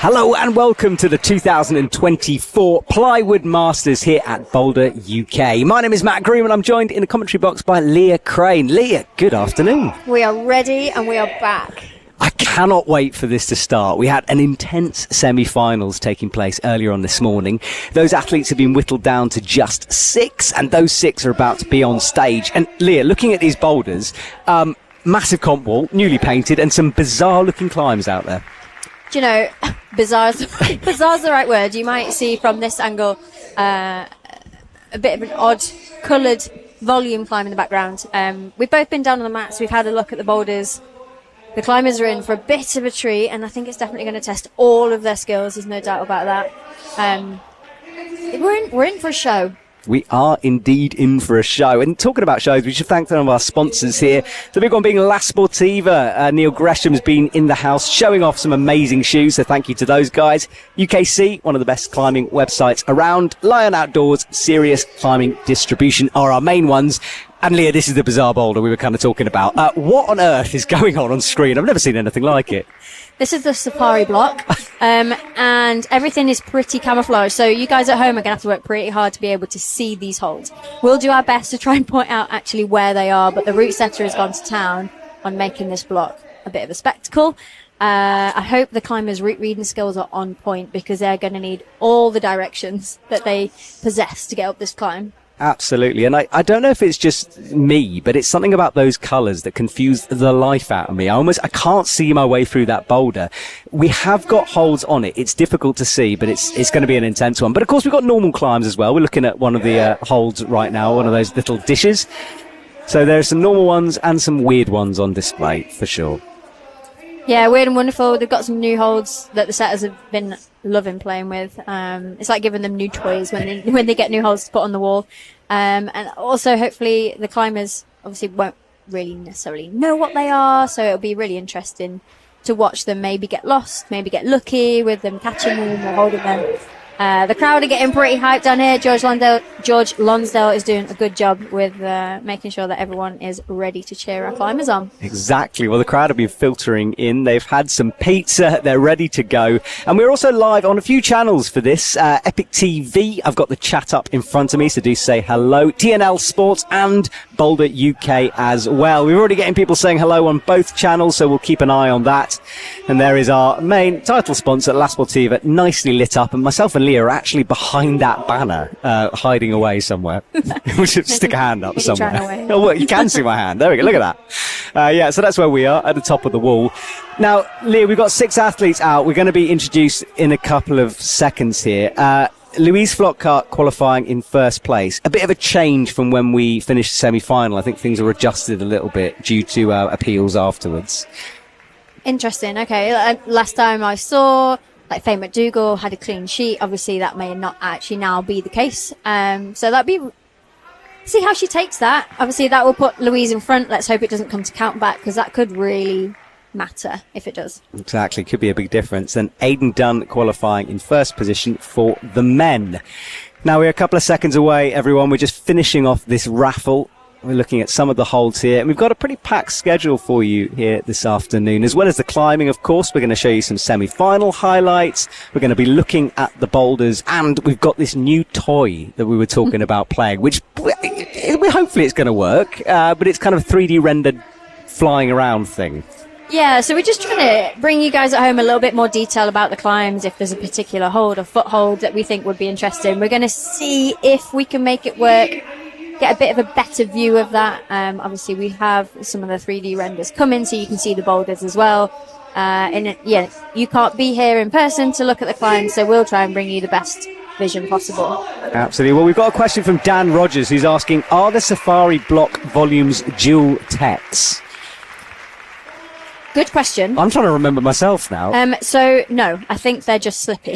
Hello and welcome to the 2024 Plywood Masters here at Boulder, UK. My name is Matt Groom and I'm joined in the commentary box by Leah Crane. Leah, good afternoon. We are ready and we are back. I cannot wait for this to start. We had an intense semi-finals taking place earlier on this morning. Those athletes have been whittled down to just 6, and those 6 are about to be on stage. And Leah, looking at these boulders, massive comp wall, newly painted, and some bizarre-looking climbs out there. Do you know, bizarre's the right word. You might see from this angle a bit of an odd coloured volume climb in the background. We've both been down on the mats. We've had a look at the boulders. The climbers are in for a bit of a treat, and I think it's definitely going to test all of their skills. There's no doubt about that. We're in for a show. We are indeed in for a show. And talking about shows, we should thank some of our sponsors here. The big one being La Sportiva. Neil Gresham's been in the house showing off some amazing shoes, so thank you to those guys. UKC, one of the best climbing websites around. Lion Outdoors, Serious Climbing Distribution are our main ones. And Leah, this is the bizarre boulder we were kind of talking about. What on earth is going on screen? I've never seen anything like it. This is the safari block, and everything is pretty camouflaged. So you guys at home are going to have to work pretty hard to be able to see these holds. We'll do our best to try and point out actually where they are, but the route setter has gone to town on making this block a bit of a spectacle. I hope the climbers' route reading skills are on point, because they're going to need all the directions that they possess to get up this climb. Absolutely. And I don't know if it's just me, but it's something about those colours that confuse the life out of me. I can't see my way through that boulder. We have got holds on it. It's difficult to see, but it's going to be an intense one. But of course, we've got normal climbs as well. We're looking at one of the holds right now, one of those little dishes. So there's some normal ones and some weird ones on display for sure. Yeah, weird and wonderful. They've got some new holds that the setters have been loving playing with. It's like giving them new toys when they get new holds to put on the wall. And also, hopefully, the climbers obviously won't really necessarily know what they are, so it'll be really interesting to watch them maybe get lost, maybe get lucky with them catching them or holding them. The crowd are getting pretty hyped down here. George Lonsdale is doing a good job with making sure that everyone is ready to cheer our climbers on. Exactly. Well, the crowd have been filtering in. They've had some pizza. They're ready to go. And we're also live on a few channels for this. Epic TV. I've got the chat up in front of me, so do say hello. TNL Sports and Boulder UK as well. We're already getting people saying hello on both channels, so we'll keep an eye on that. And there is our main title sponsor, La Sportiva, nicely lit up. And myself and Leah are actually behind that banner, hiding away somewhere. We should stick a hand up somewhere. Oh, well, you can see my hand. There we go. Look at that. Yeah, so that's where we are, at the top of the wall. Now, Leah, we've got 6 athletes out. We're going to be introduced in a couple of seconds here. Louise Flockhart qualifying in first place. A bit of a change from when we finished the semi-final. I think things were adjusted a little bit due to appeals afterwards. Interesting. Okay. Last time I saw, Faye McDougall had a clean sheet. Obviously, that may not actually now be the case. So that'd be... See how she takes that. Obviously, that will put Louise in front. Let's hope it doesn't come to count back, because that could really matter if it does. Exactly. Could be a big difference. And Aidan Dunn qualifying in first position for the men. Now, we're a couple of seconds away, everyone. We're just finishing off this raffle. We're looking at some of the holds here, and we've got a pretty packed schedule for you here this afternoon, as well as the climbing, of course. We're going to show you some semi-final highlights. We're going to be looking at the boulders, and we've got this new toy that we were talking about playing, which hopefully it's going to work, but it's kind of a 3D rendered flying around thing. Yeah, so we're just trying to bring you guys at home a little bit more detail about the climbs. If there's a particular hold or foothold that we think would be interesting, we're going to see if we can make it work, get a bit of a better view of that. Obviously, we have some of the 3D renders coming, so you can see the boulders as well. Yeah, you can't be here in person to look at the climbs, so we'll try and bring you the best vision possible. Absolutely. Well, we've got a question from Dan Rogers, who's asking, are the Safari Block volumes dual techs? Good question. I'm trying to remember myself now. So, no, I think they're just slippy.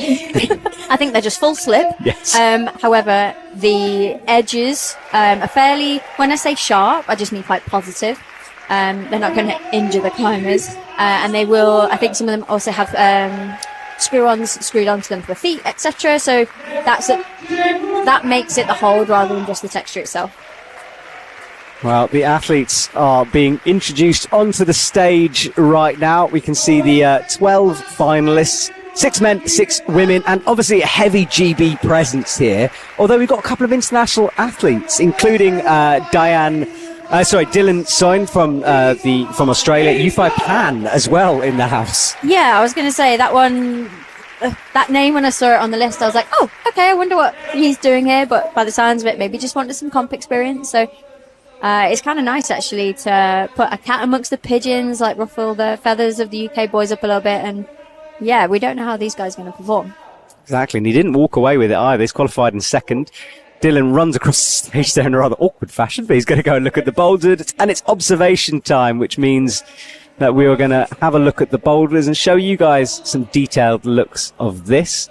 I think they're just full slip. Yes. However, the edges are fairly, when I say sharp, I just mean quite positive. They're not going to injure the climbers. And they will, I think some of them also have screw-ons screwed onto them for feet, etc. So that makes it the hold rather than just the texture itself. Well, the athletes are being introduced onto the stage right now. We can see the 12 finalists 6 men, 6 women, and obviously a heavy GB presence here. Although we've got a couple of international athletes, including Dylan Soin from Australia, U5 Pan as well in the house. Yeah, I was going to say that one. That name, when I saw it on the list, I was like, oh, okay, I wonder what he's doing here. But by the sounds of it, maybe just wanted some comp experience. So it's kind of nice, actually, to put a cat amongst the pigeons, like ruffle the feathers of the UK boys up a little bit. And yeah, we don't know how these guys are going to perform. Exactly. And he didn't walk away with it either. He's qualified in second. Dylan runs across the stage there in a rather awkward fashion, but he's going to go and look at the boulders. And it's observation time, which means that we are going to have a look at the boulders and show you guys some detailed looks of this.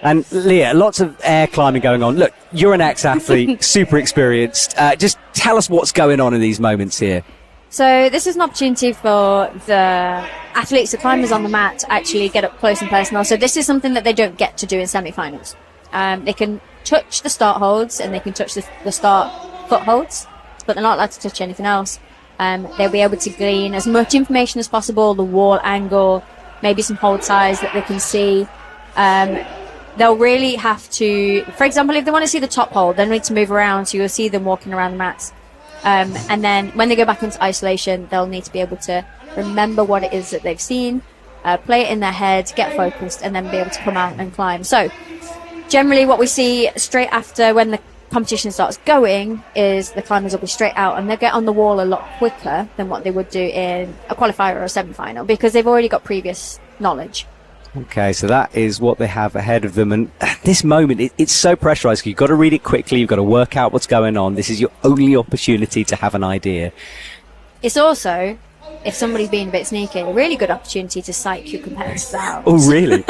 And Leah, lots of air climbing going on. Look, you're an ex-athlete, super experienced. Just tell us what's going on in these moments here. So this is an opportunity for the athletes, the climbers on the mat, to actually get up close and personal. So this is something that they don't get to do in semi-finals. They can touch the start holds and they can touch the start foot holds, but they're not allowed to touch anything else. They'll be able to glean as much information as possible, the wall angle, maybe some hold size that they can see. They'll really have to, for example, if they want to see the top hold, they need to move around, so you'll see them walking around the mats. And then when they go back into isolation, they'll need to be able to remember what it is that they've seen, play it in their head, get focused, and then be able to come out and climb. So generally what we see straight after when the competition starts going is the climbers will be straight out and they'll get on the wall a lot quicker than what they would do in a qualifier or a semi-final because they've already got previous knowledge. Okay, so that is what they have ahead of them. And at this moment, it's so pressurized. You've got to read it quickly. You've got to work out what's going on. This is your only opportunity to have an idea. It's also, if somebody's being a bit sneaky, a really good opportunity to psych your competitors out. Oh, really?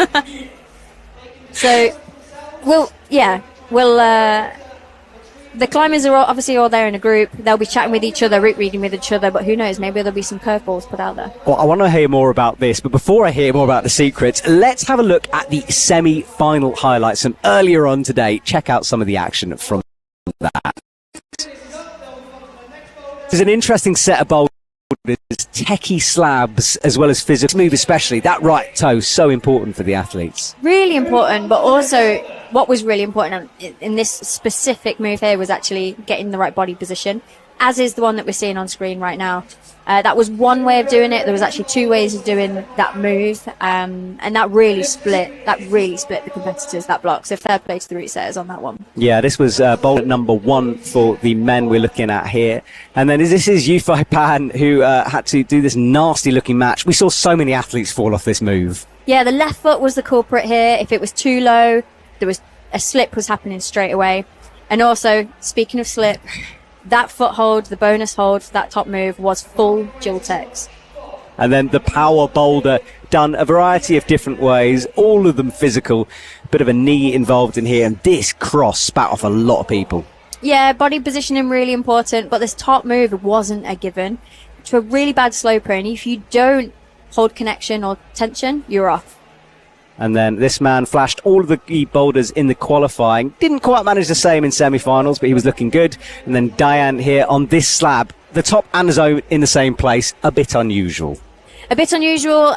So, the climbers are obviously all there in a group. They'll be chatting with each other, route reading with each other, but who knows, maybe there'll be some curveballs put out there. Well, I want to hear more about this, but before I hear more about the secrets, let's have a look at the semi-final highlights from earlier on today. Check out some of the action from that. There's an interesting set of boulders, techie slabs, as well as physical move, especially. That right toe, so important for the athletes. Really important, but also what was really important in this specific move here was actually getting the right body position, as is the one that we're seeing on screen right now. That was one way of doing it. There was actually two ways of doing that move, and that really split the competitors, that block. So fair play to the route setters on that one. Yeah, this was boulder number 1 for the men we're looking at here. And then this is U5 Pan, who had to do this nasty looking match. We saw so many athletes fall off this move. Yeah, the left foot was the culprit here. If it was too low, there was a slip was happening straight away. And also, speaking of slip, that foothold, the bonus hold for that top move was full Jiltex. And then the power boulder done a variety of different ways, all of them physical, bit of a knee involved in here, and this cross spat off a lot of people. Yeah, body positioning really important, but this top move wasn't a given. To a really bad sloper, and if you don't hold connection or tension, you're off. And then this man flashed all of the boulders in the qualifying. Didn't quite manage the same in semi-finals, but he was looking good. And then Diane here on this slab, the top and the zone in the same place. A bit unusual. A bit unusual.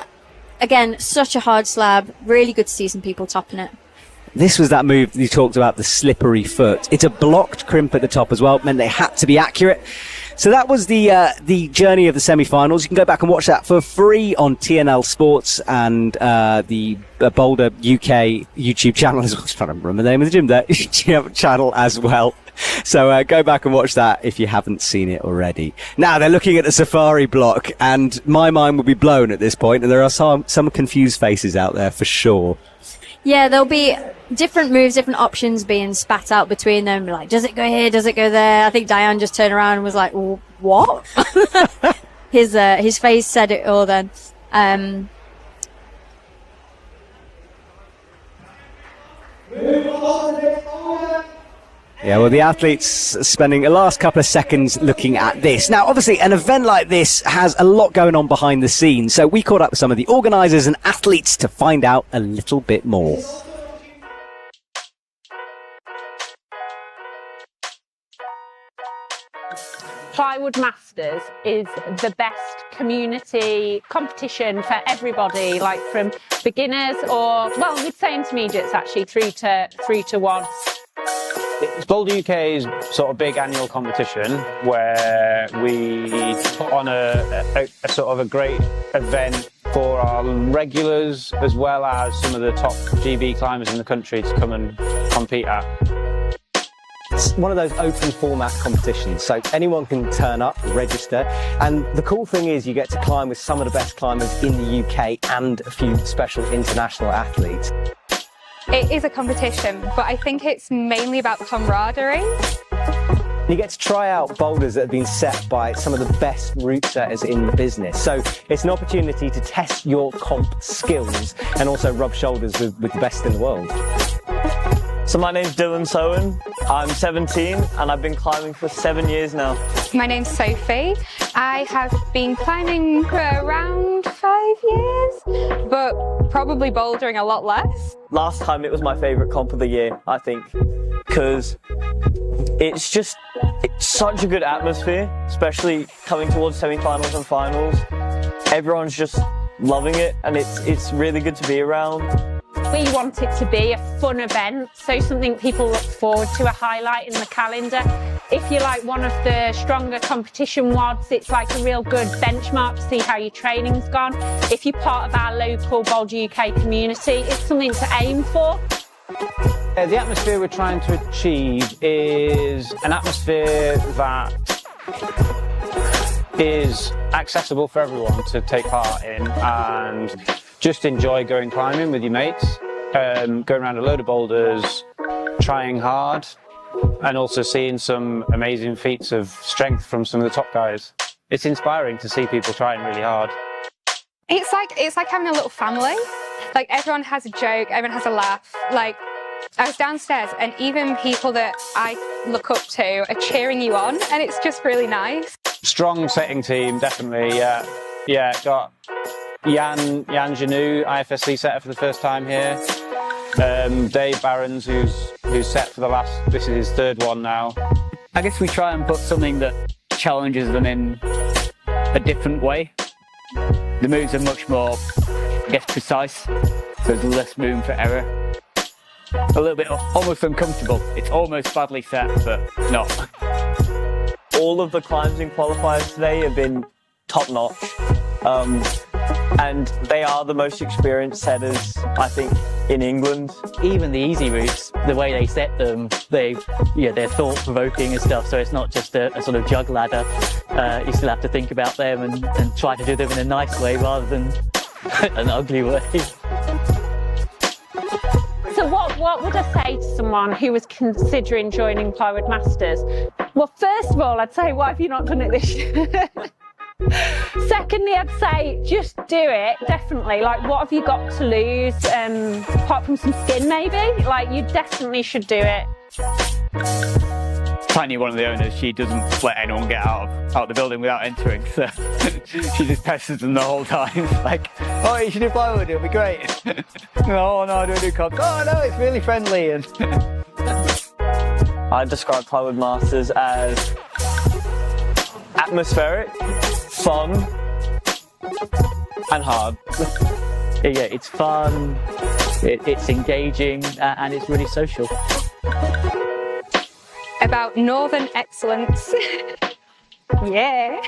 Again, such a hard slab. Really good to see some people topping it. This was that move you talked about, the slippery foot. It's a blocked crimp at the top as well. It meant they had to be accurate. So that was the journey of the semi-finals. You can go back and watch that for free on TNL Sports and the Boulder UK YouTube channel as well. I was trying to remember the name of the gym there. Channel as well. So go back and watch that if you haven't seen it already. Now they're looking at the safari block, and my mind will be blown at this point. And there are some confused faces out there for sure. Yeah, there'll be different moves, different options being spat out between them. Like, does it go here? Does it go there? I think Diane just turned around and was like, what? His face said it all then. Yeah, well, the athletes spending the last couple of seconds looking at this. Now, obviously, an event like this has a lot going on behind the scenes, so we caught up with some of the organisers and athletes to find out a little bit more. Plywood Masters is the best community competition for everybody, like from beginners or, well, we'd say intermediates actually, through to one. It's Boulder UK's sort of big annual competition where we put on a sort of a great event for our regulars as well as some of the top GB climbers in the country to come and compete at. It's one of those open format competitions, so anyone can turn up, register, and the cool thing is you get to climb with some of the best climbers in the UK and a few special international athletes. It is a competition, but I think it's mainly about camaraderie. You get to try out boulders that have been set by some of the best route setters in the business. So it's an opportunity to test your comp skills and also rub shoulders with the best in the world. So my name's Dylan Sowen, I'm 17 and I've been climbing for 7 years now. My name's Sophie. I have been climbing for around 5 years, but probably bouldering a lot less. Last time it was my favourite comp of the year, I think, because it's such a good atmosphere, especially coming towards semi-finals and finals. Everyone's just loving it and it's really good to be around. We want it to be a fun event, so something people look forward to, a highlight in the calendar. If you're like one of the stronger competition WODs, it's like a real good benchmark to see how your training's gone. If you're part of our local Boulder UK community, it's something to aim for. The atmosphere we're trying to achieve is an atmosphere that is accessible for everyone to take part in and just enjoy going climbing with your mates, going around a load of boulders, trying hard, and also seeing some amazing feats of strength from some of the top guys. It's inspiring to see people trying really hard. It's like having a little family. Like everyone has a joke, everyone has a laugh. Like I was downstairs and even people that I look up to are cheering you on and it's just really nice. Strong setting team, definitely. Yeah, got Jan Janou, IFSC setter for the first time here. Dave Barons, who's set for this is his third one now. I guess we try and put something that challenges them in a different way. The moves are much more, I guess, precise. There's less room for error. A little bit almost uncomfortable. It's almost badly set, but not. All of the climbs and qualifiers today have been top notch. And they are the most experienced setters, I think, in England. Even the easy routes, the way they set them, they're thought-provoking and stuff, so it's not just a sort of jug ladder. You still have to think about them and try to do them in a nice way rather than an ugly way. So what would I say to someone who was considering joining Plywood Masters? Well, first of all, I'd say, why have you not done it this year? Secondly, I'd say just do it, definitely. Like, what have you got to lose? Apart from some skin, maybe? Like, you definitely should do it. Tiny, one of the owners, she doesn't let anyone get out of the building without entering, so she just pesters them the whole time. Like, oh, you should do plywood, it'll be great. Oh, no, I don't do comps. Oh, no, it's really friendly. And I describe Plywood Masters as atmospheric, fun, and hard. Yeah, it's fun, it's engaging, and it's really social. About northern excellence. Yeah.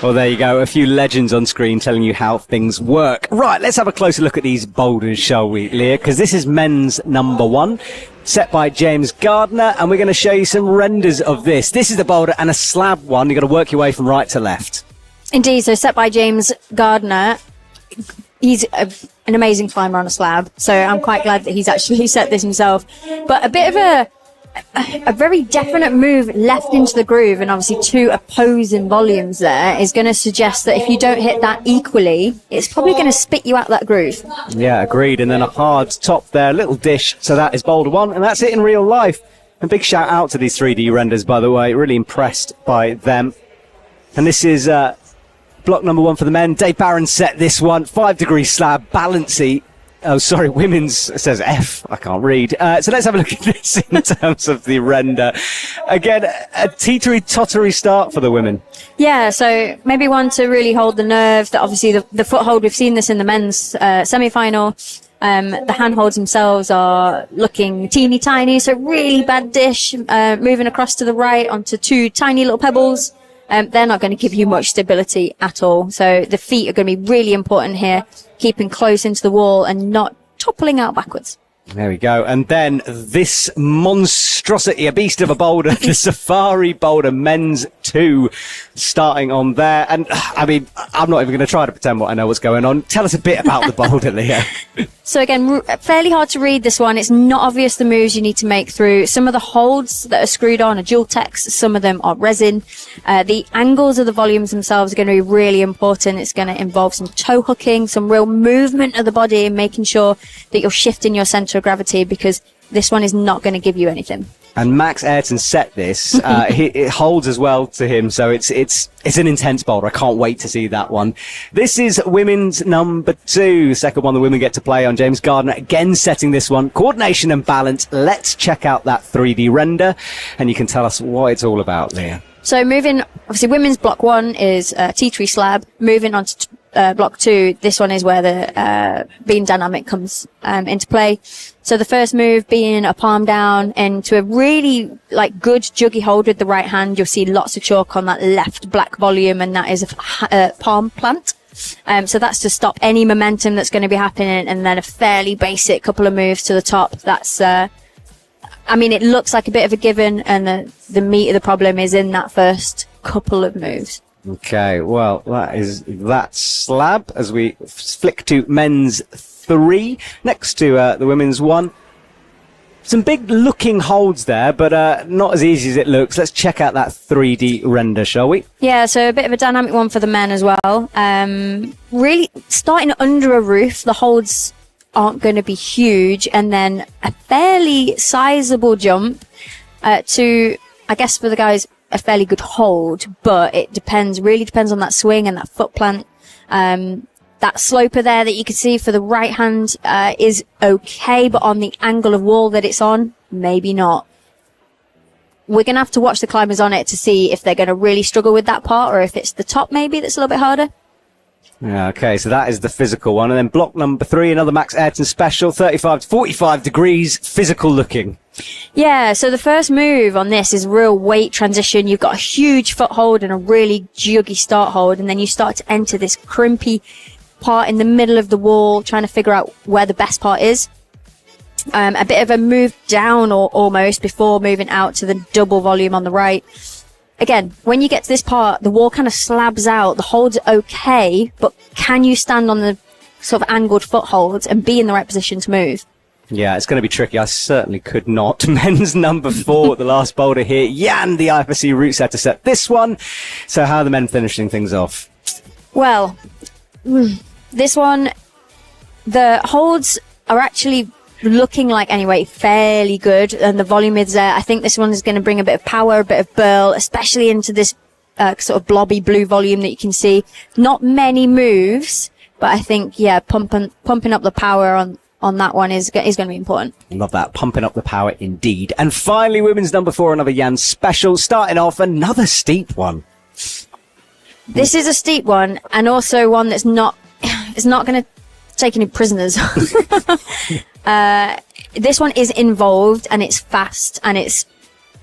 Well, there you go. A few legends on screen telling you how things work. Right, let's have a closer look at these boulders, shall we, Leah? Because this is men's number 1, set by James Gardner, and we're going to show you some renders of this. This is the boulder and a slab one. You've got to work your way from right to left. Indeed, so set by James Gardner. He's an amazing climber on a slab, so I'm quite glad that he's actually set this himself. But a bit of a very definite move left into the groove, and obviously 2 opposing volumes there is going to suggest that if you don't hit that equally, it's probably going to spit you out that groove. Yeah, agreed. And then a hard top there, little dish. So that is boulder 1, and that's it in real life. A big shout out to these 3D renders, by the way. Really impressed by them. And this is block number 1 for the men. Dave Barron set this one. 5-degree slab, balancy. Oh, sorry, women's it says F. I can't read. So let's have a look at this in terms of the render. Again, a teetery-tottery start for the women. Yeah, so maybe one to really hold the nerve. That obviously the foothold, we've seen this in the men's semi-final. The handholds themselves are looking teeny tiny, so really bad dish, moving across to the right onto two tiny little pebbles. They're not going to give you much stability at all. So the feet are going to be really important here, keeping close into the wall and not toppling out backwards. There we go. And then this monstrosity, a beast of a boulder, the Safari Boulder Men's 2, starting on there. And I mean, I'm not even going to try to pretend what I know what's going on. Tell us a bit about the boulder, Leah. So again, fairly hard to read this one. It's not obvious the moves you need to make through. Some of the holds that are screwed on are Dual-Tex. Some of them are resin. The angles of the volumes themselves are going to be really important. It's going to involve some toe hooking, some real movement of the body, and making sure that you're shifting your center of gravity, because this one is not going to give you anything. And Max Ayrton set this. It holds as well to him, so it's an intense boulder. I can't wait to see that one. This is women's number 2, second one the women get to play on. James Gardner again setting this one. Coordination and balance. Let's check out that 3D render, and you can tell us what it's all about, Leah. So moving, obviously women's block 1 is T3 slab. Moving on to block 2, this one is where the beam dynamic comes into play. So the first move being a palm down into a really like good juggy hold with the right hand. You'll see lots of chalk on that left black volume, and that is a palm plant. So that's to stop any momentum that's going to be happening, and then a fairly basic couple of moves to the top. That's I mean, it looks like a bit of a given, and the meat of the problem is in that first couple of moves. Okay, well, that is that slab as we flick to men's 3 next to the women's 1. Some big looking holds there, but not as easy as it looks. Let's check out that 3D render, shall we? Yeah, so a bit of a dynamic one for the men as well. Really starting under a roof, the holds aren't going to be huge, and then a fairly sizable jump to, I guess for the guys, a fairly good hold, but it really depends on that swing and that foot plant. That sloper there that you can see for the right hand is okay, but on the angle of wall that it's on, maybe not. We're going to have to watch the climbers on it to see if they're going to really struggle with that part, or if it's the top maybe that's a little bit harder. Yeah, okay, so that is the physical one. And then block number 3, another Max Ayrton special, 35 to 45 degrees, physical looking. Yeah, so the first move on this is real weight transition. You've got a huge foothold and a really juggy start hold, and then you start to enter this crimpy part in the middle of the wall, trying to figure out where the best part is. A bit of a move down or almost before moving out to the double volume on the right. Again, when you get to this part, the wall kind of slabs out. The hold's okay, but can you stand on the sort of angled footholds and be in the right position to move? Yeah, it's going to be tricky. I certainly could not. Men's number 4, the last boulder here. Jan, the IFSC route setter, set this one. So how are the men finishing things off? Well, this one, the holds are actually looking like, anyway, fairly good, and the volume is there. I think this one is going to bring a bit of power, a bit of burl, especially into this sort of blobby blue volume that you can see. Not many moves, but I think, yeah, pumping up the power on that one is going to be important. Love that. Pumping up the power indeed. And finally, women's number 4, another Jan special. Starting off, another steep one. This is a steep one, and also one that's not going to take any prisoners. This one is involved, and it's fast, and it's,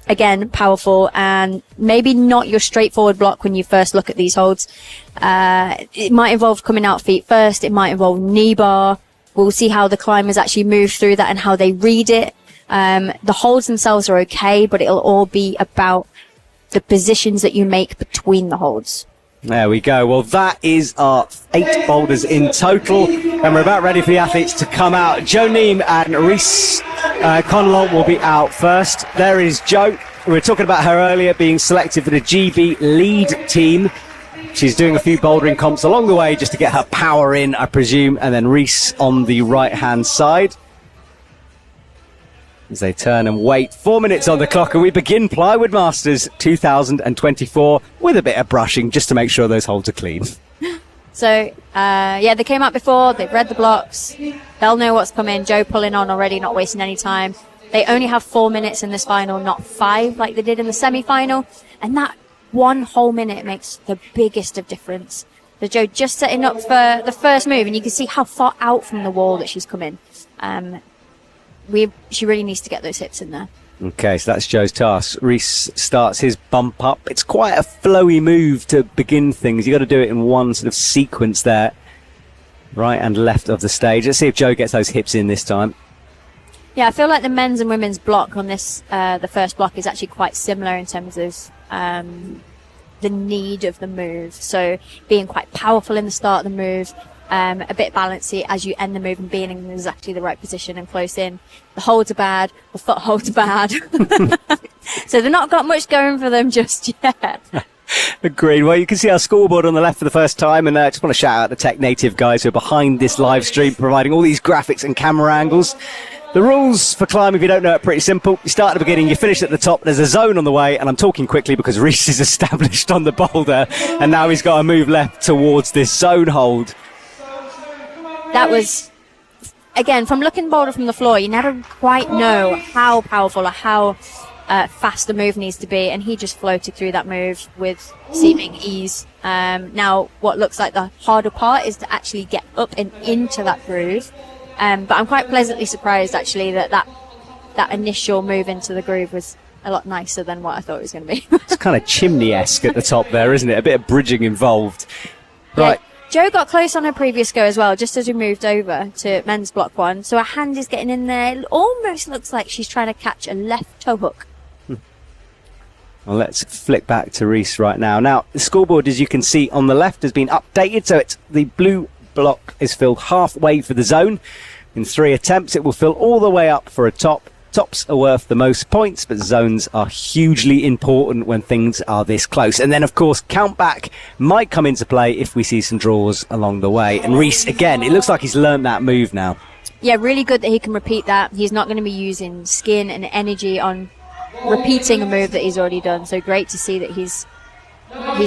again, powerful, and maybe not your straightforward block when you first look at these holds. It might involve coming out feet first. It might involve knee bar. We'll see how the climbers actually move through that and how they read it. The holds themselves are okay, but it'll all be about the positions that you make between the holds. There we go. Well, that is our 8 boulders in total, and we're about ready for the athletes to come out. Joe Neem and Reese Conlon will be out first. There is Joe. We were talking about her earlier being selected for the GB lead team. She's doing a few bouldering comps along the way just to get her power in, I presume. And then Reese on the right-hand side. As they turn and wait. 4 minutes on the clock, and we begin Plywood Masters 2024 with a bit of brushing just to make sure those holds are clean. So, yeah, they came out before, they've read the blocks, they'll know what's coming. Joe pulling on already, not wasting any time. They only have 4 minutes in this final, not 5 like they did in the semi-final. And that 1 whole minute makes the biggest of difference. So Joe just setting up for the first move, and you can see how far out from the wall that she's coming. She really needs to get those hips in there. Okay, so that's Joe's task. Reese starts his bump up. It's quite a flowy move to begin things. You've got to do it in one sort of sequence there, right and left of the stage. Let's see if Joe gets those hips in this time. Yeah, I feel like the men's and women's block on this, the first block, is actually quite similar in terms of the need of the move. So being quite powerful in the start of the move, a bit balancy as you end the move and being in exactly the right position and close in. The holds are bad, the foot holds are bad. So they've not got much going for them just yet. Agreed. Well, you can see our scoreboard on the left for the first time, and I just want to shout out the Tech Native guys who are behind this live stream, providing all these graphics and camera angles. The rules for climb, if you don't know, are pretty simple. You start at the beginning, you finish at the top. There's a zone on the way, and I'm talking quickly because Reese is established on the boulder, and now he's got to move left towards this zone hold. That was, again, from looking boulder from the floor, you never quite know how powerful or how fast the move needs to be, and he just floated through that move with seeming ease. Now, what looks like the harder part is to actually get up and into that groove. But I'm quite pleasantly surprised, actually, that initial move into the groove was a lot nicer than what I thought it was going to be. It's kind of chimney-esque at the top there, isn't it? A bit of bridging involved. Right. Yeah, Joe got close on her previous go as well, just as we moved over to men's block 1. So her hand is getting in there. It almost looks like she's trying to catch a left toe hook. Well, let's flick back to Reese right now. Now, the scoreboard, as you can see on the left, has been updated. So it's the blue block is filled halfway for the zone. In 3 attempts, it will fill all the way up for a top. Tops are worth the most points, but zones are hugely important when things are this close. And then, of course, count back might come into play if we see some draws along the way. And Reese, again, it looks like he's learned that move now. Yeah, really good that he can repeat that. He's not going to be using skin and energy on repeating a move that he's already done. So great to see that he's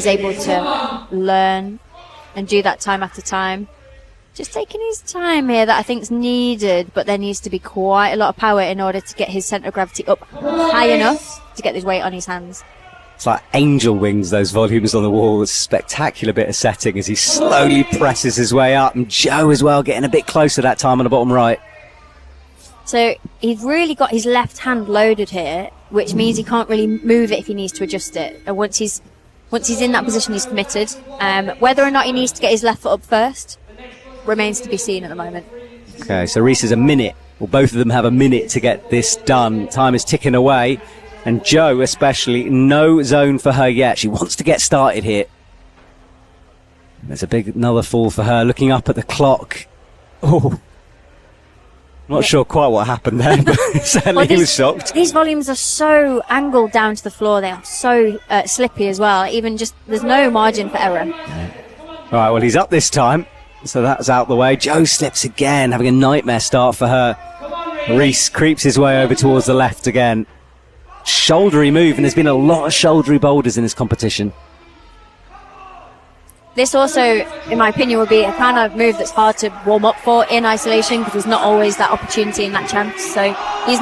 able to learn and do that time after time. Just taking his time here that I think is needed, but there needs to be quite a lot of power in order to get his centre of gravity up high enough to get his weight on his hands. It's like angel wings, those volumes on the wall. It's a spectacular bit of setting as he slowly presses his way up. And Joe as well getting a bit closer that time on the bottom right. So he's really got his left hand loaded here, which means he can't really move it if he needs to adjust it. And once he's in that position, he's committed. Whether or not he needs to get his left foot up first remains to be seen at the moment. Okay, so Reese has a minute, or both of them have a minute to get this done. Time is ticking away, and Joe especially, no zone for her yet. She wants to get started here. There's another fall for her, looking up at the clock. Oh, not sure quite what happened there, but certainly he was shocked. These volumes are so angled down to the floor. They are so slippy as well. Even just, there's no margin for error. Yeah. All right, well, he's up this time. So that's out the way. Joe slips again, having a nightmare start for her. Reese creeps his way over towards the left again. Shouldery move, and there's been a lot of shouldery boulders in this competition. This also, in my opinion, would be a kind of move that's hard to warm up for in isolation because there's not always that opportunity and that chance. So he's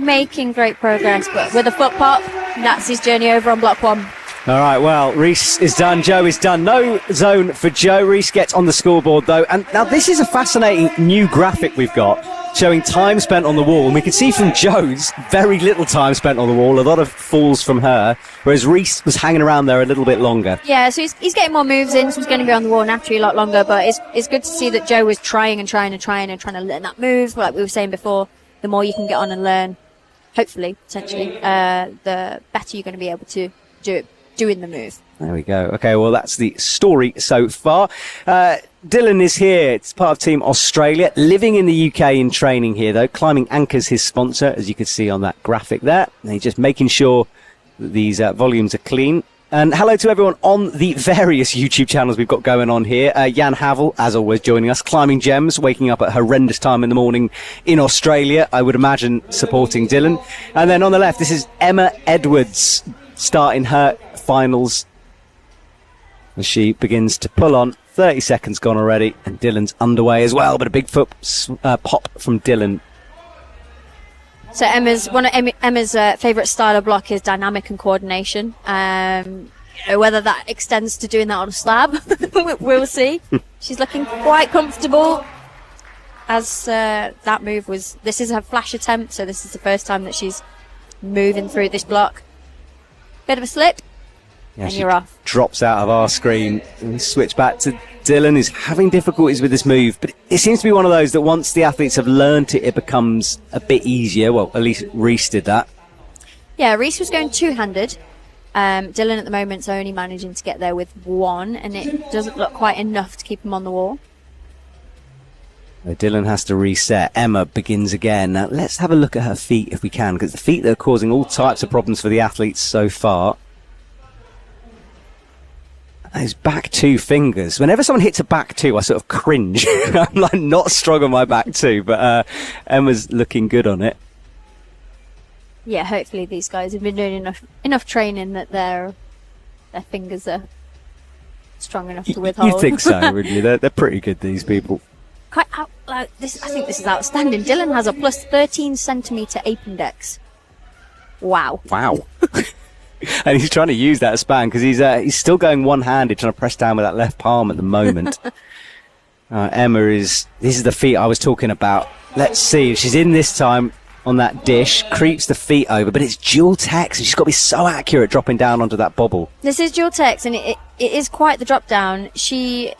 making great progress, but with a foot pop, that's his journey over on block 1. All right, well, Reese is done, Joe is done. No zone for Joe. Reese gets on the scoreboard, though. And now this is a fascinating new graphic we've got showing time spent on the wall. And we can see from Joe's very little time spent on the wall, a lot of falls from her, whereas Reese was hanging around there a little bit longer. Yeah, so he's getting more moves in, so he's going to be on the wall naturally a lot longer. But it's good to see that Joe was trying to learn that move. Like we were saying before, the more you can get on and learn, hopefully, potentially, the better you're going to be able to doing the move. There we go. Okay, well, that's the story so far. Dylan is here. It's part of Team Australia, living in the UK in training here, though. Climbing Anchor's his sponsor, as you can see on that graphic there. And he's just making sure that these volumes are clean. And hello to everyone on the various YouTube channels we've got going on here. Jan Havel, as always, joining us. Climbing Gems, waking up at horrendous time in the morning in Australia, I would imagine supporting Dylan. And then on the left, this is Emma Edwards, starting her finals as she begins to pull on 30 seconds gone already, and Dylan's underway as well, but a big foot pop from Dylan. So one of Emma's favourite style of block is dynamic and coordination. Whether that extends to doing that on a slab, we'll see. She's looking quite comfortable, as that move was. This is her flash attempt, so this is the first time that she's moving through this block. Bit of a slip, and you're off. Drops out of our screen, and we switch back to Dylan, who's having difficulties with this move, but it seems to be one of those that once the athletes have learnt it, it becomes a bit easier. Well, at least Reese did that. Yeah, Reese was going two-handed. Dylan at the moment's only managing to get there with one, and it doesn't look quite enough to keep him on the wall. So Dylan has to reset. Emma begins again. Now, let's have a look at her feet if we can, because the feet that are causing all types of problems for the athletes so far. Those back two fingers. Whenever someone hits a back two, I sort of cringe. I'm like not strong on my back two, but Emma's looking good on it. Yeah, hopefully these guys have been doing enough training that their fingers are strong enough to withhold. You think so, really? They're pretty good, these people. I think this is outstanding. Dylan has a plus 13 centimetre ape-index. Wow. Wow. And he's trying to use that span because he's still going one-handed, trying to press down with that left palm at the moment. These are the feet I was talking about. Let's see if she's in this time on that dish, creeps the feet over, but it's dual text, and she's got to be so accurate dropping down onto that bobble. This is dual text, and it is quite the drop down. She's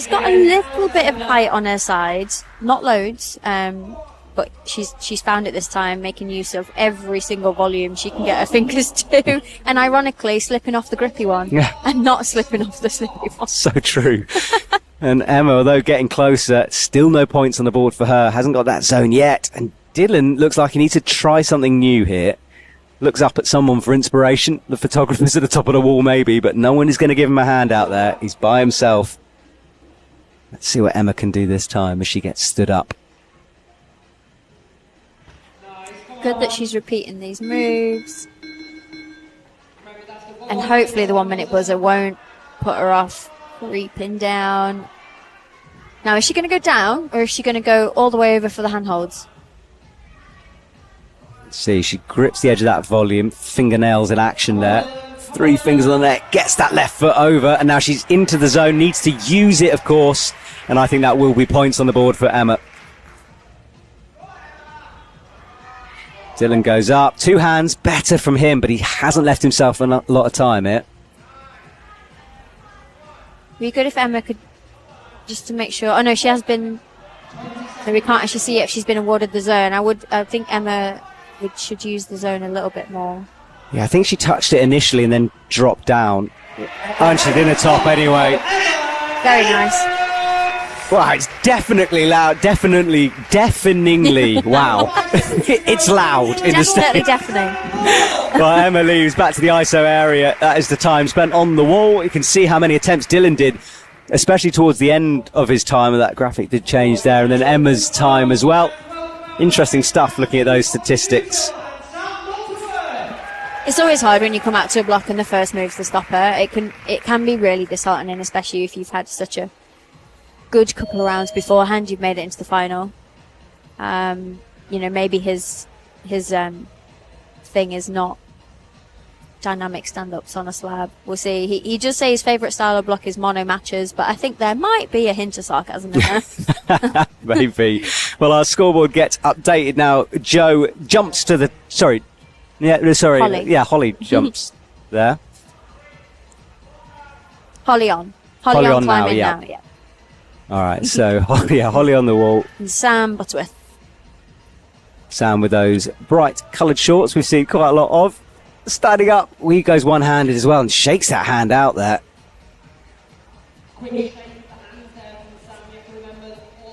got a little bit of height on her sides, not loads, but she's found it this time, making use of every single volume she can get her fingers to, and ironically slipping off the grippy one, and not slipping off the slippy one. So true. And Emma, although getting closer, still no points on the board for her, hasn't got that zone yet, and Dylan looks like he needs to try something new here. Looks up at someone for inspiration. The photographer's at the top of the wall maybe, but no one is going to give him a hand out there. He's by himself. Let's see what Emma can do this time as she gets stood up. Good that she's repeating these moves. And hopefully the 1 minute buzzer won't put her off creeping down. Now, is she going to go down, or is she going to go all the way over for the handholds? Let's see, she grips the edge of that volume, fingernails in action there. 3 fingers on the neck, gets that left foot over, and now she's into the zone, needs to use it, of course, and I think that will be points on the board for Emma. Dylan goes up, 2 hands, better from him, but he hasn't left himself a lot of time here. It'd be good if Emma could, just to make sure. Oh no, she has been. No, we can't actually see if she's been awarded the zone. I think Emma should use the zone a little bit more. Yeah, I think she touched it initially and then dropped down. And she's in the top anyway. Very nice. Wow, it's definitely loud. Deafeningly. Wow. It's loud in the Definitely stage. deafening. Well, Emma leaves back to the ISO area. That is the time spent on the wall. You can see how many attempts Dylan did, especially towards the end of his time. That graphic did change there. And then Emma's time as well. Interesting stuff looking at those statistics. It's always hard when you come out to a block and the first move's the stopper. It can be really disheartening, especially if you've had such a good couple of rounds beforehand. You've made it into the final. Maybe his thing is not dynamic stand-ups on a slab. We'll see. He just say his favourite style of block is mono matches, but I think there might be a hint of sarcasm in there. Maybe. Well, our scoreboard gets updated now. Joe jumps to the... Holly. Yeah, Holly jumps there. Holly on. Holly on now, climbing yeah. now, yeah. All right, so Holly on the wall. And Sam Butterworth. Sam with those bright coloured shorts we've seen quite a lot of. Standing up, he goes one-handed as well and shakes that hand out there.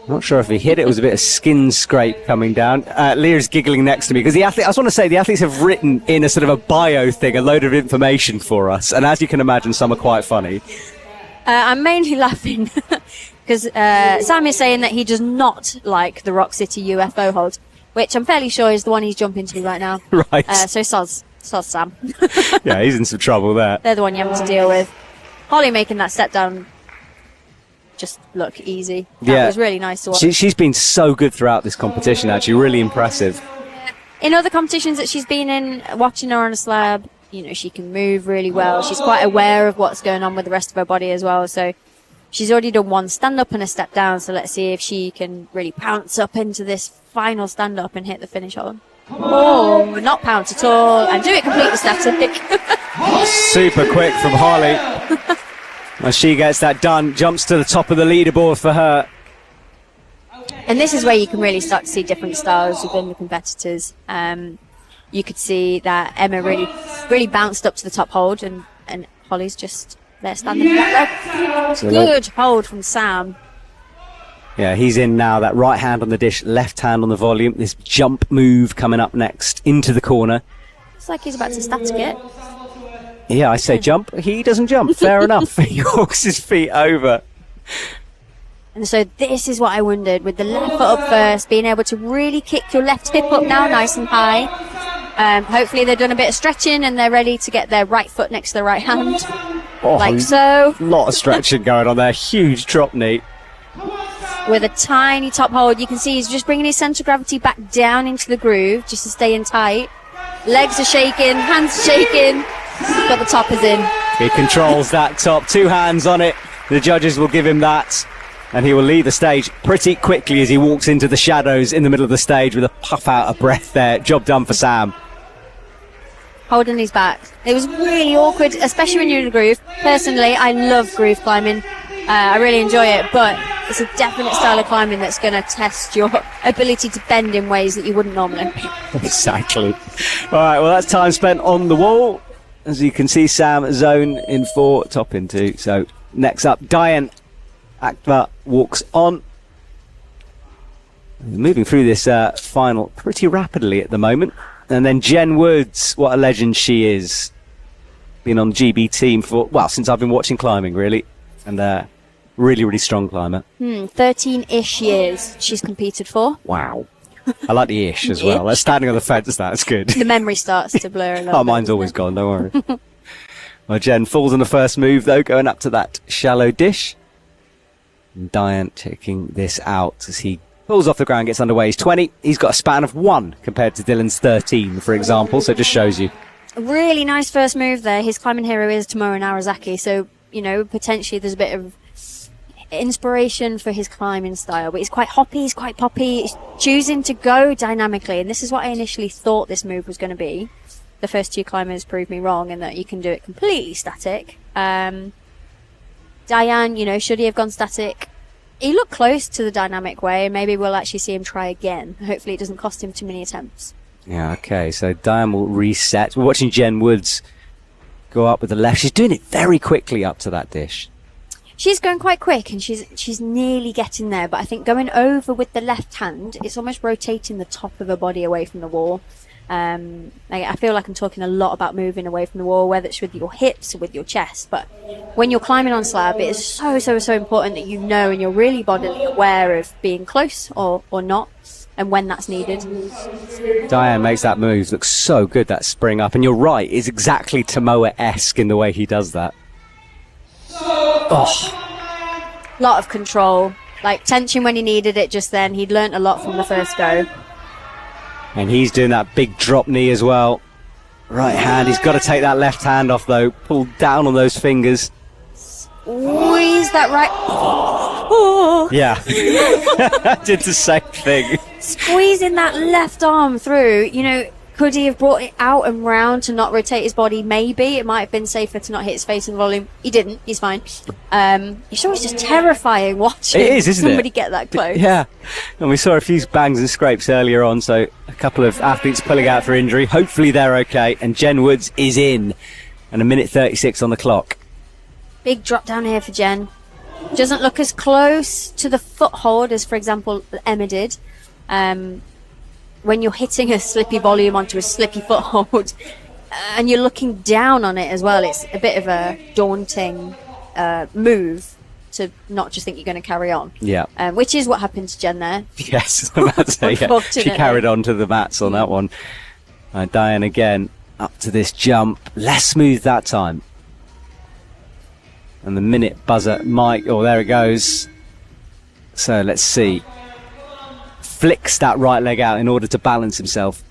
Not sure if he hit it. It was a bit of skin scrape coming down. Leah's giggling next to me because I just want to say the athletes have written in a sort of a bio thing, a load of information for us. And as you can imagine, some are quite funny. I'm mainly laughing because Sam is saying that he does not like the Rock City UFO hold, which I'm fairly sure is the one he's jumping to right now. Right. So soz Sam. Yeah, he's in some trouble there. They're the one you have to deal with. Holly making that step down just look easy. Yeah. That was really nice to watch. She's been so good throughout this competition, actually. Really impressive. In other competitions that she's been in, watching her on a slab, you know, she can move really well. She's quite aware of what's going on with the rest of her body as well. So she's already done one stand up and a step down. So let's see if she can really pounce up into this final stand up and hit the finish hold. Oh, not pounce at all, and do it completely static. Super quick from Holly. As she gets that done, jumps to the top of the leaderboard for her. And this is where you can really start to see different styles within the competitors. You could see that Emma really bounced up to the top hold, and Holly's just there standing there. Good hold from Sam. Yeah, he's in now. That right hand on the dish, left hand on the volume. This jump move coming up next into the corner. It's like he's about to static it. Yeah, I say jump. He doesn't jump. Fair enough. He walks his feet over. And so this is what I wondered, with the left foot up first, being able to really kick your left hip up now nice and high. Hopefully they've done a bit of stretching and they're ready to get their right foot next to their right hand. Oh, like so. A lot of stretching going on there. Huge drop knee. With a tiny top hold, you can see he's just bringing his centre of gravity back down into the groove just to stay in tight. Legs are shaking, hands are shaking, but the top is in. He controls that top. 2 hands on it. The judges will give him that. And he will leave the stage pretty quickly as he walks into the shadows in the middle of the stage with a puff out of breath there. Job done for Sam. Holding his back. It was really awkward, especially when you're in the groove. Personally, I love groove climbing. I really enjoy it, but it's a definite style of climbing that's going to test your ability to bend in ways that you wouldn't normally. Exactly. All right, well, that's time spent on the wall. As you can see, Sam zone in 4, top in 2. So next up, Diane Akbar walks on. Moving through this final pretty rapidly at the moment. And then Jen Woods, what a legend she is. Been on the GB team for, well, since I've been watching climbing, really. And really, really strong climber. 13-ish years she's competed for. Wow. I like the ish as well. That's standing on the fence, that's good. The memory starts to blur a little Oh, bit, mine's always gone, don't worry. Well, Jen falls on the first move, though, going up to that shallow dish. And Diane checking this out as he pulls off the ground, gets underway. He's 20. He's got a span of 1 compared to Dylan's 13, for example. So it just shows you. Really nice first move there. His climbing hero is Tomoe Narazaki. So, you know, potentially there's a bit of inspiration for his climbing style. But he's quite hoppy, he's quite poppy. He's choosing to go dynamically. And this is what I initially thought this move was going to be. The first 2 climbers proved me wrong in that you can do it completely static. Diane, you know, should he have gone static? He looked close to the dynamic way, and maybe we'll actually see him try again. Hopefully it doesn't cost him too many attempts. Yeah, okay, so Diane will reset. We're watching Jen Woods go up with the left. She's doing it very quickly up to that dish. She's going quite quick, and she's nearly getting there, but I think going over with the left hand, it's almost rotating the top of her body away from the wall. I feel like I'm talking a lot about moving away from the wall, whether it's with your hips or with your chest. But when you're climbing on slab, it is so important that you know and you're really bodily aware of being close or not, and when that's needed. Diane makes that move. Looks so good, that spring up. And you're right, it's exactly Tomoe-esque in the way he does that. Oh. Lot of control. Like tension when he needed it just then. He'd learnt a lot from the first go. And he's doing that big drop knee as well. Right hand. He's got to take that left hand off, though. Pull down on those fingers. Squeeze that right... Oh. Yeah. Did the same thing. Squeezing that left arm through, you know, could he have brought it out and round to not rotate his body? Maybe. It might have been safer to not hit his face in volume. He didn't. He's fine. It's always just terrifying watching isn't somebody it? get that close. Yeah. And we saw a few bangs and scrapes earlier on, so a couple of athletes pulling out for injury. Hopefully they're okay. And Jen Woods is in. And 1:36 on the clock. Big drop down here for Jen. Doesn't look as close to the foothold as, for example, Emma did. When you're hitting a slippy volume onto a slippy foothold and you're looking down on it as well, it's a bit of a daunting move to not just think you're going to carry on. Yeah. Which is what happened to Jen there. Yes, I'm about to say, yeah. She carried on to the mats on that one. Diane again up to this jump. Less smooth that time. And the minute buzzer might, oh, there it goes. So let's see. Flicks that right leg out in order to balance himself.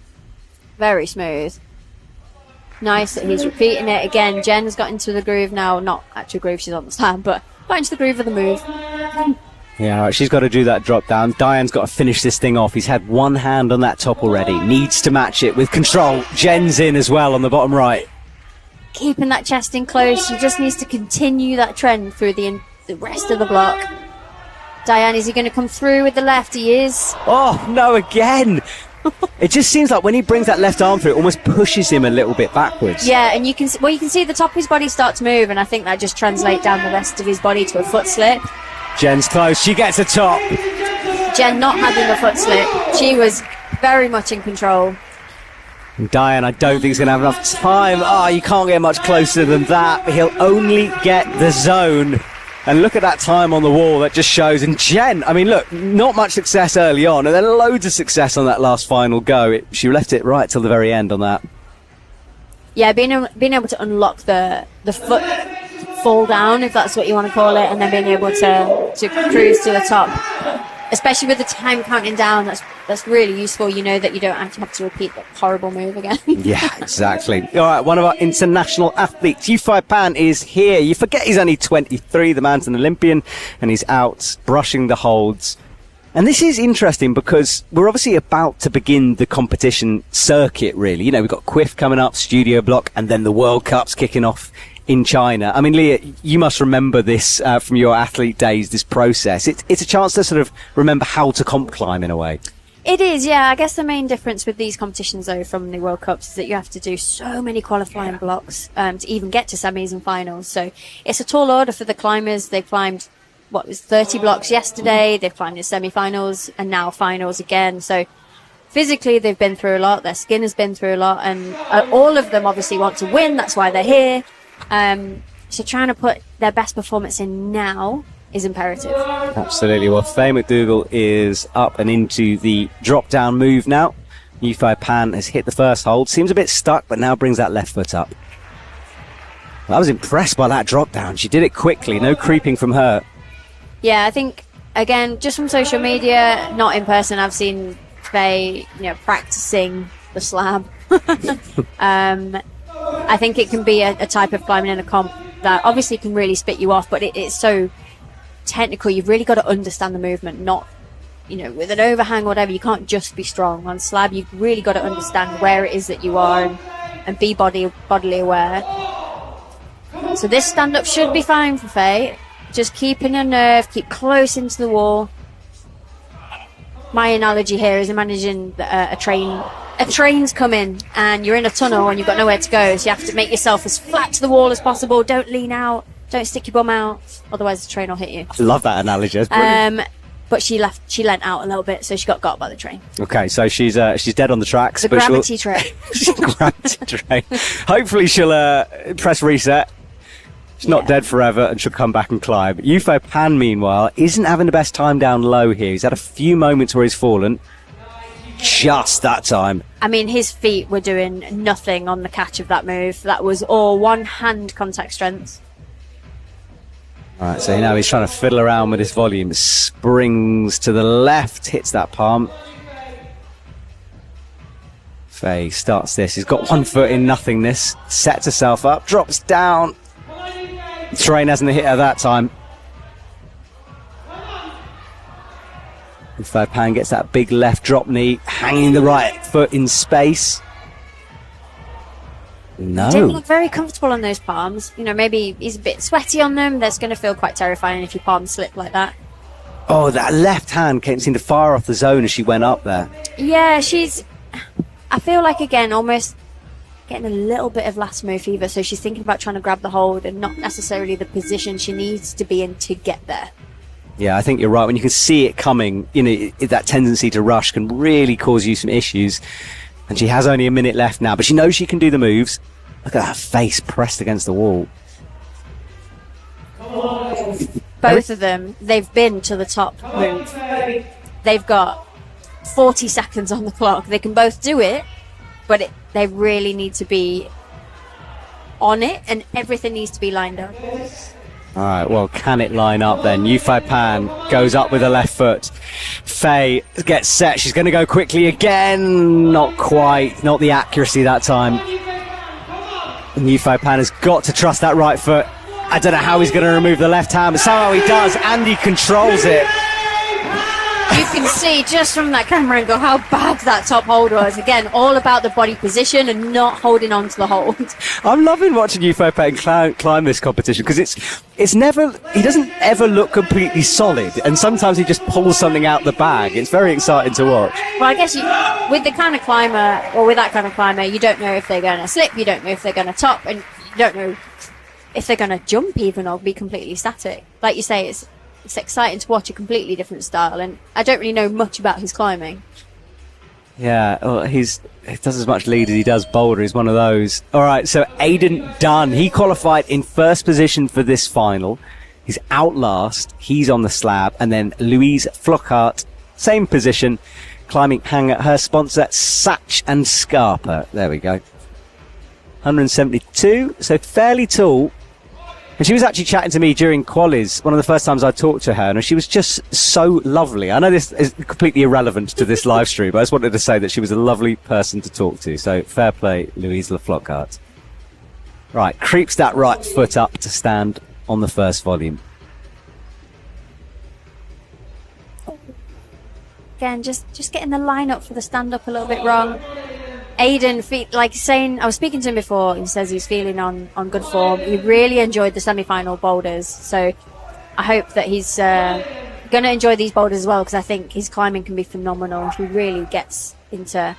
Very smooth. Nice that he's repeating it again. Jen's got into the groove now. Not actual groove, she's on the slam, but got into the groove of the move. Yeah, all right, she's got to do that drop down. Diane's got to finish this thing off. He's had one hand on that top already. Needs to match it with control. Jen's in as well on the bottom right. Keeping that chest in close. She just needs to continue that trend through the rest of the block. Diane, is he going to come through with the left? He is. Oh, no, again. It just seems like when he brings that left arm through, it almost pushes him a little bit backwards. Yeah, and you can see the top of his body start to move, and I think that just translates down the rest of his body to a foot slip. Jen's close. She gets a top. Jen not having a foot slip. She was very much in control. And Diane, I don't think he's going to have enough time. Oh, you can't get much closer than that. But he'll only get the zone. And look at that time on the wall. That just shows. And Jen, I mean, look, not much success early on, and then loads of success on that last final go. She left it right till the very end on that. Yeah, being able to unlock the foot fall down, if that's what you want to call it, and then being able to cruise to the top, especially with the time counting down, that's really useful. You know that you don't have to repeat that horrible move again. Yeah, exactly. All right, one of our international athletes, Yufei Pan, is here. You forget he's only 23. The man's an Olympian, and he's out brushing the holds. And this is interesting because we're obviously about to begin the competition circuit, really. You know, we've got Quiff coming up, Studio Block, and then the World Cup's kicking off in China. I mean, Leah, you must remember this from your athlete days, this process. It's a chance to sort of remember how to comp climb in a way. It is, yeah. I guess the main difference with these competitions, though, from the World Cups is that you have to do so many qualifying blocks to even get to semis and finals. So it's a tall order for the climbers. They climbed, 30 blocks yesterday. They've climbed in semi-finals and now finals again. So physically, they've been through a lot. Their skin has been through a lot. And all of them obviously want to win. That's why they're here. So trying to put their best performance in now is imperative. Absolutely. Well, Faye McDougall is up and into the drop-down move now. Yufei Pan has hit the first hold. Seems a bit stuck, but now brings that left foot up. Well, I was impressed by that drop-down. She did it quickly. No creeping from her. Yeah, I think, again, just from social media, not in person, I've seen Faye, practicing the slab. I think it can be a type of climbing in a comp that obviously can really spit you off, but it's so technical. You've really got to understand the movement, not, with an overhang or whatever, you can't just be strong. On slab, you've really got to understand where it is that you are and be bodily aware. So this stand-up should be fine for Faye. Just keeping her nerve, keep close into the wall. My analogy here is imagining a train. A train's coming and you're in a tunnel and you've got nowhere to go, so you have to make yourself as flat to the wall as possible. Don't lean out, don't stick your bum out, otherwise the train will hit you. I love that analogy. That's brilliant. But she leant out a little bit, so she got by the train. Okay, so she's dead on the tracks. The gravity train. Gravity train. Hopefully she'll press reset. She's not dead forever and she'll come back and climb. Yufei Pan, meanwhile, isn't having the best time down low here. He's had a few moments where he's fallen. Just that time. I mean, his feet were doing nothing on the catch of that move. That was all one hand contact strength. All right, so now he's trying to fiddle around with his volume. Springs to the left, hits that palm. Faye starts this. He's got one foot in nothingness, sets herself up, drops down. The train hasn't hit her that time. Yufei Pan gets that big left drop knee, hanging the right foot in space. No. Didn't look very comfortable on those palms. Maybe he's a bit sweaty on them. That's going to feel quite terrifying if your palms slip like that. Oh, that left hand seemed to fire off the zone as she went up there. Yeah, I feel like, again, almost getting a little bit of last move fever. So she's thinking about trying to grab the hold and not necessarily the position she needs to be in to get there. Yeah, I think you're right. When you can see it coming, that tendency to rush can really cause you some issues. And she has only a minute left now, but she knows she can do the moves. Look at her face pressed against the wall. Both of them, they've been to the top move. They've got 40 seconds on the clock. They can both do it, but they really need to be on it, and everything needs to be lined up. All right, well, can it line up then? Yufei Pan goes up with the left foot. Faye gets set. She's going to go quickly again. Not quite. Not the accuracy that time. And Yufei Pan has got to trust that right foot. I don't know how he's going to remove the left hand, but somehow he does, and he controls it. You can see just from that camera angle how bad that top hold was. Again, all about the body position and not holding on to the hold. I'm loving watching Yufei Pan climb this competition because it's never, he doesn't ever look completely solid, and sometimes he just pulls something out the bag. It's very exciting to watch. Well, I guess with the kind of climber, or with that kind of climber, you don't know if they're going to slip, you don't know if they're going to top, and you don't know if they're going to jump even or be completely static. Like you say, it's exciting to watch a completely different style, and I don't really know much about his climbing. Yeah, well, he does as much lead as he does boulder. He's one of those. All right, so Aidan Dunn, he qualified in first position for this final. He's out last. He's on the slab. And then Louise Flockhart, same position, climbing her sponsor, Satch and Scarpa. There we go. 172, so fairly tall. And she was actually chatting to me during qualies, one of the first times I talked to her, and she was just so lovely. I know this is completely irrelevant to this live stream, but I just wanted to say that she was a lovely person to talk to. So fair play, Louise Flockhart. Right, creeps that right foot up to stand on the first volume. Again, just getting the line up for the stand up a little bit wrong. Aidan, like saying, I was speaking to him before, he says he's feeling on good form. He really enjoyed the semi-final boulders, so I hope that he's going to enjoy these boulders as well, because I think his climbing can be phenomenal if he really gets into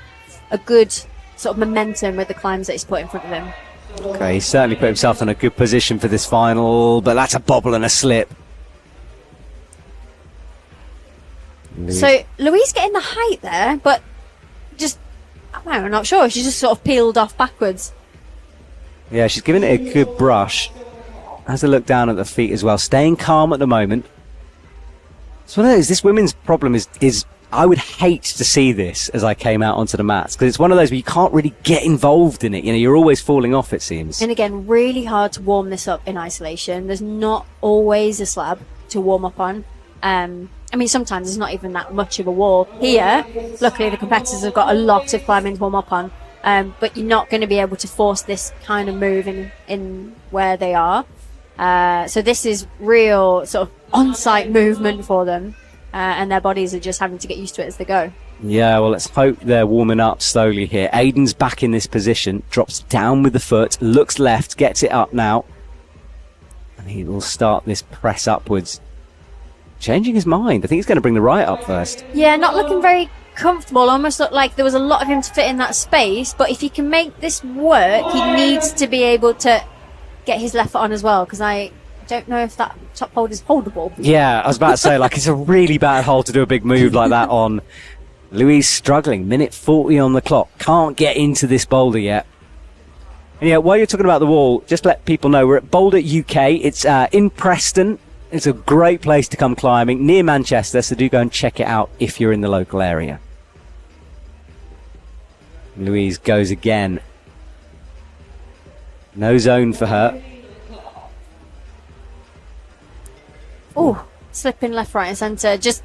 a good sort of momentum with the climbs that he's put in front of him. Okay, he's certainly put himself in a good position for this final, but that's a bobble and a slip. So Louise getting the height there, but just, I'm not sure. She's just sort of peeled off backwards. Yeah, she's giving it a good brush. Has a look down at the feet as well. Staying calm at the moment. So what it is, this women's problem is I would hate to see this as I came out onto the mats, because it's one of those where you can't really get involved in it. You know, you're always falling off, it seems. And again, really hard to warm this up in isolation. There's not always a slab to warm up on. I mean, sometimes there's not even that much of a wall. Here, luckily the competitors have got a lot of climbing to warm up on, but you're not going to be able to force this kind of move in where they are. So this is real sort of on-site movement for them, and their bodies are just having to get used to it as they go. Yeah, well, let's hope they're warming up slowly here. Aidan's back in this position, drops down with the foot, looks left, gets it up now, and he will start this press upwards. Changing his mind. I think he's going to bring the right up first. Yeah, not looking very comfortable. Almost looked like there was a lot of him to fit in that space. But if he can make this work, he needs to be able to get his left foot on as well, because I don't know if that top hold is holdable. Yeah, I was about to say, like, it's a really bad hold to do a big move like that on. Louise struggling. Minute 40 on the clock. Can't get into this boulder yet. And yeah, while you're talking about the wall, just let people know we're at Boulder UK. It's in Preston. It's a great place to come climbing, near Manchester, so do go and check it out if you're in the local area. Louise goes again. No zone for her. Oh, slipping left, right and centre. Just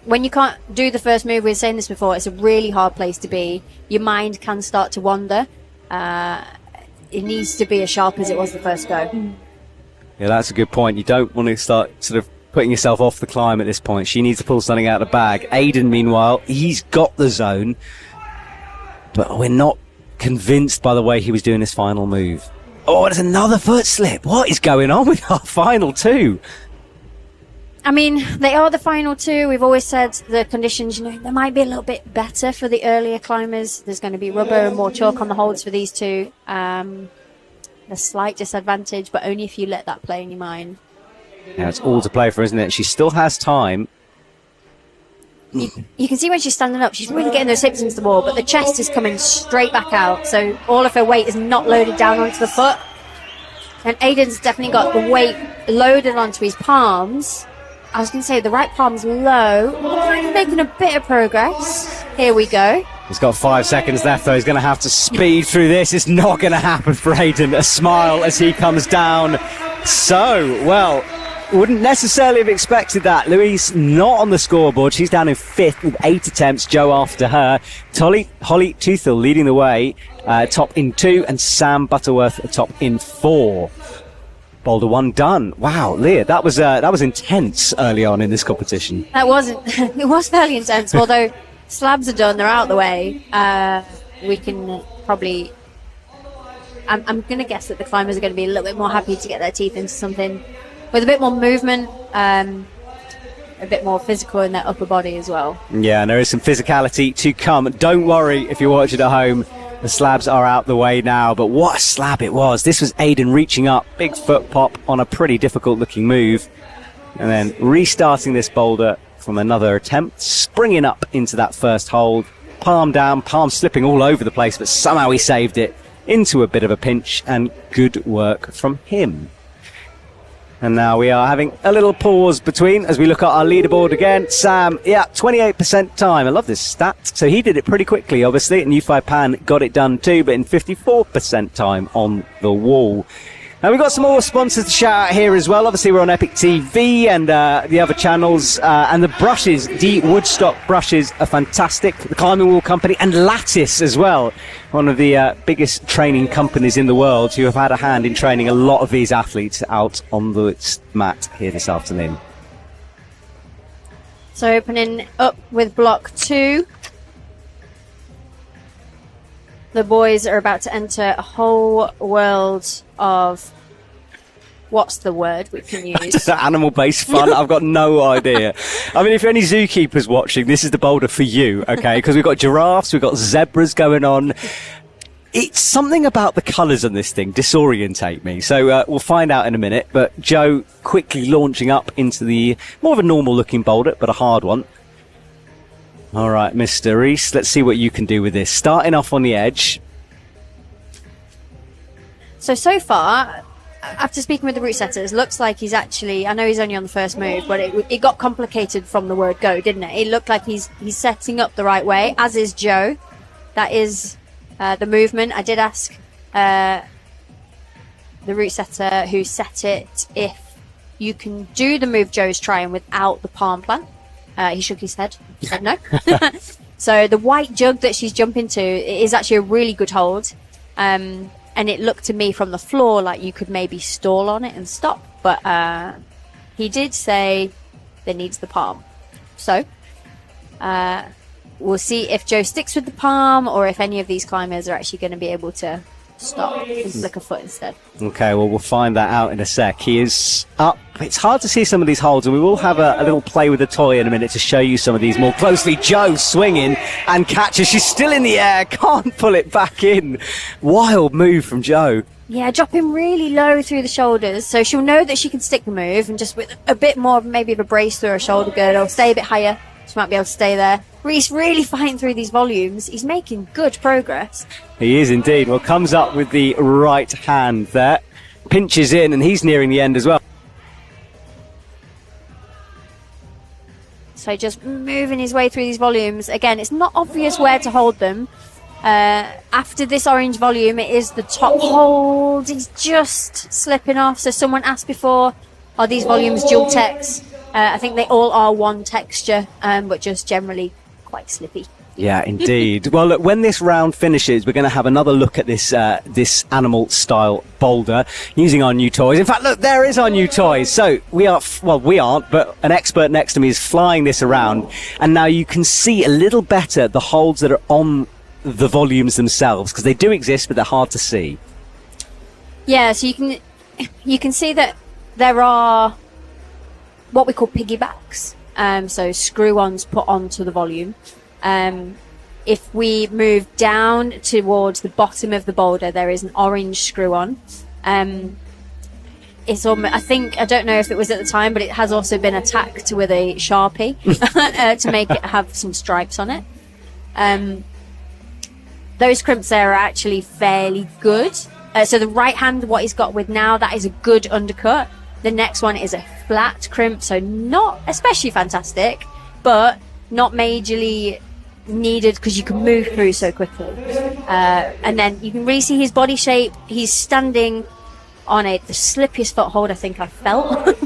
when you can't do the first move, we were saying this before, it's a really hard place to be. Your mind can start to wander. It needs to be as sharp as it was the first go. Yeah, that's a good point. You don't want to start sort of putting yourself off the climb at this point. She needs to pull something out of the bag. Aidan, meanwhile, he's got the zone, but we're not convinced by the way he was doing his final move. Oh, there's another foot slip. What is going on with our final two? I mean, they are the final two. We've always said the conditions, you know, they might be a little bit better for the earlier climbers. There's going to be rubber and more chalk on the holds for these two. A slight disadvantage, but only if you let that play in your mind. Yeah, it's all to play for, isn't it? She still has time. You can see when she's standing up, she's really getting those hips into the wall, but the chest is coming straight back out, so all of her weight is not loaded down onto the foot. And Aidan's definitely got the weight loaded onto his palms. I was going to say the right palm's low. He's making a bit of progress. Here we go. He's got 5 seconds left, though. He's going to have to speed through this. It's not going to happen for Aidan. A smile as he comes down. So, well, wouldn't necessarily have expected that. Louise not on the scoreboard. She's down in 5th with 8 attempts. Joe after her. Holly Toothill leading the way, top in 2, and Sam Butterworth top in 4. Boulder 1 done. Wow, Leah, that was intense early on in this competition. That wasn't. It was fairly intense. Although slabs are done, they're out of the way. We can probably. I'm going to guess that the climbers are going to be a little bit more happy to get their teeth into something with a bit more movement, a bit more physical in their upper body as well. Yeah, and there is some physicality to come. Don't worry if you're watching at home. The slabs are out the way now, but what a slab it was. This was Aidan reaching up, big foot pop on a pretty difficult looking move, and then restarting this boulder from another attempt, springing up into that first hold, palm down, palm slipping all over the place, but somehow he saved it into a bit of a pinch, and good work from him. And now we are having a little pause between as we look at our leaderboard again. Sam, 28% time. I love this stat. So he did it pretty quickly, obviously, and U5 Pan got it done too, but in 54% time on the wall. Now we've got some more sponsors to shout out here as well. Obviously we're on Epic TV and the other channels, and the brushes, the Woodstock brushes are fantastic. The Climbing Wall Company and Lattice as well, one of the biggest training companies in the world, who have had a hand in training a lot of these athletes out on the mat here this afternoon. So opening up with block 2. The boys are about to enter a whole world of, what's the word we can use? Animal-based fun. I've got no idea. I mean, if any zookeepers watching, this is the boulder for you, okay? Because we've got giraffes, we've got zebras going on. It's something about the colours on this thing disorientate me. So we'll find out in a minute. But Joe quickly launching up into the more of a normal-looking boulder, but a hard one. All right, Mr. Reese, let's see what you can do with this. Starting off on the edge. So far, after speaking with the route setters, looks like he's actually, I know he's only on the first move, but it got complicated from the word go, didn't it? It looked like he's setting up the right way, as is Joe. That is the movement. I did ask the route setter who set it if you can do the move Joe's trying without the palm plant. He shook his head, said no. So the white jug that she's jumping to is actually a really good hold. And it looked to me from the floor like you could maybe stall on it and stop. But he did say there needs the palm. So we'll see if Joe sticks with the palm or if any of these climbers are actually going to be able to stop and flick a foot instead. Okay, well, we'll find that out in a sec. He is up. It's hard to see some of these holds, and we will have a little play with the toy in a minute to show you some of these more closely. Joe swinging and catches. She's still in the air. Can't pull it back in. Wild move from Joe. Yeah, dropping really low through the shoulders, so she'll know that she can stick the move, and just with a bit more maybe of a brace through her shoulder girdle, stay a bit higher. She might be able to stay there. Reese really fighting through these volumes. He's making good progress. He is indeed. Well, comes up with the right hand there. Pinches in, and he's nearing the end as well. So just moving his way through these volumes. Again, it's not obvious where to hold them. After this orange volume, it is the top hold. He's just slipping off. So someone asked before, are these volumes dual tex? I think they all are one texture, but just generally quite slippy. Yeah, indeed. Well, look, when this round finishes, we're going to have another look at this this animal-style boulder using our new toys. In fact, look, there is our new toys. So we aren't, but an expert next to me is flying this around, and now you can see a little better the holds that are on the volumes themselves, because they do exist, but they're hard to see. Yeah, so you can see that there are what we call piggybacks, so screw-ons put onto the volume. If we move down towards the bottom of the boulder, there is an orange screw-on. It's almost, I don't know if it was at the time, but it has also been attacked with a Sharpie to make it have some stripes on it. Those crimps there are actually fairly good. So the right hand, what he's got with now, that is a good undercut. The next one is a flat crimp, so not especially fantastic, but not majorly needed because you can move through so quickly. And then you can really see his body shape. He's standing on the slippiest foothold I think I felt.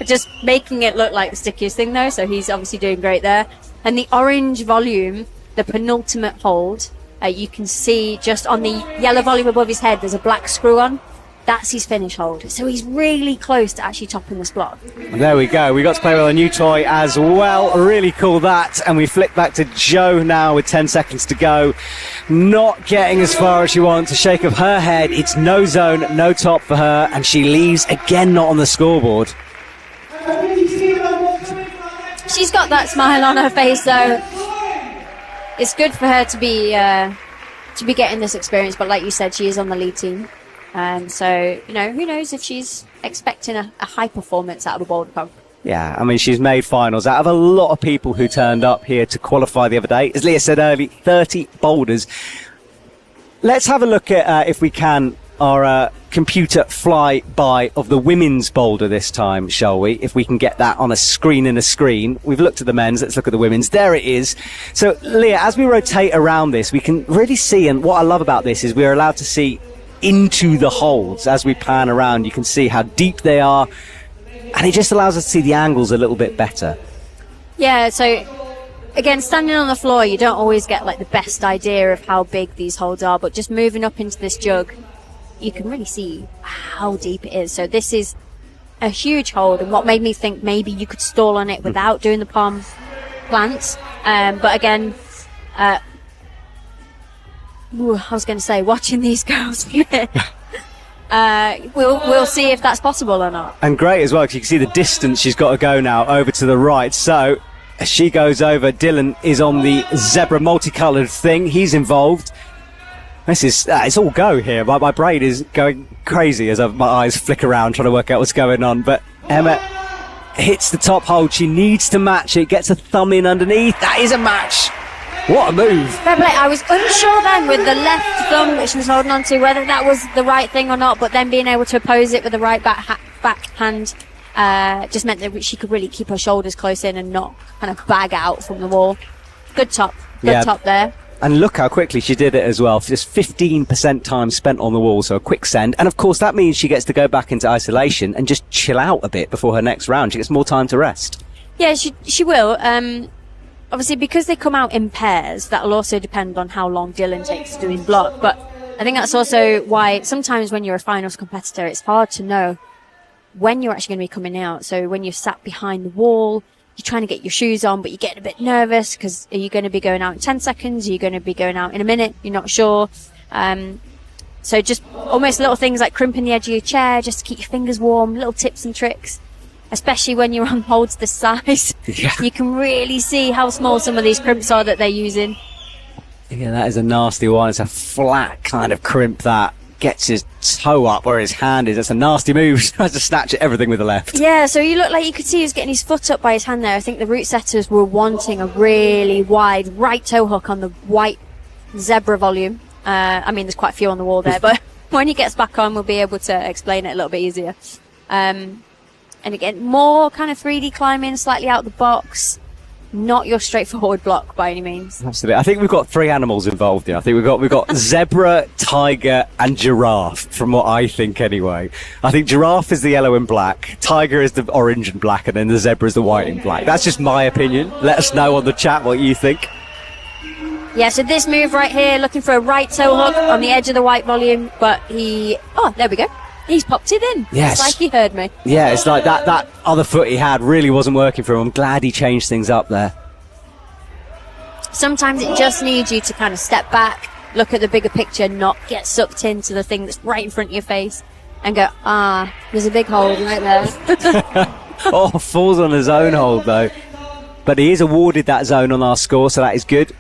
Just making it look like the stickiest thing though, so he's obviously doing great there. And the orange volume, the penultimate hold, you can see just on the yellow volume above his head, there's a black screw on. That's his finish hold. So he's really close to actually topping this block. There we go. We got to play with a new toy as well. Really cool that. And we flick back to Jo now with 10 seconds to go. Not getting as far as she wants. A shake of her head. It's no zone, no top for her. And she leaves again, not on the scoreboard. She's got that smile on her face though. It's good for her to be getting this experience. But like you said, she is on the lead team. So, you know, who knows if she's expecting a high performance out of the boulder comp. Yeah, I mean, she's made finals out of a lot of people who turned up here to qualify the other day. As Leah said earlier, 30 boulders. Let's have a look at, if we can, our computer flyby of the women's boulder this time, shall we? If we can get that on a screen in a screen. We've looked at the men's, let's look at the women's. There it is. So, Leah, as we rotate around this, we can really see, and what I love about this is we're allowed to see into the holes as we pan around. You can see how deep they are, and it just allows us to see the angles a little bit better. Yeah, so again, standing on the floor, you don't always get like the best idea of how big these holes are, but just moving up into this jug, you can really see how deep it is. So this is a huge hold, and what made me think maybe you could stall on it without doing the palm plants. But again, I was going to say, watching these girls, we'll see if that's possible or not. And great as well, because you can see the distance she's got to go now over to the right. So as she goes over, Dylan is on the zebra multicoloured thing. He's involved. This is, it's all go here. My brain is going crazy as my eyes flick around trying to work out what's going on. But Emma hits the top hold. She needs to match it, gets a thumb in underneath. That is a match. What a move. Fair play. I was unsure then with the left thumb which she was holding on to whether that was the right thing or not, but then being able to oppose it with the right backhand just meant that she could really keep her shoulders close in and not kind of bag out from the wall. Good top. Good top there. And look how quickly she did it as well. Just 15% time spent on the wall, so a quick send. And of course that means she gets to go back into isolation and just chill out a bit before her next round. She gets more time to rest. Yeah, she will. Obviously, because they come out in pairs, that'll also depend on how long Dylan takes to do his block. But I think that's also why sometimes when you're a finals competitor, it's hard to know when you're actually going to be coming out. So when you're sat behind the wall, you're trying to get your shoes on, but you're getting a bit nervous because are you going to be going out in 10 seconds? Are you going to be going out in a minute? You're not sure. So just almost little things like crimping the edge of your chair just to keep your fingers warm, little tips and tricks. Especially when you're on holds this size, you can really see how small some of these crimps are that they're using. Yeah, that is a nasty one. It's a flat kind of crimp that gets his toe up where his hand is. That's a nasty move. He tries to snatch at everything with the left. Yeah, so you look like you could see he was getting his foot up by his hand there. I think the route setters were wanting a really wide right toe hook on the white zebra volume. I mean, there's quite a few on the wall there, but when he gets back on, we'll be able to explain it a little bit easier. And again, more kind of 3D climbing, slightly out the box. Not your straightforward block by any means. Absolutely. I think we've got three animals involved here. I think we've got zebra, tiger, and giraffe, from what I think anyway. I think giraffe is the yellow and black, tiger is the orange and black, and then the zebra is the white and black. That's just my opinion. Let us know on the chat what you think. Yeah, so this move right here, looking for a right toe hook on the edge of the white volume, but oh, there we go. He's popped it in. Yes. It's like he heard me. Yeah, it's like that other foot he had really wasn't working for him. I'm glad he changed things up there. Sometimes it just needs you to kind of step back, look at the bigger picture, not get sucked into the thing that's right in front of your face, and go, there's a big hole right there. Oh, falls on his own hold though. But he is awarded that zone on our score, so that is good.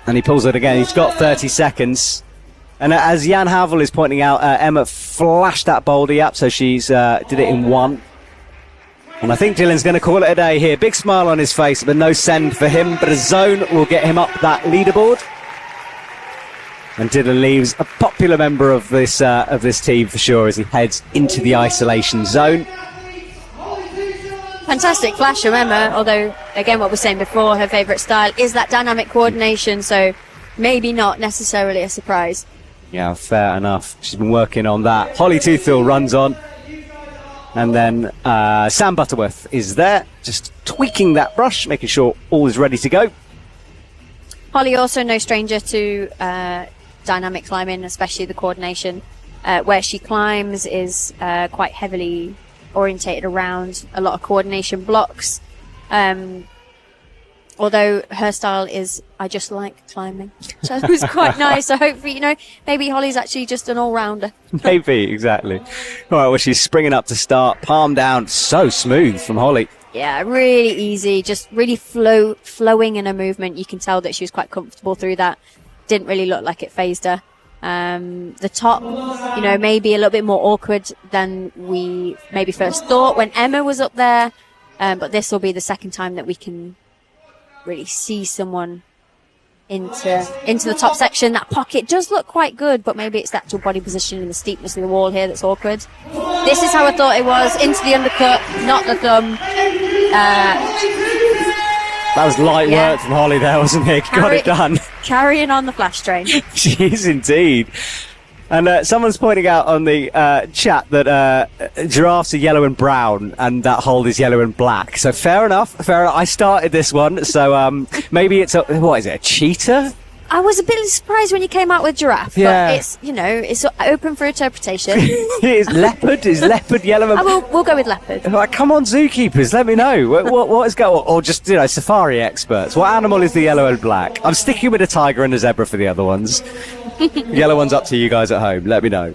And he pulls it again. He's got 30 seconds. And as Jan Havel is pointing out, Emma flashed that boulder up, so she's did it in one. And I think Dylan's going to call it a day here. Big smile on his face, but no send for him. But a zone will get him up that leaderboard. And Dylan leaves a popular member of this team for sure as he heads into the isolation zone. Fantastic flash from Emma, although, again, what we were saying before, her favourite style is that dynamic coordination, so maybe not necessarily a surprise. Yeah, fair enough. She's been working on that. Holly Toothfield runs on. And then Sam Butterworth is there, just tweaking that brush, making sure all is ready to go. Holly also no stranger to dynamic climbing, especially the coordination. Where she climbs is quite heavily orientated around a lot of coordination blocks. Although her style is, I just like climbing. So it was quite nice. So hopefully, maybe Holly's actually just an all-rounder. Maybe, exactly. All right, well, she's springing up to start. Palm down, so smooth from Holly. Yeah, really easy. Just really flowing in her movement. You can tell that she was quite comfortable through that. Didn't really look like it phased her. The top, maybe a little bit more awkward than we maybe first thought when Emma was up there. But this will be the second time that we can really see someone into the top section. That pocket does look quite good, but maybe it's the actual body position and the steepness of the wall here that's awkward. This is how I thought it was. Into the undercut, not the thumb. That was light work from Holly there, wasn't it? Got it done. Carrying on the flash train. She is indeed. And someone's pointing out on the chat that giraffes are yellow and brown, and that hold is yellow and black. So fair enough. I started this one, so maybe it's a cheetah? I was a bit surprised when you came out with giraffe, but it's it's open for interpretation. Is leopard yellow and we'll go with leopard. Like, come on, zookeepers, let me know what is going on, or just safari experts. What animal is the yellow and black? I'm sticking with a tiger and a zebra for the other ones. Yellow one's up to you guys at home. Let me know.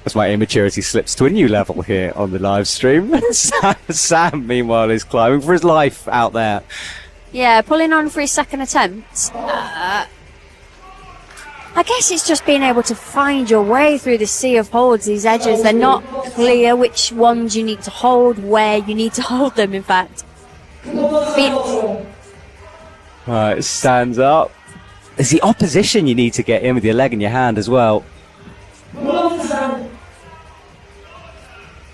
As my immaturity slips to a new level here on the live stream. Sam, meanwhile, is climbing for his life out there. Yeah, pulling on for his second attempt. I guess it's just being able to find your way through the sea of holds, these edges. They're not clear which ones you need to hold, where you need to hold them, in fact. Right, stands up. There's the opposition you need to get in with your leg and your hand as well.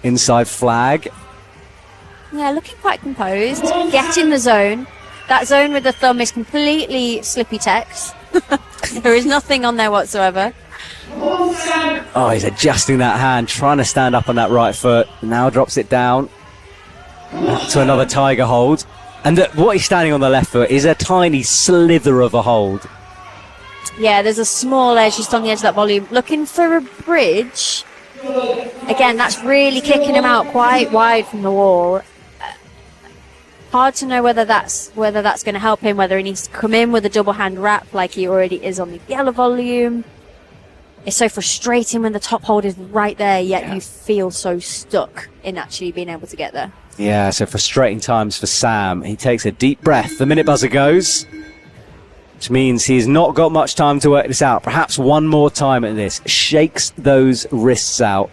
Inside flag. Yeah, looking quite composed. Get in the zone. That zone with the thumb is completely slippy text. There is nothing on there whatsoever. Oh, he's adjusting that hand, trying to stand up on that right foot. Now drops it down. Up to another tiger hold. And what he's standing on the left foot is a tiny slither of a hold. Yeah, there's a small edge just on the edge of that volume. Looking for a bridge. Again, that's really kicking him out quite wide from the wall. Hard to know whether that's going to help him, whether he needs to come in with a double hand wrap like he already is on the yellow volume. It's so frustrating when the top hold is right there, yet you feel so stuck in actually being able to get there. Yeah, so frustrating times for Sam. He takes a deep breath. The minute buzzer goes, which means he's not got much time to work this out. Perhaps one more time at this. Shakes those wrists out.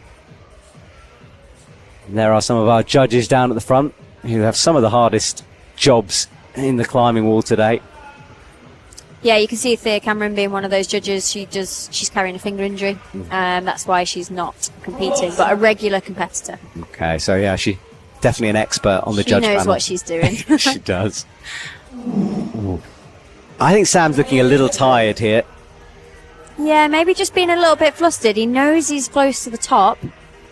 And there are some of our judges down at the front who have some of the hardest jobs in the climbing wall today. Yeah, you can see Thea Cameron being one of those judges. She's carrying a finger injury. That's why she's not competing, but a regular competitor. Okay, so yeah, she definitely an expert on the judge panel. She knows what she's doing. She does. Ooh. I think Sam's looking a little tired here. Yeah, maybe just being a little bit flustered. He knows he's close to the top,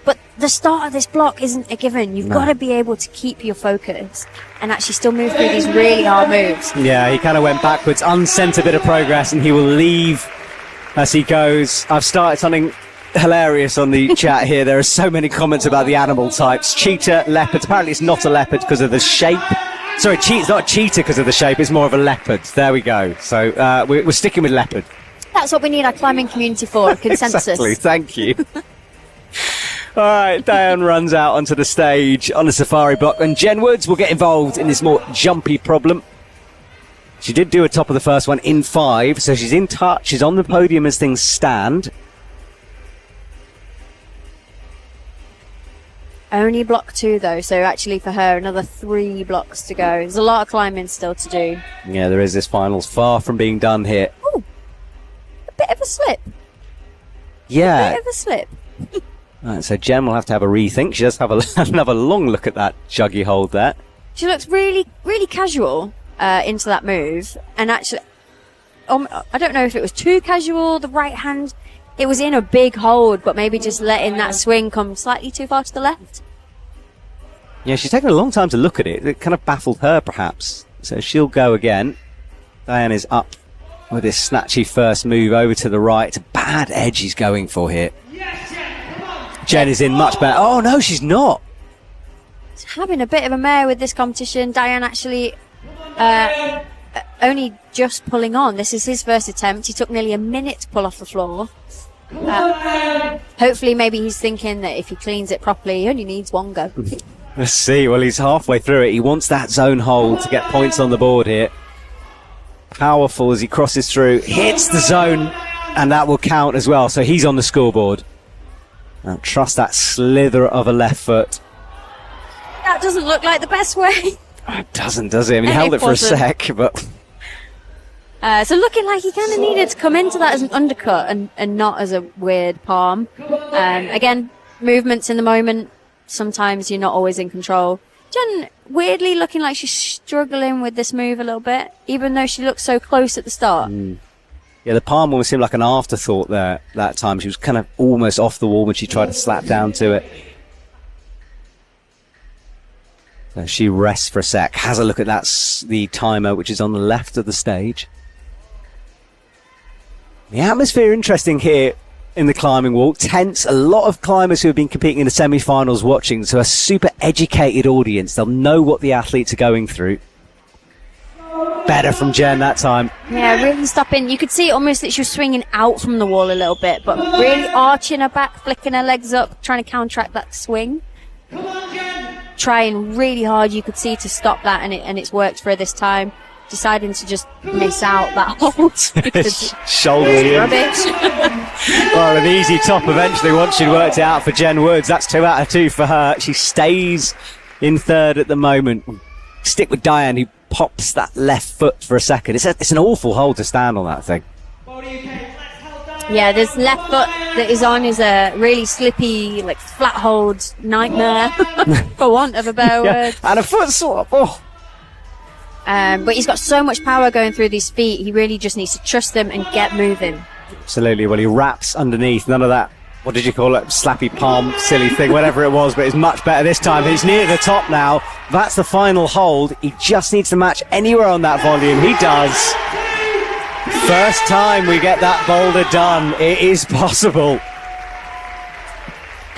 but the start of this block isn't a given. You've got to be able to keep your focus and actually still move through these really hard moves. Yeah, he kind of went backwards, unsent a bit of progress, and he will leave as he goes. I've started something hilarious on the chat here. There are so many comments about the animal types. Cheetah, leopard. Apparently it's not a leopard because of the shape. Sorry, it's not a cheetah because of the shape. It's more of a leopard. There we go. So we're sticking with leopard. That's what we need our climbing community for, a consensus. Exactly, thank you. All right, Diane runs out onto the stage on the safari block, and Jen Woods will get involved in this more jumpy problem. She did do a top of the first one in 5, so she's in touch. She's on the podium as things stand. Only block 2 though, so actually for her another 3 blocks to go. There's a lot of climbing still to do. Yeah, there is. This final's far from being done here. Ooh, a bit of a slip. Yeah. A bit of a slip. Right, so Jen will have to have a rethink. She does have another long look at that juggy hold there. She looks really, really casual into that move, and actually, I don't know if it was too casual, the right hand. It was in a big hold, but maybe just letting that swing come slightly too far to the left. Yeah, she's taken a long time to look at it. It kind of baffled her, perhaps. So she'll go again. Diane is up with this snatchy first move over to the right. It's a bad edge he's going for here. Jen is in much better. Oh, no, she's not. She's having a bit of a mare with this competition. Diane actually only just pulling on. This is his first attempt. He took nearly a minute to pull off the floor. Hopefully, maybe he's thinking that if he cleans it properly, he only needs one go. Let's see. Well, he's halfway through it. He wants that zone hold to get points on the board here. Powerful as he crosses through, hits the zone, and that will count as well. So he's on the scoreboard. Now, trust that slither of a left foot. That doesn't look like the best way. It doesn't, does it? I mean, he held it for a sec, but... So looking like he kind of needed to come into that as an undercut and not as a weird palm. Again, movements in the moment. Sometimes you're not always in control. Jen weirdly looking like she's struggling with this move a little bit, even though she looked so close at the start. Yeah, the palm almost seemed like an afterthought there that time. She was kind of almost off the wall when she tried to slap down to it. So she rests for a sec, has a look at the timer, which is on the left of the stage. The atmosphere interesting here in the climbing wall. Tense. A lot of climbers who have been competing in the semi-finals watching, so a super educated audience. They'll know what the athletes are going through. Better from Jen that time. Yeah, really stopping. You could see almost that she was swinging out from the wall a little bit, but really arching her back, flicking her legs up, trying to counteract that swing. Trying really hard, you could see, to stop that, and it's worked for her this time. Deciding to just miss out that hold because shoulder in. Rubbish. Well, an easy top eventually once she'd worked it out for Jen Woods. That's 2 out of 2 for her. She stays in third at the moment. Stick with Diane, who pops that left foot for a second. It's an awful hold to stand on that thing. Yeah, this left foot that is on is a really slippy, like flat hold nightmare, for want of a better word. And a foot swap. Oh. But he's got so much power going through these feet, he really just needs to trust them and get moving. Absolutely. Well, he wraps underneath. None of that, what did you call it, slappy palm, silly thing, whatever it was, but it's much better this time. He's near the top now. That's the final hold. He just needs to match anywhere on that volume. He does. First time we get that boulder done. It is possible.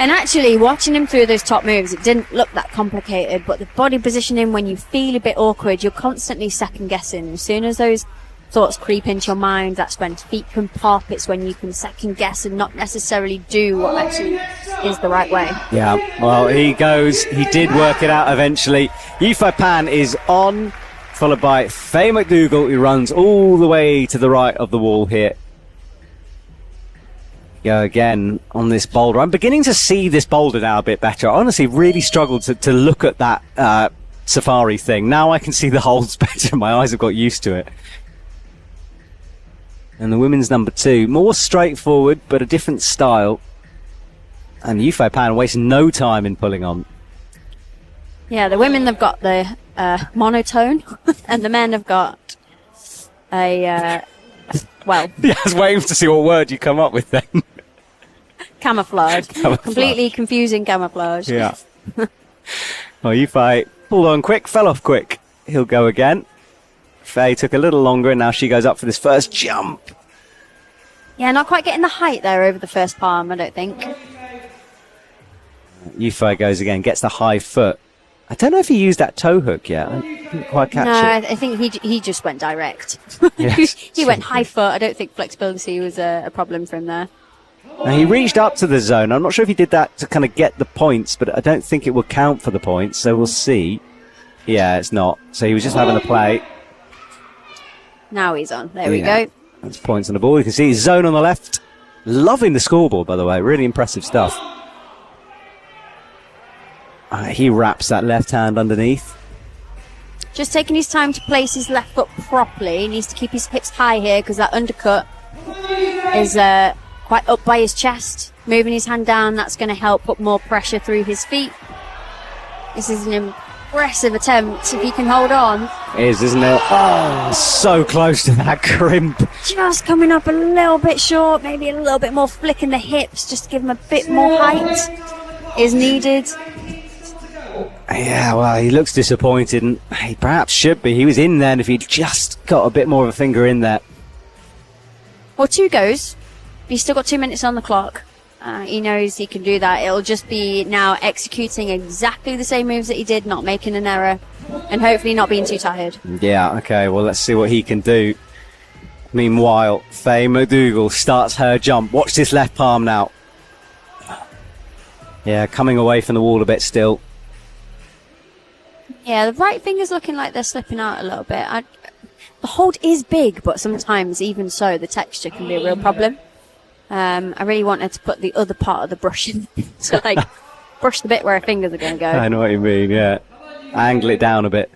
And actually, watching him through those top moves, it didn't look that complicated, but the body positioning, when you feel a bit awkward, you're constantly second guessing. As soon as those thoughts creep into your mind, that's when feet can pop. It's when you can second guess and not necessarily do what actually is the right way. Yeah, well, he goes. He did work it out eventually. Yifei Pan is on, followed by Faye McDougall, who runs all the way to the right of the wall here. Go again on this boulder. I'm beginning to see this boulder now a bit better. I honestly really struggled to look at that safari thing. Now I can see the holes better. My eyes have got used to it. And the women's number 2, more straightforward, but a different style. And Yifei Pan wastes no time in pulling on. Yeah, the women have got the monotone, and the men have got a, well... Yeah, I was waiting to see what word you come up with then. Camouflage. Completely confusing camouflage. Yeah. Well, Yifei pulled on quick, fell off quick. He'll go again. Faye took a little longer, and now she goes up for this first jump. Yeah, not quite getting the height there over the first palm, I don't think. Yifei goes again, gets the high foot. I don't know if he used that toe hook yet. I didn't quite catch it. No, I think he just went direct. Yes. He went high foot. I don't think flexibility was a problem for him there. Now, he reached up to the zone. I'm not sure if he did that to kind of get the points, but I don't think it will count for the points, so we'll see. Yeah, it's not. So he was just having a play. Now he's on. There we go. That's points on the ball. You can see his zone on the left. Loving the scoreboard, by the way. Really impressive stuff. He wraps that left hand underneath. Just taking his time to place his left foot properly. He needs to keep his hips high here because that undercut is quite up by his chest. Moving his hand down, that's going to help put more pressure through his feet. This is an impressive attempt if he can hold on. It is, isn't it? Oh, so close to that crimp. just coming up a little bit short, maybe a little bit more flick in the hips, just to give him a bit more height is needed. Yeah, well, he looks disappointed, and he perhaps should be. He was in then if he'd just got a bit more of a finger in there. Well, 2 goes. He's still got 2 minutes on the clock. He knows he can do that. It'll just be now executing exactly the same moves that he did, not making an error, and hopefully not being too tired. Yeah, okay, well, let's see what he can do. Meanwhile, Faye McDougall starts her jump. Watch this left palm now. Yeah, coming away from the wall a bit still. Yeah, the right finger's looking like they're slipping out a little bit. The hold is big, but sometimes, even so, the texture can be a real problem. I really wanted to put the other part of the brush in to, like, brush the bit where her fingers are going to go. I know what you mean, yeah. Angle it down a bit.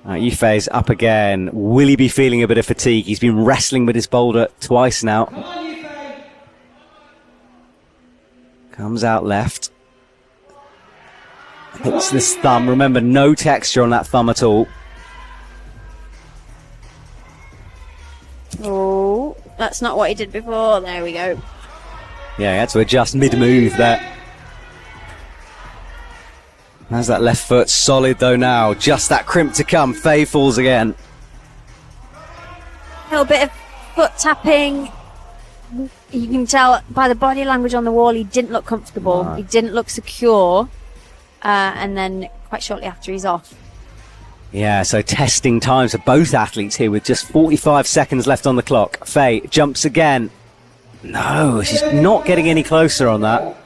Yifei's up again. Will he be feeling a bit of fatigue? He's been wrestling with his boulder twice now. Comes out left. Hits this thumb. Remember, no texture on that thumb at all. Oh, that's not what he did before. There we go. Yeah, he had to adjust mid-move there. How's that left foot solid though now? Just that crimp to come. Faye falls again. A little bit of foot tapping. You can tell by the body language on the wall he didn't look comfortable. No. He didn't look secure. And then quite shortly after he's off. Yeah, so testing times for both athletes here with just 45 seconds left on the clock. Faye jumps again. No, she's not getting any closer on that.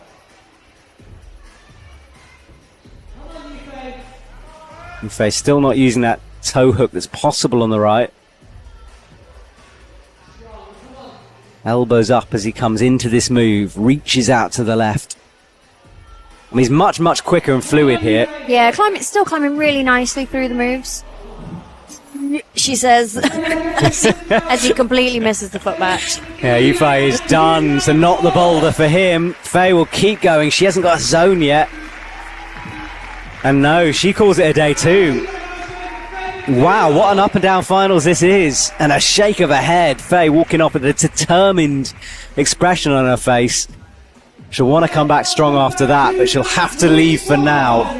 And Faye still not using that toe hook that's possible on the right. Elbows up as he comes into this move, reaches out to the left. I mean, he's much, much quicker and fluid here. Yeah, still climbing really nicely through the moves. She says, as he completely misses the foot match. Yeah, Yifei is done, so not the boulder for him. Faye will keep going. She hasn't got a zone yet. And no, she calls it a day too. Wow, what an up and down finals this is. And a shake of her head. Faye walking off with a determined expression on her face. She'll want to come back strong after that, but she'll have to leave for now.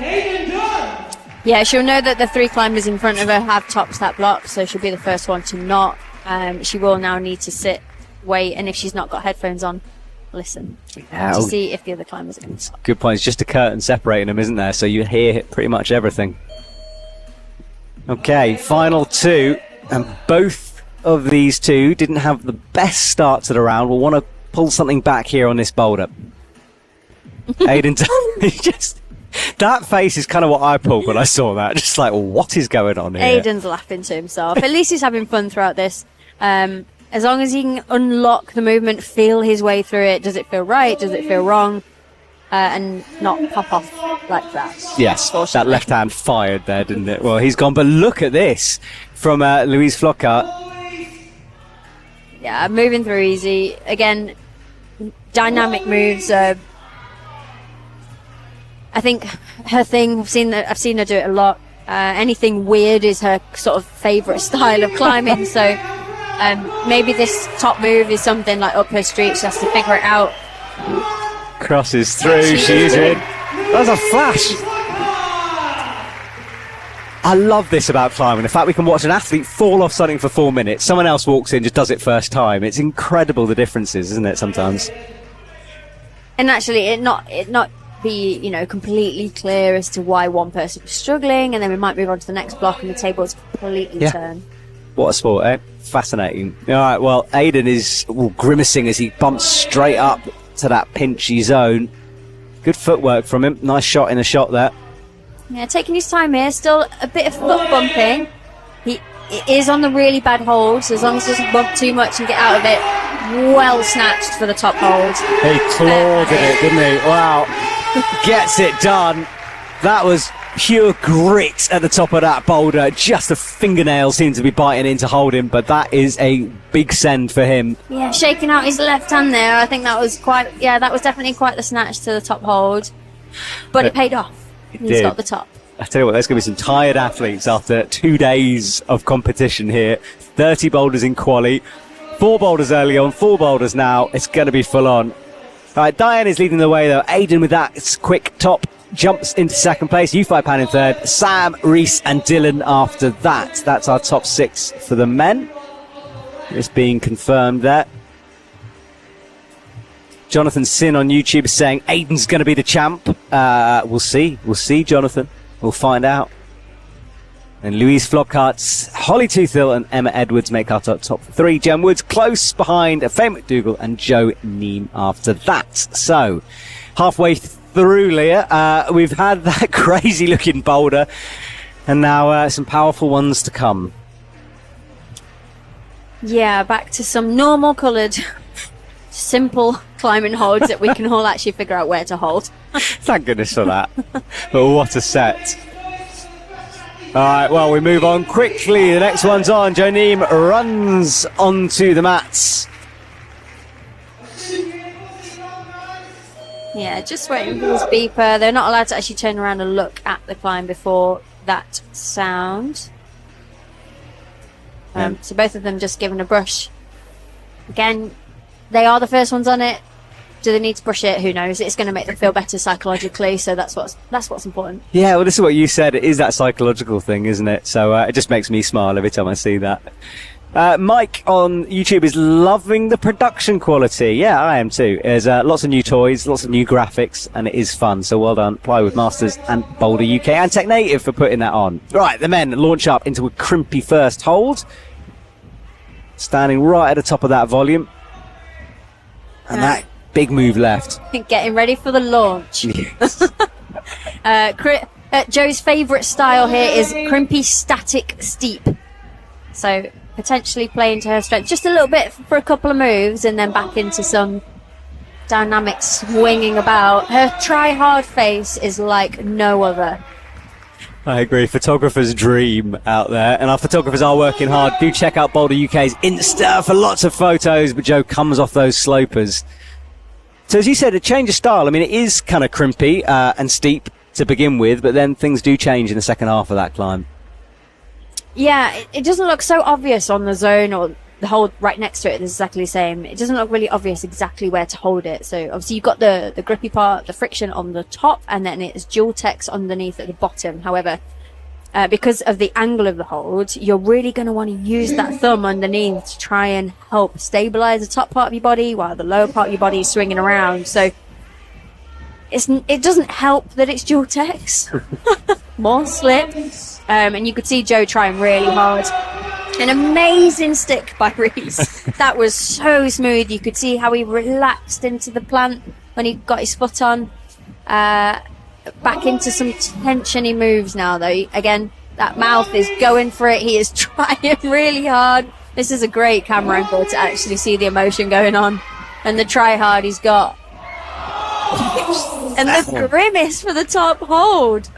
Yeah, she'll know that the 3 climbers in front of her have topped that block, so she'll be the first one to not. She will now need to sit, wait, and if she's not got headphones on, listen to see if the other climbers are going to stop. Good point. It's just a curtain separating them, isn't there? So you hear pretty much everything. Okay, final 2, and both of these 2 didn't have the best start to the round. We'll want to pull something back here on this boulder. Aiden, just that face is kind of what I pulled when I saw that. Just like, what is going on here? Aiden's laughing to himself. At least he's having fun throughout this. As long as he can unlock the movement, feel his way through it. Does it feel right? Does it feel wrong? And not pop off like that. Yes, that left hand fired there, didn't it? Well, he's gone, but look at this from Louise Flockhart. Yeah, moving through easy. Again, dynamic moves. I think her thing, I've seen her do it a lot. Anything weird is her sort of favourite style of climbing. So maybe this top move is something like up her street. She has to figure it out. Crosses through, she's in. That's a flash. I love this about climbing. The fact we can watch an athlete fall off something for 4 minutes. Someone else walks in, just does it first time. It's incredible the differences, isn't it, sometimes? And actually, it not be, completely clear as to why one person was struggling, and then we might move on to the next block and the tables completely turn. What a sport, eh? Fascinating. All right, well, Aiden is grimacing as he bumps straight up to that pinchy zone. Good footwork from him. Nice shot in the shot there. Yeah, taking his time here. Still a bit of foot bumping. He is on the really bad hold, so as long as he doesn't bump too much and get out of it, well snatched for the top hold. He clawed at it, didn't he? Wow. Gets it done. That was pure grit at the top of that boulder. Just the fingernails seem to be biting in to hold him, but that is a big send for him. Yeah, shaking out his left hand there. I think that was that was definitely quite the snatch to the top hold. But it paid off. He's got the top. I tell you what, there's going to be some tired athletes after 2 days of competition here. 30 boulders in quali. 4 boulders early on, 4 boulders now. It's going to be full on. All right, Diane is leading the way, though. Aidan with that quick top jumps into second place. U5 in third. Sam, Reese and Dylan after that. That's our top 6 for the men. It's being confirmed there. Jonathan Sin on YouTube is saying Aidan's going to be the champ. We'll see. We'll see, Jonathan. We'll find out. And Louise Flockhart, Holly Toothill and Emma Edwards make our top 3. Jem Woods close behind Faye McDougall and Joe Neem after that. So, halfway through, Leah, we've had that crazy looking boulder and now some powerful ones to come. Yeah, back to some normal coloured, simple climbing holds that we can all actually figure out where to hold. Thank goodness for that. But what a set. All right, well, we move on quickly. The next one's on. Joe Neem runs onto the mats. Yeah, just waiting for this beeper. They're not allowed to actually turn around and look at the climb before that sound. So both of them just given a brush. Again, they are the first ones on it. Do they need to brush it? Who knows? It's going to make them feel better psychologically, so that's what's important. Yeah, well, this is what you said. It is that psychological thing, isn't it? So it just makes me smile every time I see that. Mike on YouTube is loving the production quality. Yeah, I am too. There's lots of new toys, lots of new graphics, and it is fun. So well done, Plywood Masters and Boulder UK and Tech Native for putting that on. Right, the men launch up into a crimpy first hold. Standing right at the top of that volume. And that big move left. Getting ready for the launch. Yes. Joe's favourite style here is crimpy static steep. So potentially playing to her strength just a little bit for a couple of moves and then back into some dynamic swinging about. Her try hard face is like no other. I agree. Photographer's dream out there. And our photographers are working hard. Do check out Boulder UK's Insta for lots of photos. But Joe comes off those slopers. So as you said, a change of style. I mean, it is kind of crimpy and steep to begin with. But then things do change in the second half of that climb. Yeah, it doesn't look so obvious on the zone or the hold right next to it is exactly the same. It doesn't look really obvious exactly where to hold it. So obviously you've got the grippy part, the friction on the top, and then it's dual text underneath at the bottom. However, because of the angle of the hold, you're really going to want to use that thumb underneath to try and help stabilize the top part of your body while the lower part of your body is swinging around. So it doesn't help that it's dual text. More slip. And you could see Joe trying really hard. An amazing stick by Reese. That was so smooth. You could see how he relaxed into the plant when he got his foot on. Back into some tension he moves now, though. Again, that mouth is going for it. He is trying really hard. This is a great camera angle to actually see the emotion going on. And the try hard he's got. And the grimace for the top hold.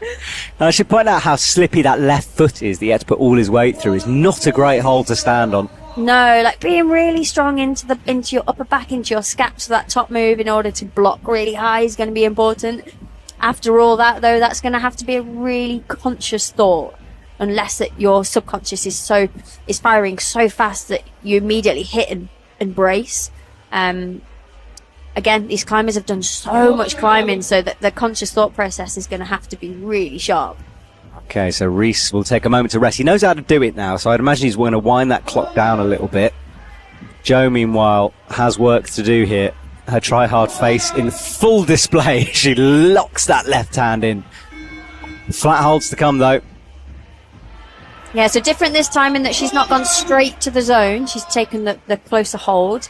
I should point out how slippy that left foot is that he had to put all his weight through. Is not a great hold to stand on. No, like being really strong into your upper back, into your scaps for that top move in order to block really high is going to be important. After all that, though, that's going to have to be a really conscious thought, unless that your subconscious is firing so fast that you immediately hit and brace. Again, these climbers have done so much climbing, so that the conscious thought process is going to have to be really sharp. Okay, so Reese will take a moment to rest. He knows how to do it now, so I'd imagine he's going to wind that clock down a little bit. Joe, meanwhile, has work to do here. Her try-hard face in full display. She locks that left hand in. Flat holds to come, though. Yeah, so different this time in that she's not gone straight to the zone. She's taken the closer hold.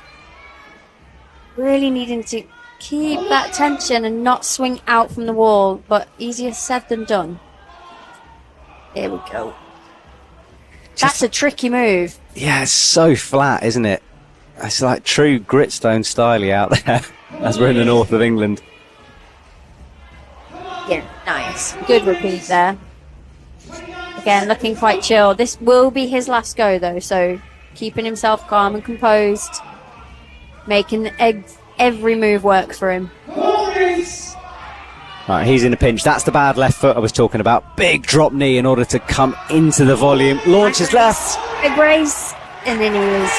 Really needing to keep that tension and not swing out from the wall, but easier said than done. There we go. That's a tricky move. Yeah, it's so flat, isn't it? It's like true gritstone style out there, as we're in the north of England. Yeah, nice. Good repeat there. Again, looking quite chill. This will be his last go, though, so keeping himself calm and composed. Making every move work for him. Right, he's in a pinch. That's the bad left foot I was talking about. Big drop knee in order to come into the volume. Launches left. Big brace. in the knees.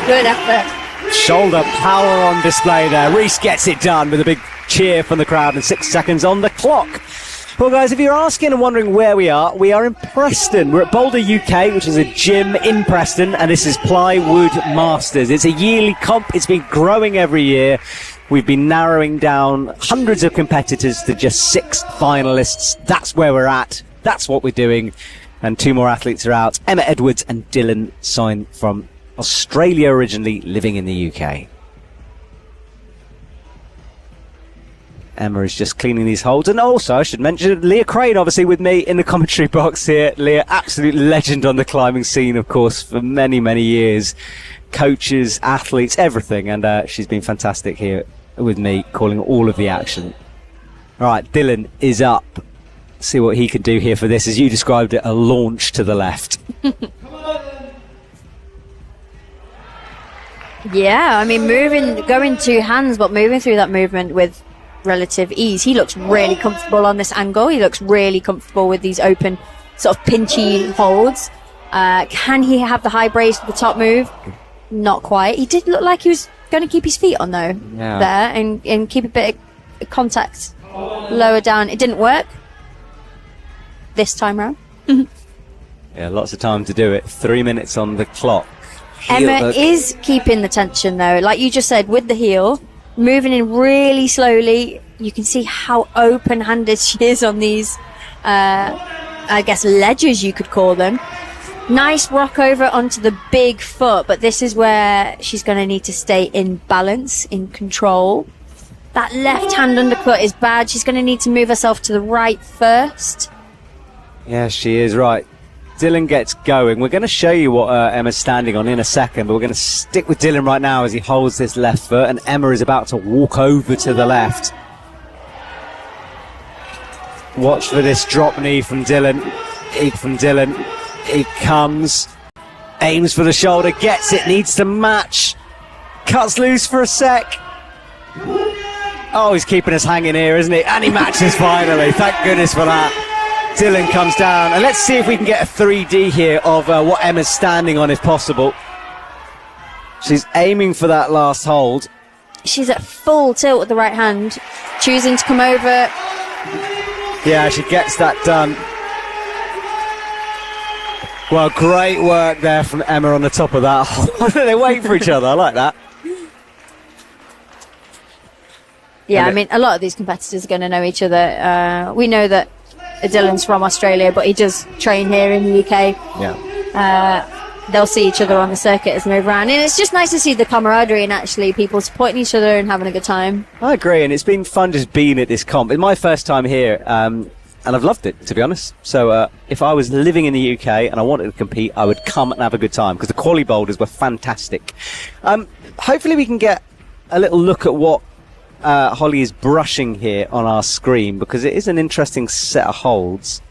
Good effort. Shoulder power on display there. Reese gets it done with a big cheer from the crowd and 6 seconds on the clock. Well, guys, if you're asking and wondering where we are in Preston. We're at Boulder UK, which is a gym in Preston, and this is Plywood Masters. It's a yearly comp. It's been growing every year. We've been narrowing down hundreds of competitors to just 6 finalists. That's where we're at. That's what we're doing. And 2 more athletes are out. Emma Edwards and Dylan Sign from Australia, originally living in the UK. Emma is just cleaning these holds. And also, I should mention, Leah Crane, obviously, with me in the commentary box here. Leah, absolute legend on the climbing scene, of course, for many, many years. Coaches, athletes, everything. And she's been fantastic here with me, calling all of the action. All right, Dylan is up. See what he can do here for this. As you described it, a launch to the left. Yeah, I mean, going 2 hands, but moving through that movement with relative ease. He looks really comfortable on this angle. He looks really comfortable with these open, sort of pinchy holds. Can he have the high brace for the top move? Not quite. He did look like he was going to keep his feet on, though, there, and keep a bit of contact lower down. It didn't work this time round. Yeah, lots of time to do it. 3 minutes on the clock. Emma is keeping the tension, though. Like you just said, with the heel, moving in really slowly. You can see how open-handed she is on these, I guess, ledges, you could call them. Nice rock over onto the big foot, but this is where she's going to need to stay in balance, in control. That left hand undercut is bad. She's going to need to move herself to the right first. Yeah, she is right. Dylan gets going. We're going to show you what Emma's standing on in a second, but we're going to stick with Dylan right now as he holds this left foot, and Emma is about to walk over to the left. Watch for this drop knee from Dylan. He comes, aims for the shoulder, gets it, needs to match. Cuts loose for a sec. Oh, he's keeping us hanging here, isn't he? And he matches finally. Thank goodness for that. Dylan comes down, and let's see if we can get a 3D here of what Emma's standing on, if possible. She's aiming for that last hold. She's at full tilt with the right hand, choosing to come over. Yeah, she gets that done. Well, great work there from Emma on the top of that. They wait for each other. I like that. Yeah, I mean, a lot of these competitors are going to know each other. We know that Dylan's from Australia, but he does train here in the UK. Yeah. They'll see each other on the circuit as they move around, and it's just nice to see the camaraderie and actually people supporting each other and having a good time. I agree, and it's been fun just being at this comp. It's my first time here, and I've loved it, to be honest. So if I was living in the UK and I wanted to compete, I would come and have a good time, because the quali boulders were fantastic. Hopefully we can get a little look at what Holly is brushing here on our screen, because it is an interesting set of holds.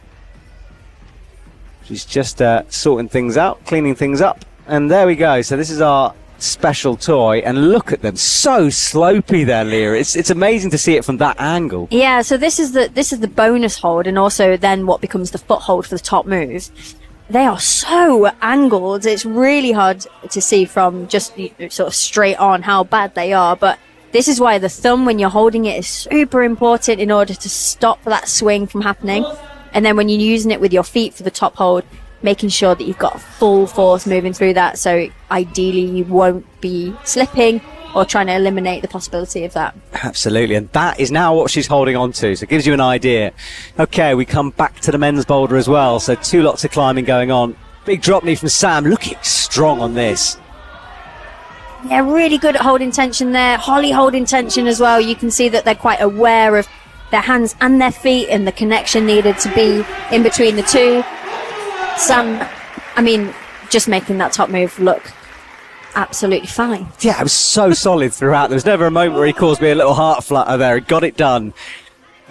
She's just sorting things out, cleaning things up, and there we go. So this is our special toy, and look at them, so slopey there, Leah. It's amazing to see it from that angle. Yeah, so this is the bonus hold, and also then what becomes the foothold for the top move. They are so angled, it's really hard to see from just sort of straight on how bad they are, but this is why the thumb, when you're holding it, is super important in order to stop that swing from happening. And then when you're using it with your feet for the top hold, making sure that you've got full force moving through that. So ideally you won't be slipping or trying to eliminate the possibility of that. Absolutely. And that is now what she's holding on to. So it gives you an idea. Okay, we come back to the men's boulder as well. So 2 lots of climbing going on. Big drop knee from Sam. Looking strong on this. Yeah, really good at holding tension there. Holly holding tension as well. You can see that they're quite aware of their hands and their feet and the connection needed to be in between the two. Sam, I mean, just making that top move look absolutely fine. Yeah, it was so solid throughout. There was never a moment where he caused me a little heart flutter there. He got it done.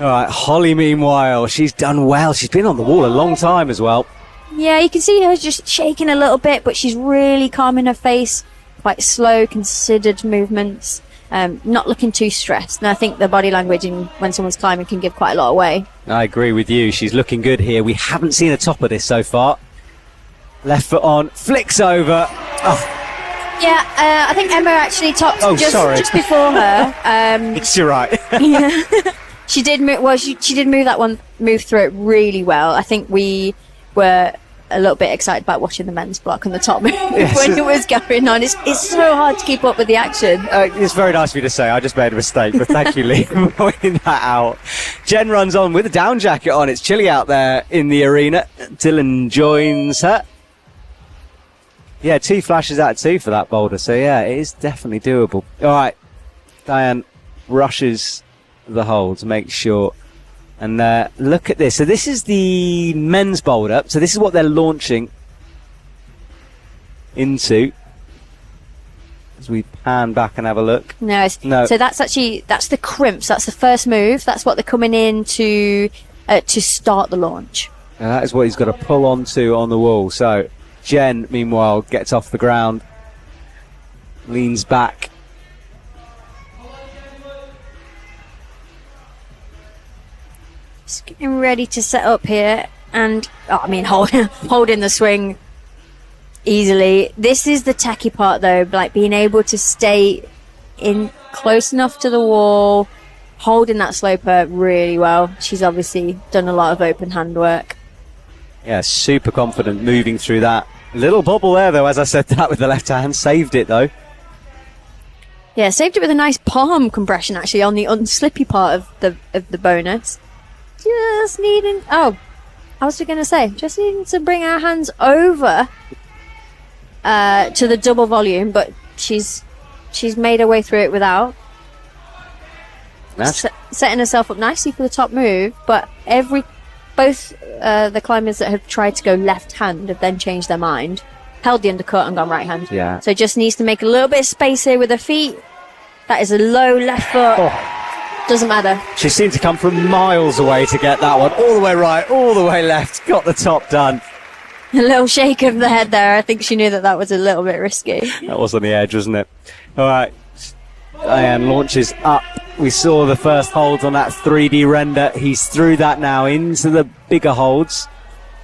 All right, Holly, meanwhile, she's done well. She's been on the wall a long time as well. Yeah, you can see her just shaking a little bit, but she's really calm in her face. Quite slow, considered movements, not looking too stressed. And I think the body language when someone's climbing can give quite a lot away. I agree with you. She's looking good here. We haven't seen a top of this so far. Left foot on, flicks over. Yeah, I think Emma actually topped just before her. It's you're right. Yeah. She did move. Well, she did move through it really well. I think we were a little bit excited about watching the men's block and the top move when it was going on. It's so hard to keep up with the action. It's very nice of you to say. I just made a mistake, but thank you, Lee, for pointing that out. Jen runs on with a down jacket on. It's chilly out there in the arena. Dylan joins her. Yeah, 2 flashes out of 2 for that boulder. So, yeah, it is definitely doable. All right. Diane rushes the hole to make sure. And look at this. So this is the men's boulder. So this is what they're launching into. As we pan back and have a look. No. So that's the crimps. That's the first move. That's what they're coming in to start the launch. And that is what he's got to pull onto on the wall. So Jen, meanwhile, gets off the ground, leans back. Just getting ready to set up here, and holding the swing easily. This is the techie part, though, like being able to stay in close enough to the wall, holding that sloper really well. She's obviously done a lot of open hand work. Yeah, super confident moving through that little bubble there, though. As I said, that with the left hand, saved it though. Yeah, saved it with a nice palm compression actually on the unslippy part of the bonus. Just needing to bring our hands over to the double volume, but she's made her way through it without. Setting herself up nicely for the top move, but both the climbers that have tried to go left hand have then changed their mind, held the undercut and gone right hand. Yeah. So just needs to make a little bit of space here with her feet. That is a low left foot. Oh. Doesn't matter. She seemed to come from miles away to get that one. All the way right, all the way left. Got the top done. A little shake of the head there. I think she knew that was a little bit risky. That was on the edge, wasn't it? All right. Diane launches up. We saw the first holds on that 3D render. He's through that now into the bigger holds.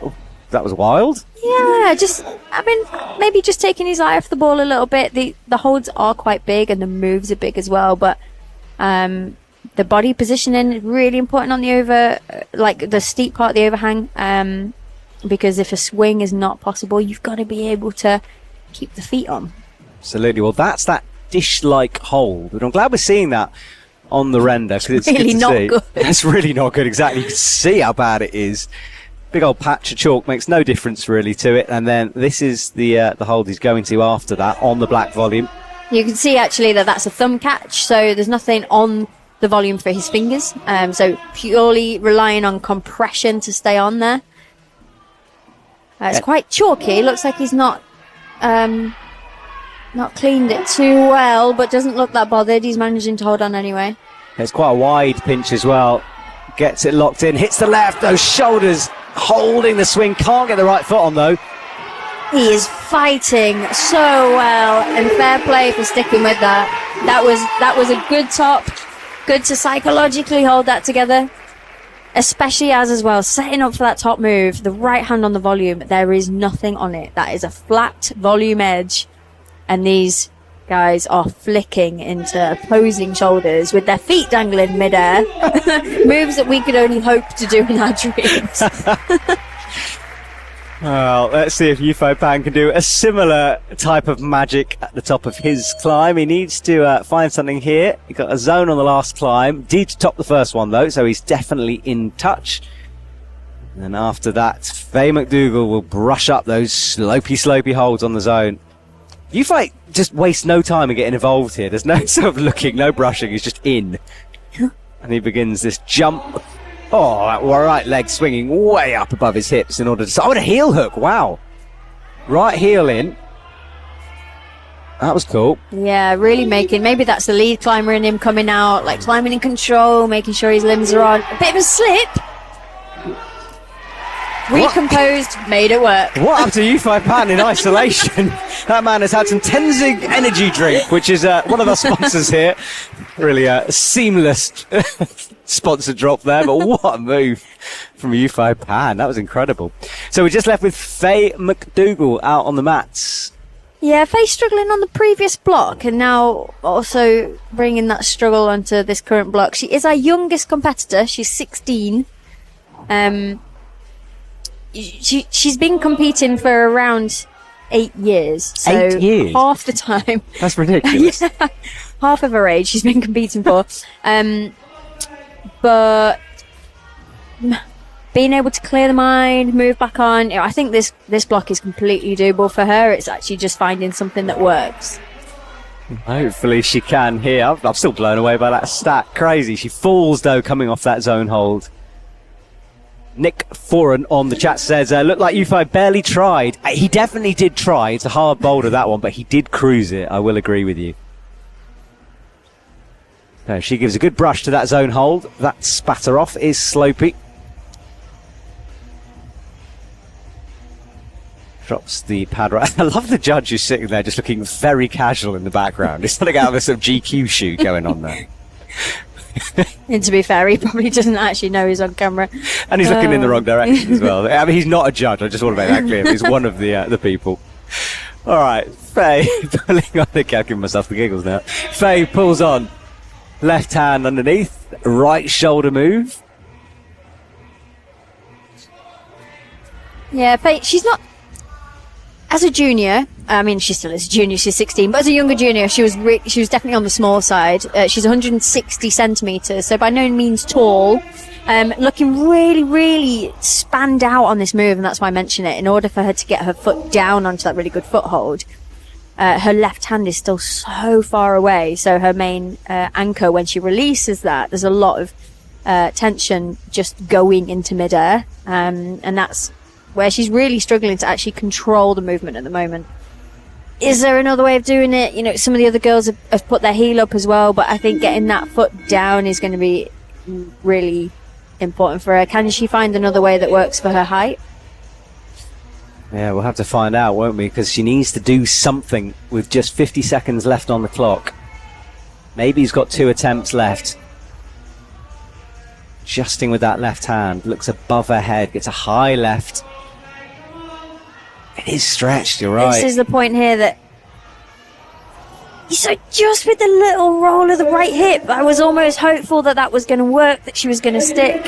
Oh, that was wild. Yeah, maybe just taking his eye off the ball a little bit. The holds are quite big and the moves are big as well, but the body positioning is really important on the steep part of the overhang, because if a swing is not possible, you've got to be able to keep the feet on. Absolutely. Well, that's that dish-like hold, and I'm glad we're seeing that on the render, because it's really not good. It's really not good. Exactly. You can see how bad it is. Big old patch of chalk makes no difference really to it. And then this is the hold he's going to after that on the black volume. You can see actually that's a thumb catch, so there's nothing on the volume for his fingers. So purely relying on compression to stay on there. It's quite chalky. Looks like he's not cleaned it too well, but doesn't look that bothered. He's managing to hold on anyway. It's quite a wide pinch as well. Gets it locked in, hits the left, those shoulders holding the swing. Can't get the right foot on though. He is fighting so well, and fair play for sticking with that. That was a good top. Good to psychologically hold that together. Especially as well, setting up for that top move, the right hand on the volume, there is nothing on it. That is a flat volume edge. And these guys are flicking into opposing shoulders with their feet dangling midair. Moves that we could only hope to do in our dreams. Well, let's see if Yufo Pan can do a similar type of magic at the top of his climb. He needs to find something here. He got a zone on the last climb. Did top the first one though, so he's definitely in touch. And then after that, Faye McDougall will brush up those slopey holds on the zone. Yufo just wastes no time in getting involved here. There's no sort of looking, no brushing. He's just in. And he begins this jump. Oh, that right leg swinging way up above his hips in order to... Oh, and a heel hook. Wow. Right heel in. That was cool. Yeah, really maybe that's the lead climber in him coming out, like climbing in control, making sure his limbs are on. A bit of a slip. Recomposed, made it work. What happened to Yufo Pan in isolation? That man has had some Tenzing energy drink, which is one of our sponsors here. Really a seamless sponsor drop there, but what a move from Yufo Pan. That was incredible. So we're just left with Faye McDougall out on the mats. Yeah, Faye's struggling on the previous block and now also bringing that struggle onto this current block. She is our youngest competitor. She's 16. She's been competing for around 8 years. So 8 years? Half the time. That's ridiculous. Yeah, half of her age she's been competing for. But being able to clear the mind, move back on, I think this block is completely doable for her. It's actually just finding something that works. Hopefully she can here. I'm still blown away by that stat. Crazy. She falls, though, coming off that zone hold. Nick Foran on the chat says, looked like U5 barely tried. He definitely did try. It's a hard boulder, that one, but he did cruise it. I will agree with you. So she gives a good brush to that zone hold. That spatter off is slopey. Drops the pad right. I love the judge who's sitting there just looking very casual in the background. There's something out of a sort of GQ shoot going on there. And to be fair, he probably doesn't actually know he's on camera. And he's looking in the wrong direction as well. I mean, he's not a judge. I just want to make that clear. He's one of the people. All right, Faye pulling on the I'm giving myself the giggles now. Faye pulls on. Left hand underneath. Right shoulder move. Yeah, Faye, she's not... As a junior, I mean, she still is a junior, she's 16, but as a younger junior, she was definitely on the small side. She's 160 centimetres, so by no means tall. Looking really, really spanned out on this move, and that's why I mention it. In order for her to get her foot down onto that really good foothold, her left hand is still so far away, so her main anchor, when she releases that, there's a lot of tension just going into midair, and that's where she's really struggling to actually control the movement at the moment. Is there another way of doing it? You know, some of the other girls have put their heel up as well, but I think getting that foot down is going to be really important for her. Can she find another way that works for her height? Yeah, we'll have to find out, won't we? Because she needs to do something with just 50 seconds left on the clock. Maybe he's got 2 attempts left. Adjusting with that left hand, looks above her head, gets a high left. It is stretched, you're right. This is the point here that... So just with the little roll of the right hip, I was almost hopeful that that was going to work, that she was going to stick.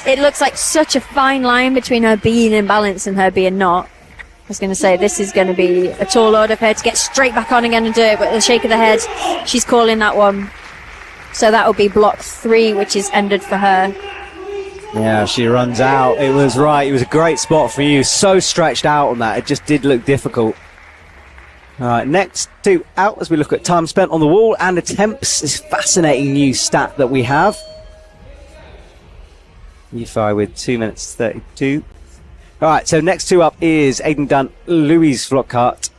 It looks like such a fine line between her being in balance and her being not. I was going to say, this is going to be a tall order for her to get straight back on again and do it, but the shake of the head, she's calling that one. So that will be block 3, which is ended for her. Yeah, she runs out. It was right. It was a great spot for you. So stretched out on that. It just did look difficult. All right, next 2 out as we look at time spent on the wall and attempts. This fascinating new stat that we have. U5 with 2 minutes 32. All right, so next 2 up is Aidan Dunn, Louise Flockhart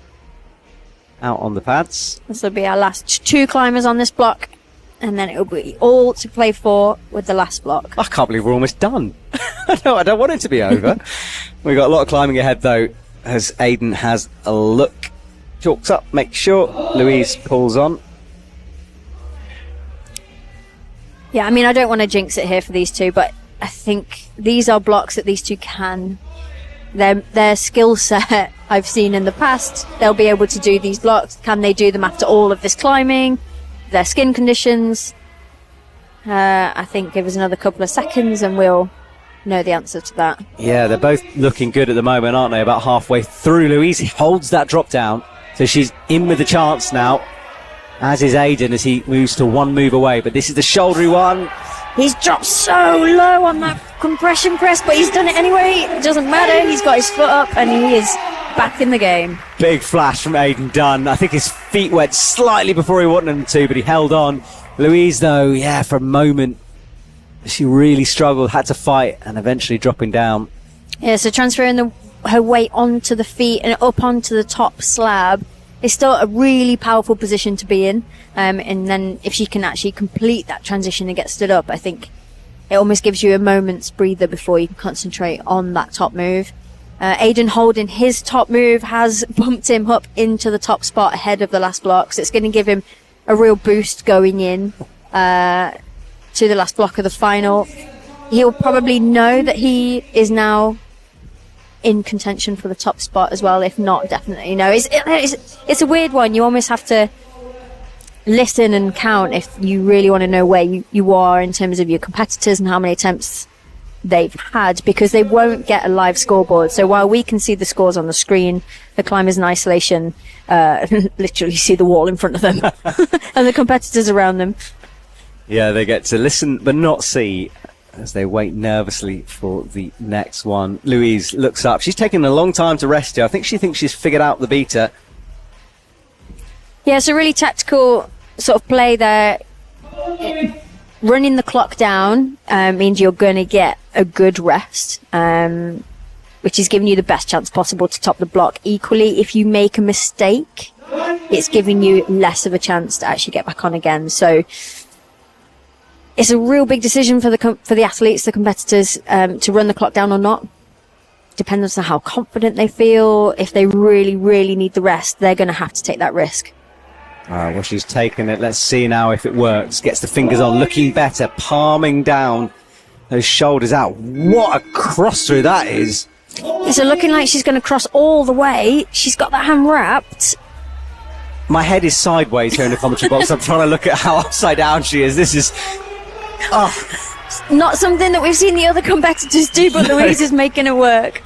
out on the pads. This will be our last 2 climbers on this block. And then it'll be all to play for with the last block. I can't believe we're almost done. No, I don't want it to be over. We've got a lot of climbing ahead, though, as Aidan has a look. Chalks up, make sure. Louise pulls on. Yeah, I mean, I don't want to jinx it here for these 2, but I think these are blocks that these 2 can. Their skill set I've seen in the past, they'll be able to do these blocks. Can they do them after all of this climbing? Their skin conditions, I think give us another couple of seconds and we'll know the answer to that. Yeah, they're both looking good at the moment, aren't they? About halfway through. Louise holds that drop down, so she's in with a chance now, as is Aidan as he moves to 1 move away. But this is the shouldery one. He's dropped so low on that compression press, but he's done it anyway. It doesn't matter. He's got his foot up and he is back in the game. Big flash from Aidan Dunn. I think his feet went slightly before he wanted them to, but he held on. Louise, though, yeah, for a moment, she really struggled, had to fight, and eventually dropping down. Yeah, so transferring her weight onto the feet and up onto the top slab is still a really powerful position to be in. And then if she can actually complete that transition and get stood up, I think it almost gives you a moment's breather before you can concentrate on that top move. Aidan holding his top move has bumped him up into the top spot ahead of the last block, so it's going to give him a real boost going in to the last block of the final. He'll probably know that he is now in contention for the top spot as well. If not, definitely. You know, it's a weird one. You almost have to listen and count if you really want to know where you are in terms of your competitors and how many attempts they've had, because they won't get a live scoreboard. So while we can see the scores on the screen, the climbers in isolation literally see the wall in front of them and the competitors around them. Yeah, they get to listen but not see as they wait nervously for the next one. Louise looks up. She's taken a long time to rest here. I think she thinks she's figured out the beater. Yeah, it's a really tactical sort of play there. Running the clock down means you're going to get a good rest, which is giving you the best chance possible to top the block. Equally, if you make a mistake, it's giving you less of a chance to actually get back on again. So it's a real big decision for the athletes, the competitors, to run the clock down or not. Depends on how confident they feel. If they really, really need the rest, they're going to have to take that risk. Well, she's taken it. Let's see now if it works. Gets the fingers on, looking better, palming down those shoulders out. What a cross through that is. So looking like she's going to cross all the way. She's got that hand wrapped. My head is sideways here in the commentary box. I'm trying to look at how upside down she is. This is... Not something that we've seen the other competitors do, but Louise is making it work.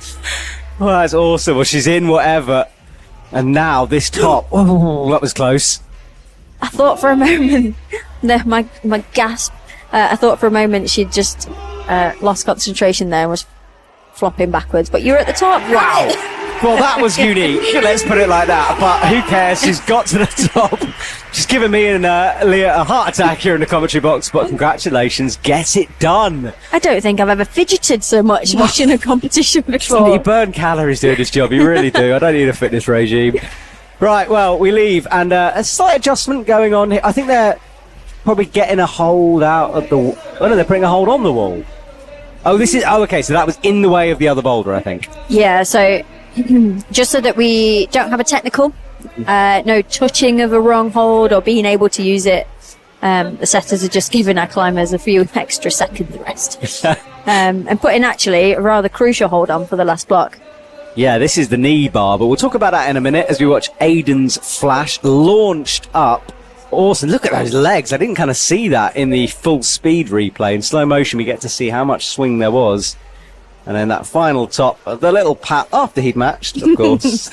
Well, that's awesome. Well, she's in whatever. And now this top. Oh, that was close. I thought for a moment, my gasp, I thought for a moment she'd just lost concentration there and was flopping backwards. But you're at the top. Wow. Well, that was unique. Let's put it like that. But who cares? She's got to the top. She's given me and Leah a heart attack here in the commentary box. But congratulations. Get it done. I don't think I've ever fidgeted so much watching a competition before. You burn calories doing this job. You really do. I don't need a fitness regime. Right, well, we leave, and a slight adjustment going on here. I think they're probably getting a hold out of the... Oh, no, they're putting a hold on the wall. Oh, this is... Oh, okay, so that was in the way of the other boulder, I think. Yeah, so just so that we don't have a technical, no touching of a wrong hold or being able to use it, the setters are just giving our climbers a few extra seconds rest. And putting actually a rather crucial hold on for the last block. Yeah, this is the knee bar, but we'll talk about that in a minute as we watch Aiden's flash launched up. Awesome. Look at those legs. I didn't kind of see that in the full speed replay. In slow motion, we get to see how much swing there was. And then that final top, the little pat after he'd matched, of course.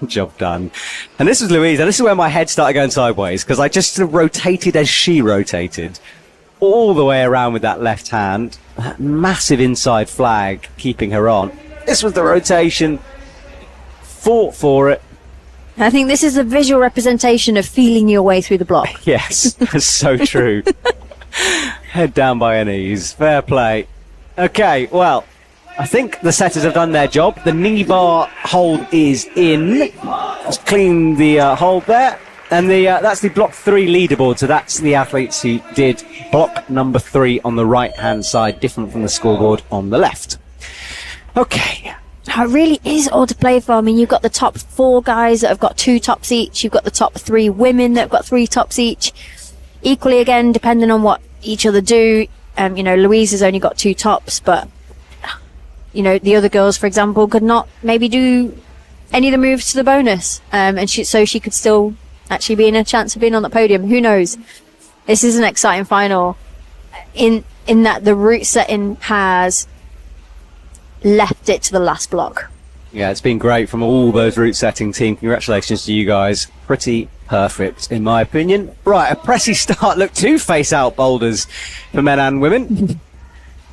Job done. And this was Louise, and this is where my head started going sideways, because I just sort of rotated as she rotated. All the way around with that left hand. That massive inside flag keeping her on. This was the rotation. Fought for it. I think this is a visual representation of feeling your way through the block. Yes, that's so true. Head down by her knees. Fair play. Okay, well, I think the setters have done their job. The knee bar hold is in. Let's clean the hold there. And that's the block 3 leaderboard. So that's the athletes who did block number 3 on the right-hand side, different from the scoreboard on the left. Okay. It really is all to play for. I mean, you've got the top 4 guys that have got 2 tops each. You've got the top 3 women that have got 3 tops each. Equally, again, depending on what each other do. You know, Louise has only got 2 tops, but, you know, the other girls, for example, could not maybe do any of the moves to the bonus. And so she could still actually be in a chance of being on the podium. Who knows? This is an exciting final in that the route setting has left it to the last block. Yeah, it's been great from all those route setting team. Congratulations to you guys. Pretty perfect, in my opinion. Right, a pressy start. Look, 2 face-out boulders for men and women.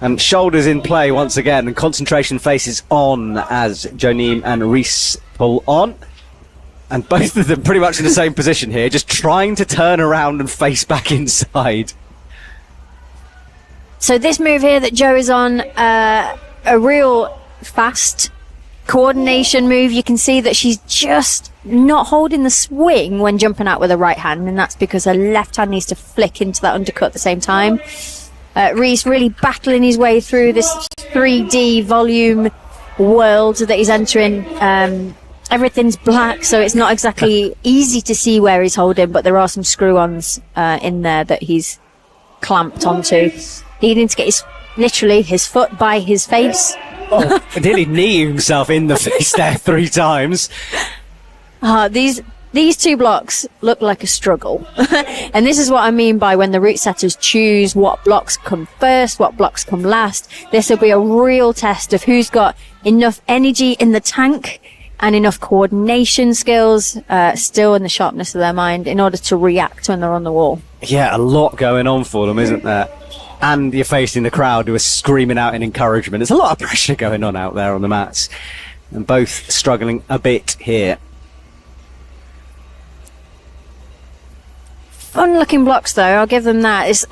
And shoulders in play once again, and concentration faces on as Joneem and Reese pull on. And both of them pretty much in the same position here, just trying to turn around and face back inside. So this move here that Joe is on, a real fast coordination move. You can see that she's just not holding the swing when jumping out with her right hand, and that's because her left hand needs to flick into that undercut at the same time. Reese really battling his way through this 3D volume world that he's entering. Everything's black, so it's not exactly easy to see where he's holding, but there are some screw-ons in there that he's clamped onto, needing to get literally his foot by his face Oh, nearly kneeing himself in the face there 3 times. These 2 blocks look like a struggle. And this is what I mean by when the route setters choose what blocks come first, what blocks come last. This will be a real test of who's got enough energy in the tank and enough coordination skills, still in the sharpness of their mind, in order to react when they're on the wall. Yeah, a lot going on for them, isn't there? And you're facing the crowd who are screaming out in encouragement. There's a lot of pressure going on out there on the mats. And both struggling a bit here. Fun looking blocks though, I'll give them that.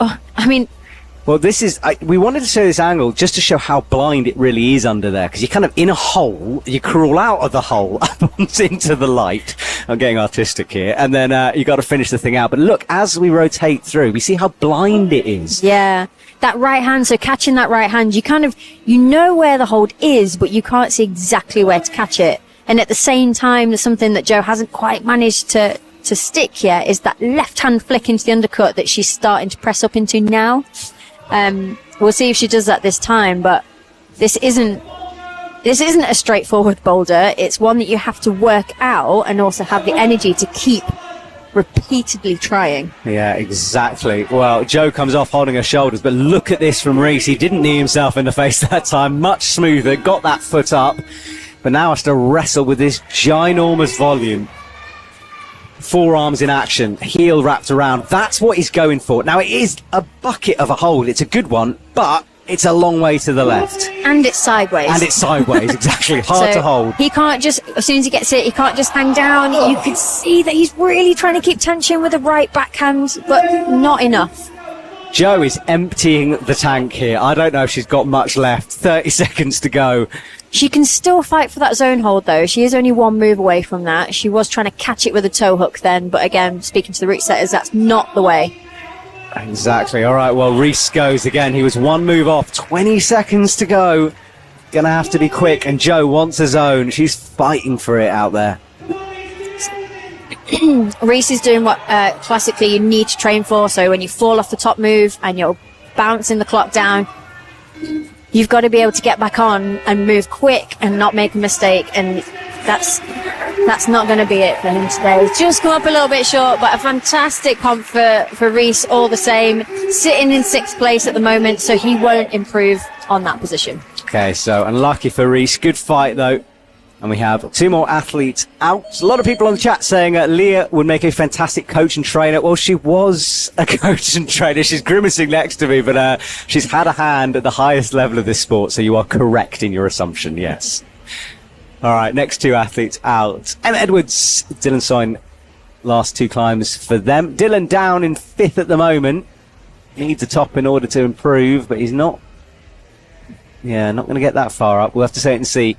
Well, this is, we wanted to show this angle just to show how blind it really is under there, because you're kind of in a hole, you crawl out of the hole up into the light. I'm getting artistic here. And then you got to finish the thing out. But look, as we rotate through, we see how blind it is. Yeah, that right hand, so catching that right hand, you know where the hold is, but you can't see exactly where to catch it. And at the same time, there's something that Jo hasn't quite managed to stick yet, is that left hand flick into the undercut that she's starting to press up into now. We'll see if she does that this time, but this isn't a straightforward boulder. It's one that you have to work out and also have the energy to keep repeatedly trying. Yeah, exactly. Well, Jo comes off holding her shoulders, but look at this from Reese. He didn't knee himself in the face that time. Much smoother, got that foot up, but now has to wrestle with this ginormous volume. Forearms in action, heel wrapped around. That's what he's going for. Now, it is a bucket of a hold. It's a good one, but it's a long way to the left. And it's sideways. And it's sideways, exactly. Hard to hold. He can't just, as soon as he gets it, he can't just hang down. You can see that he's really trying to keep tension with the right backhand, but not enough. Jo is emptying the tank here. I don't know if she's got much left. 30 seconds to go. She can still fight for that zone hold, though. She is only 1 move away from that. She was trying to catch it with a toe hook then, but again, speaking to the route setters, that's not the way. Exactly. All right, well, Reese goes again. He was 1 move off. 20 seconds to go. Gonna have to be quick, and Jo wants a zone. She's fighting for it out there. Reese is doing what classically you need to train for. So when you fall off the top move and you're bouncing the clock down, you've got to be able to get back on and move quick and not make a mistake. And that's not going to be it for him today. He's just come up a little bit short, but a fantastic comp for Reese all the same. Sitting in 6th place at the moment, so he won't improve on that position. Okay, so unlucky for Reese. Good fight, though. And we have 2 more athletes out. A lot of people on the chat saying Leah would make a fantastic coach and trainer. Well, she was a coach and trainer. She's grimacing next to me, but she's had a hand at the highest level of this sport, so you are correct in your assumption, yes. All right, next 2 athletes out. Emma Edwards, Dylan Soin, last 2 climbs for them. Dylan down in 5th at the moment. Needs a top in order to improve, but he's not going to get that far up. We'll have to say it and see.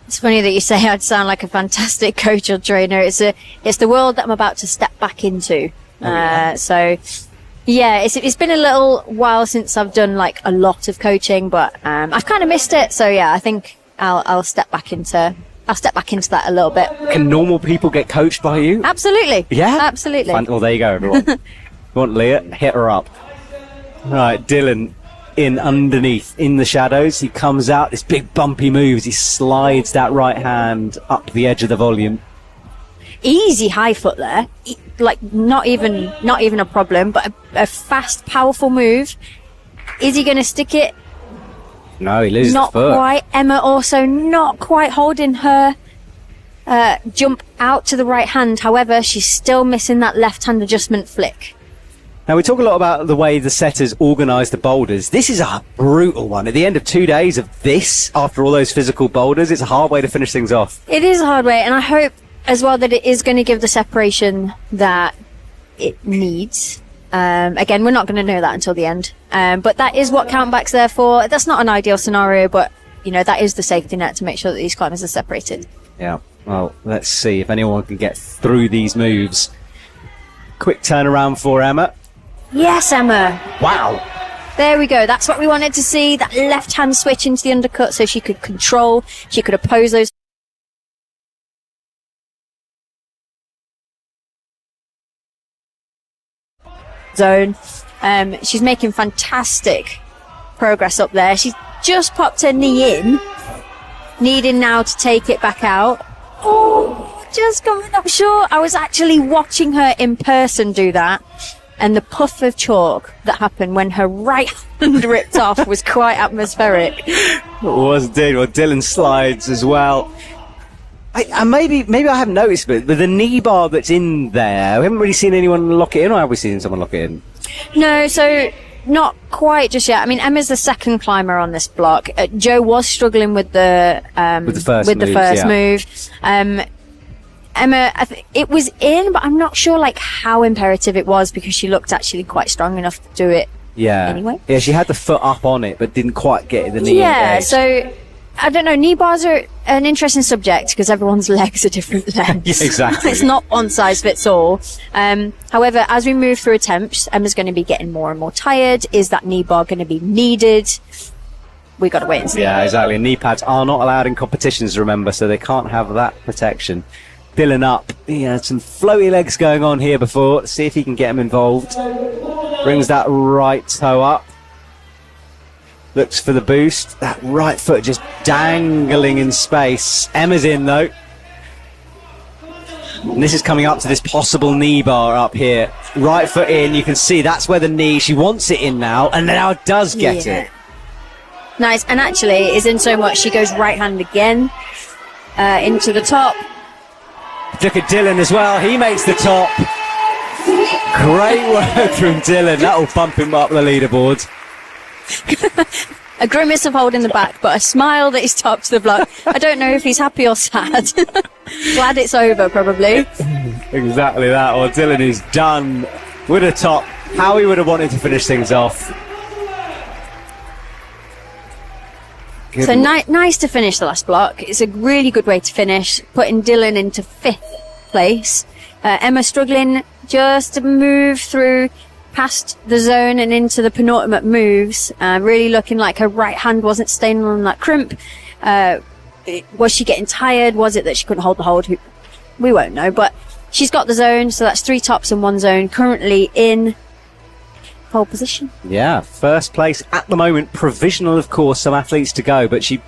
It's funny that you say I'd sound like a fantastic coach or trainer. It's the world that I'm about to step back into. So yeah, it's been a little while since I've done like a lot of coaching, but I've kind of missed it. So yeah, I think I'll step back into that a little bit. Can normal people get coached by you? Absolutely. Yeah? Absolutely. Well, there you go, everyone. You want Leah? Hit her up. All right, Dylan in underneath, in the shadows. He comes out, this big bumpy moves. He slides that right hand up the edge of the volume. Easy high foot there. Like, not even a problem, but a fast, powerful move. Is he going to stick it? No, he loses Not the foot. quite. Emma also not quite holding her jump out to the right hand. However, she's still missing that left hand adjustment flick. Now, we talk a lot about the way the setters organise the boulders. This is a brutal one. At the end of 2 days of this, after all those physical boulders, it's a hard way to finish things off. It is a hard way, and I hope as well that it is going to give the separation that it needs. Again, we're not going to know that until the end. But that is what countback's there for. That's not an ideal scenario, but, you know, that is the safety net to make sure that these climbers are separated. Yeah, well, let's see if anyone can get through these moves. Quick turnaround for Emma. Yes, Emma. Wow. There we go. That's what we wanted to see. That left hand switch into the undercut so she could control, she could oppose those zone. She's making fantastic progress up there. She's just popped her knee in, needing now to take it back out. Oh, just coming up short. I was actually watching her in person do that, and the puff of chalk that happened when her right hand ripped off was quite atmospheric. It was indeed. Well, Dylan slides as well. And maybe I haven't noticed, but the knee bar that's in there, we haven't really seen anyone lock it in, or have we seen someone lock it in? No, so not quite just yet. I mean, Emma's the second climber on this block. Jo was struggling with the first move. Emma, it was in, but I'm not sure like how imperative it was, because she looked actually quite strong enough to do it. Yeah. Anyway. Yeah, she had the foot up on it, but didn't quite get the knee. Yeah. engaged. So I don't know. Knee bars are an interesting subject because everyone's legs are different lengths. Yeah, exactly. It's not one size fits all. However, as we move through attempts, Emma's going to be getting more and more tired. Is that knee bar going to be needed? We got to wait and see. Yeah, exactly. Knee pads are not allowed in competitions, remember, so they can't have that protection. Dylan up. He had some floaty legs going on here before. Let's see if he can get him involved. Brings that right toe up. Looks for the boost. That right foot just dangling in space. Emma's in, though. And this is coming up to this possible knee bar up here. Right foot in. You can see that's where the knee, she wants it in now, and now does get it. Nice. And actually, it is in so much she goes right hand again into the top. Look at Dylan as well. He makes the top. Great work from Dylan. That will bump him up the leaderboard. A grimace of holding the back, but a smile that he's topped the block. I don't know if he's happy or sad. Glad it's over, probably. Exactly that. Well, Dylan is done with a top. How he would have wanted to finish things off. Good. So nice to finish the last block. It's a really good way to finish, putting Dylan into 5th place. Emma struggling just to move through past the zone and into the penultimate moves. Really looking like her right hand wasn't staying on that crimp. Was she getting tired? Was it that she couldn't hold the hold? We won't know, but she's got the zone, so that's 3 tops and 1 zone, currently in pole position. Yeah, first place at the moment. Provisional, of course, some athletes to go, but you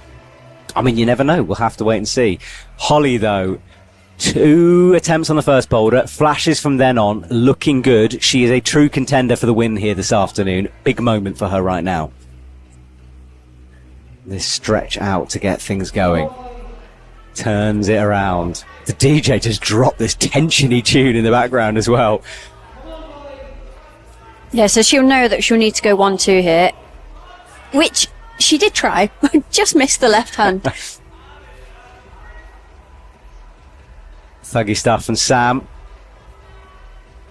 never know. We'll have to wait and see. Holly, though, 2 attempts on the first boulder, flashes from then on, looking good. She is a true contender for the win here this afternoon. Big moment for her right now. This stretch out to get things going. Turns it around. The DJ just dropped this tensiony tune in the background as well. Yeah, so she'll know that she'll need to go 1-2 here, which she did try, just missed the left hand. Thuggy stuff from Sam.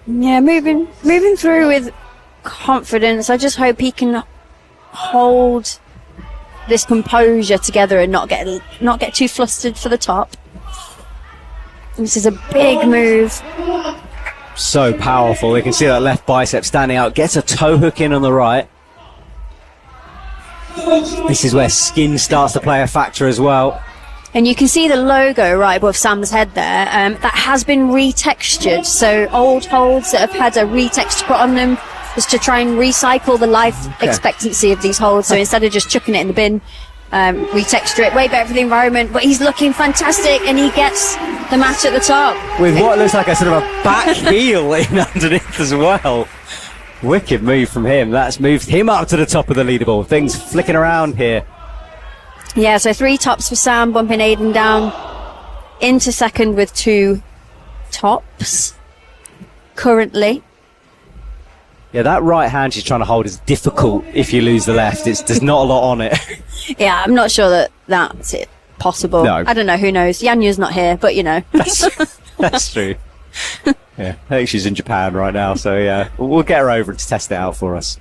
Yeah, moving through with confidence. I just hope he can hold this composure together and not get too flustered for the top. This is a big move. So powerful. You can see that left bicep standing out. Gets a toe hook in on the right. This is where skin starts to play a factor as well. And you can see the logo right above Sam's head there. That has been retextured. So old holds that have had a retexture put on them was to try and recycle the life expectancy of these holds. So instead of just chucking it in the bin, retexture it. Way better for the environment. But he's looking fantastic, and he gets the match at the top. With what looks like a sort of a back heel in underneath as well. Wicked move from him. That's moved him up to the top of the leaderboard. Things flicking around here. Yeah, so 3 tops for Sam, bumping Aidan down into second with 2 tops currently. Yeah, that right hand she's trying to hold is difficult if you lose the left. There's not a lot on it. Yeah, I'm not sure that that's it possible. No. I don't know, who knows. Yanya's not here, but you know. That's true. Yeah, I think she's in Japan right now, so yeah, we'll get her over to test it out for us.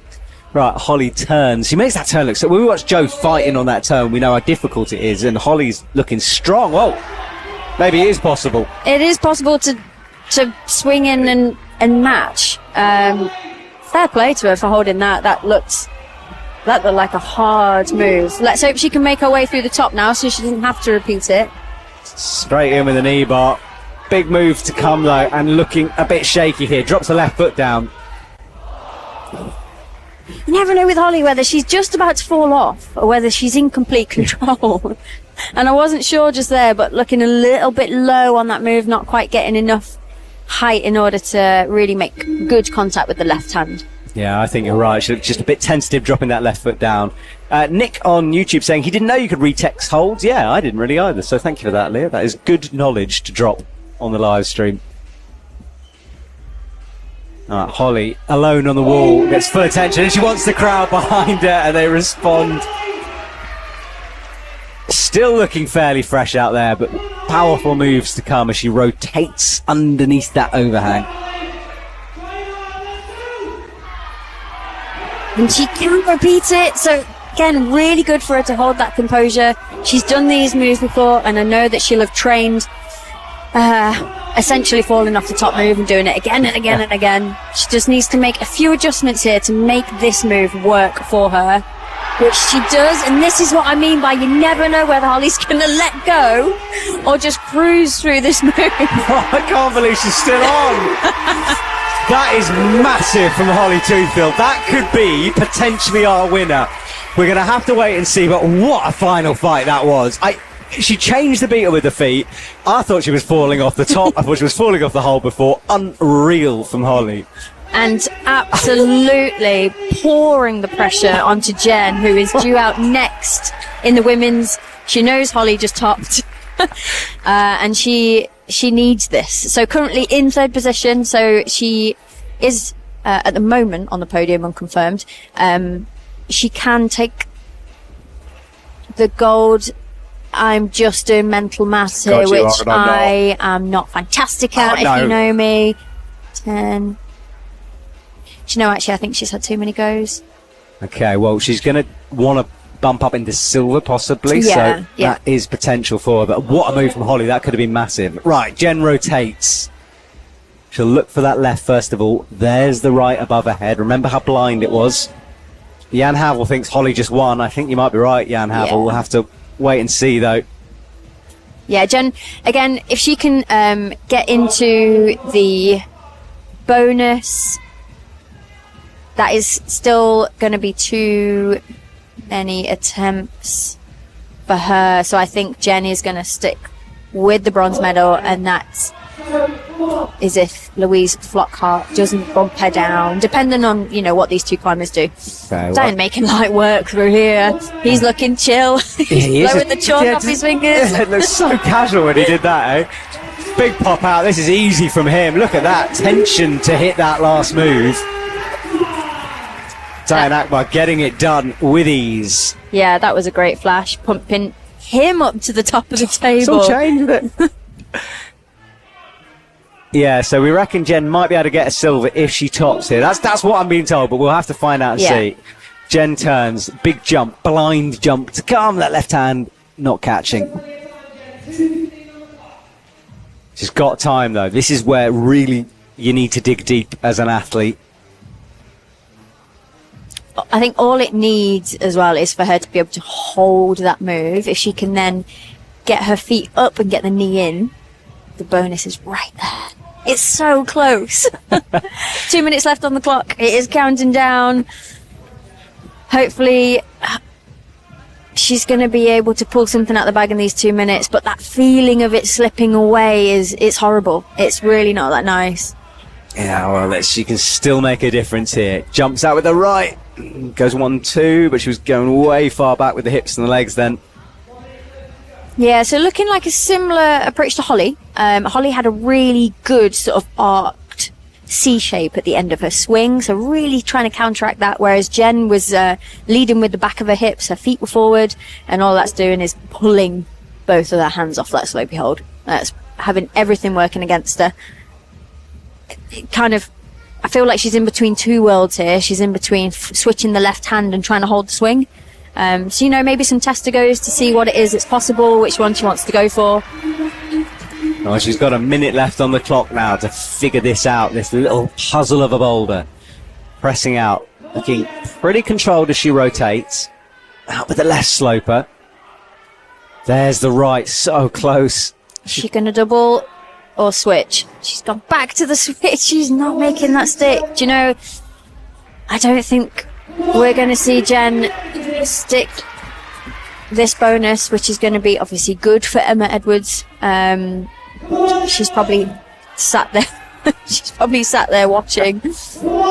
Right, Holly turns. She makes that turn look. So when we watch Jo fighting on that turn, we know how difficult it is, and Holly's looking strong. Oh, maybe it is possible. It is possible to swing in and match. Fair play to her for holding that. That looked like a hard move. Let's hope she can make her way through the top now, so she doesn't have to repeat it. Straight in with a knee bar. Big move to come though, and looking a bit shaky here. Drops the left foot down. you never know with Holly whether she's just about to fall off or whether she's in complete control. And I wasn't sure just there, but looking a little bit low on that move, not quite getting enough height in order to really make good contact with the left hand. Yeah, I think you're right. She looked just a bit tentative dropping that left foot down. Nick on YouTube saying he didn't know you could retext holds. Yeah, I didn't really either. So thank you for that, Leah. That is good knowledge to drop on the live stream. All right, Holly, alone on the wall, gets full attention, and she wants the crowd behind her, and they respond. Still looking fairly fresh out there, but powerful moves to come as she rotates underneath that overhang. And she can repeat it, so again, really good for her to hold that composure. She's done these moves before, and I know that she'll have trained essentially falling off the top move and doing it again and again and again. She just needs to make a few adjustments here to make this move work for her, which she does, and this is what I mean by you never know whether Holly's going to let go or just cruise through this move. I can't believe she's still on. That is massive from Holly Toothfield. That could be potentially our winner. We're going to have to wait and see, but what a final fight that was. She changed the beater with the feet. I thought she was falling off the top. I thought she was falling off the hole before. Unreal from Holly. And absolutely pouring the pressure onto Jen, who is due out next in the women's. She knows Holly just topped. And she needs this. So currently in third position. So she is at the moment on the podium, unconfirmed. She can take the gold. I'm just doing mental maths here, which I am not fantastic at, if you know me. 10. Do you know, actually, I think she's had too many goes. Okay, well, she's going to want to bump up into silver, possibly. Yeah, so that is potential for her. But what a move from Holly. That could have been massive. Right, Jen rotates. She'll look for that left, first of all. There's the right above her head. Remember how blind it was? Jan Havel thinks Holly just won. I think you might be right, Jan Havel. Yeah. We'll have to wait and see, though. Yeah, Jen, again, if she can get into the bonus, that is still going to be too many attempts for her. So I think Jen is going to stick with the bronze medal, and that's is if Louise Flockhart doesn't bump her down, depending on, you know, what these two climbers do. Don't make him light work through here. He's looking chill. He's blowing the chalk off his fingers. It looks so casual when he did that, eh? Big pop out. This is easy from him. Look at that tension to hit that last move. Diane Akbar getting it done with ease. Yeah, that was a great flash, pumping him up to the top of the table. It's all changed, isn't it? Yeah, so we reckon Jen might be able to get a silver if she tops here. That's what I'm being told, but we'll have to find out and see. Jen turns, big jump, blind jump to come. That left hand not catching. She's got time, though. This is where really you need to dig deep as an athlete. I think all it needs as well is for her to be able to hold that move. If she can then get her feet up and get the knee in, the bonus is right there. It's so close. 2 minutes left on the clock. It is counting down. Hopefully she's going to be able to pull something out the bag in these 2 minutes, but that feeling of it slipping away it's horrible. It's really not that nice. Yeah, well, she can still make a difference here. Jumps out with the right. Goes 1-2, but she was going way far back with the hips and the legs then. Yeah, so looking like a similar approach to Holly. Holly had a really good sort of arced C shape at the end of her swing, so really trying to counteract that, whereas Jen was leading with the back of her hips, her feet were forward, and all that's doing is pulling both of their hands off that slopey hold. That's having everything working against her. I feel like she's in between two worlds here. She's in between switching the left hand and trying to hold the swing. So, you know, maybe some tester goes to see what it is that's possible, which one she wants to go for. Oh, she's got a minute left on the clock now to figure this out, this little puzzle of a boulder. Pressing out, looking pretty controlled as she rotates. Out with the left sloper. There's the right, so close. Is she going to double or switch? She's gone back to the switch. She's not making that stick. Do you know, I don't think we're going to see Jen stick this bonus, which is going to be obviously good for Emma Edwards. She's probably sat there. She's probably sat there watching.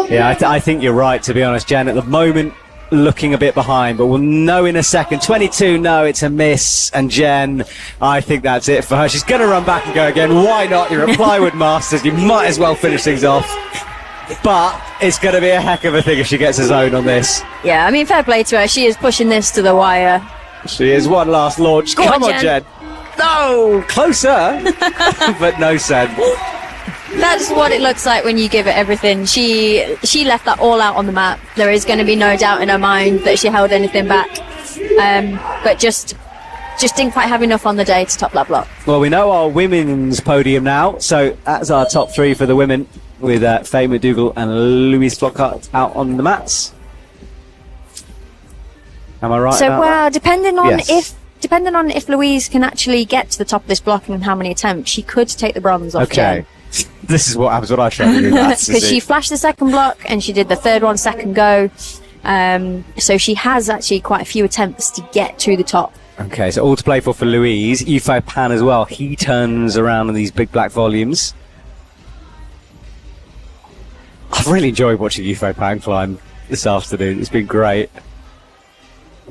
Yeah, I think you're right, to be honest, Jen. At the moment, looking a bit behind, but we'll know in a second. 22, no, it's a miss. And Jen, I think that's it for her. She's going to run back and go again. Why not? You're at Plywood Masters. You might as well finish things off. But it's going to be a heck of a thing if she gets a zone on this. Yeah, I mean, fair play to her. She is pushing this to the wire. She is. One last launch. Go Come on, on, Jen. No, closer, but no send. That's what it looks like when you give it everything. She left that all out on the mat. There is going to be no doubt in her mind that she held anything back, but just didn't quite have enough on the day to top that block. Well, we know our women's podium now, so that's our top three for the women, with Faye McDougall and Louise Flockhart out on the mats. Am I right? So, about well, that? depending on Yes. if Louise can actually get to the top of this block and how many attempts, she could take the bronze off Okay. This is what happens when I try to do that. because she flashed the second block and she did the third one second go. So she has actually quite a few attempts to get to the top. Okay, so all to play for Louise. Yufei Pan as well. He turns around in these big black volumes. I've really enjoyed watching Yufei Pan climb this afternoon. It's been great.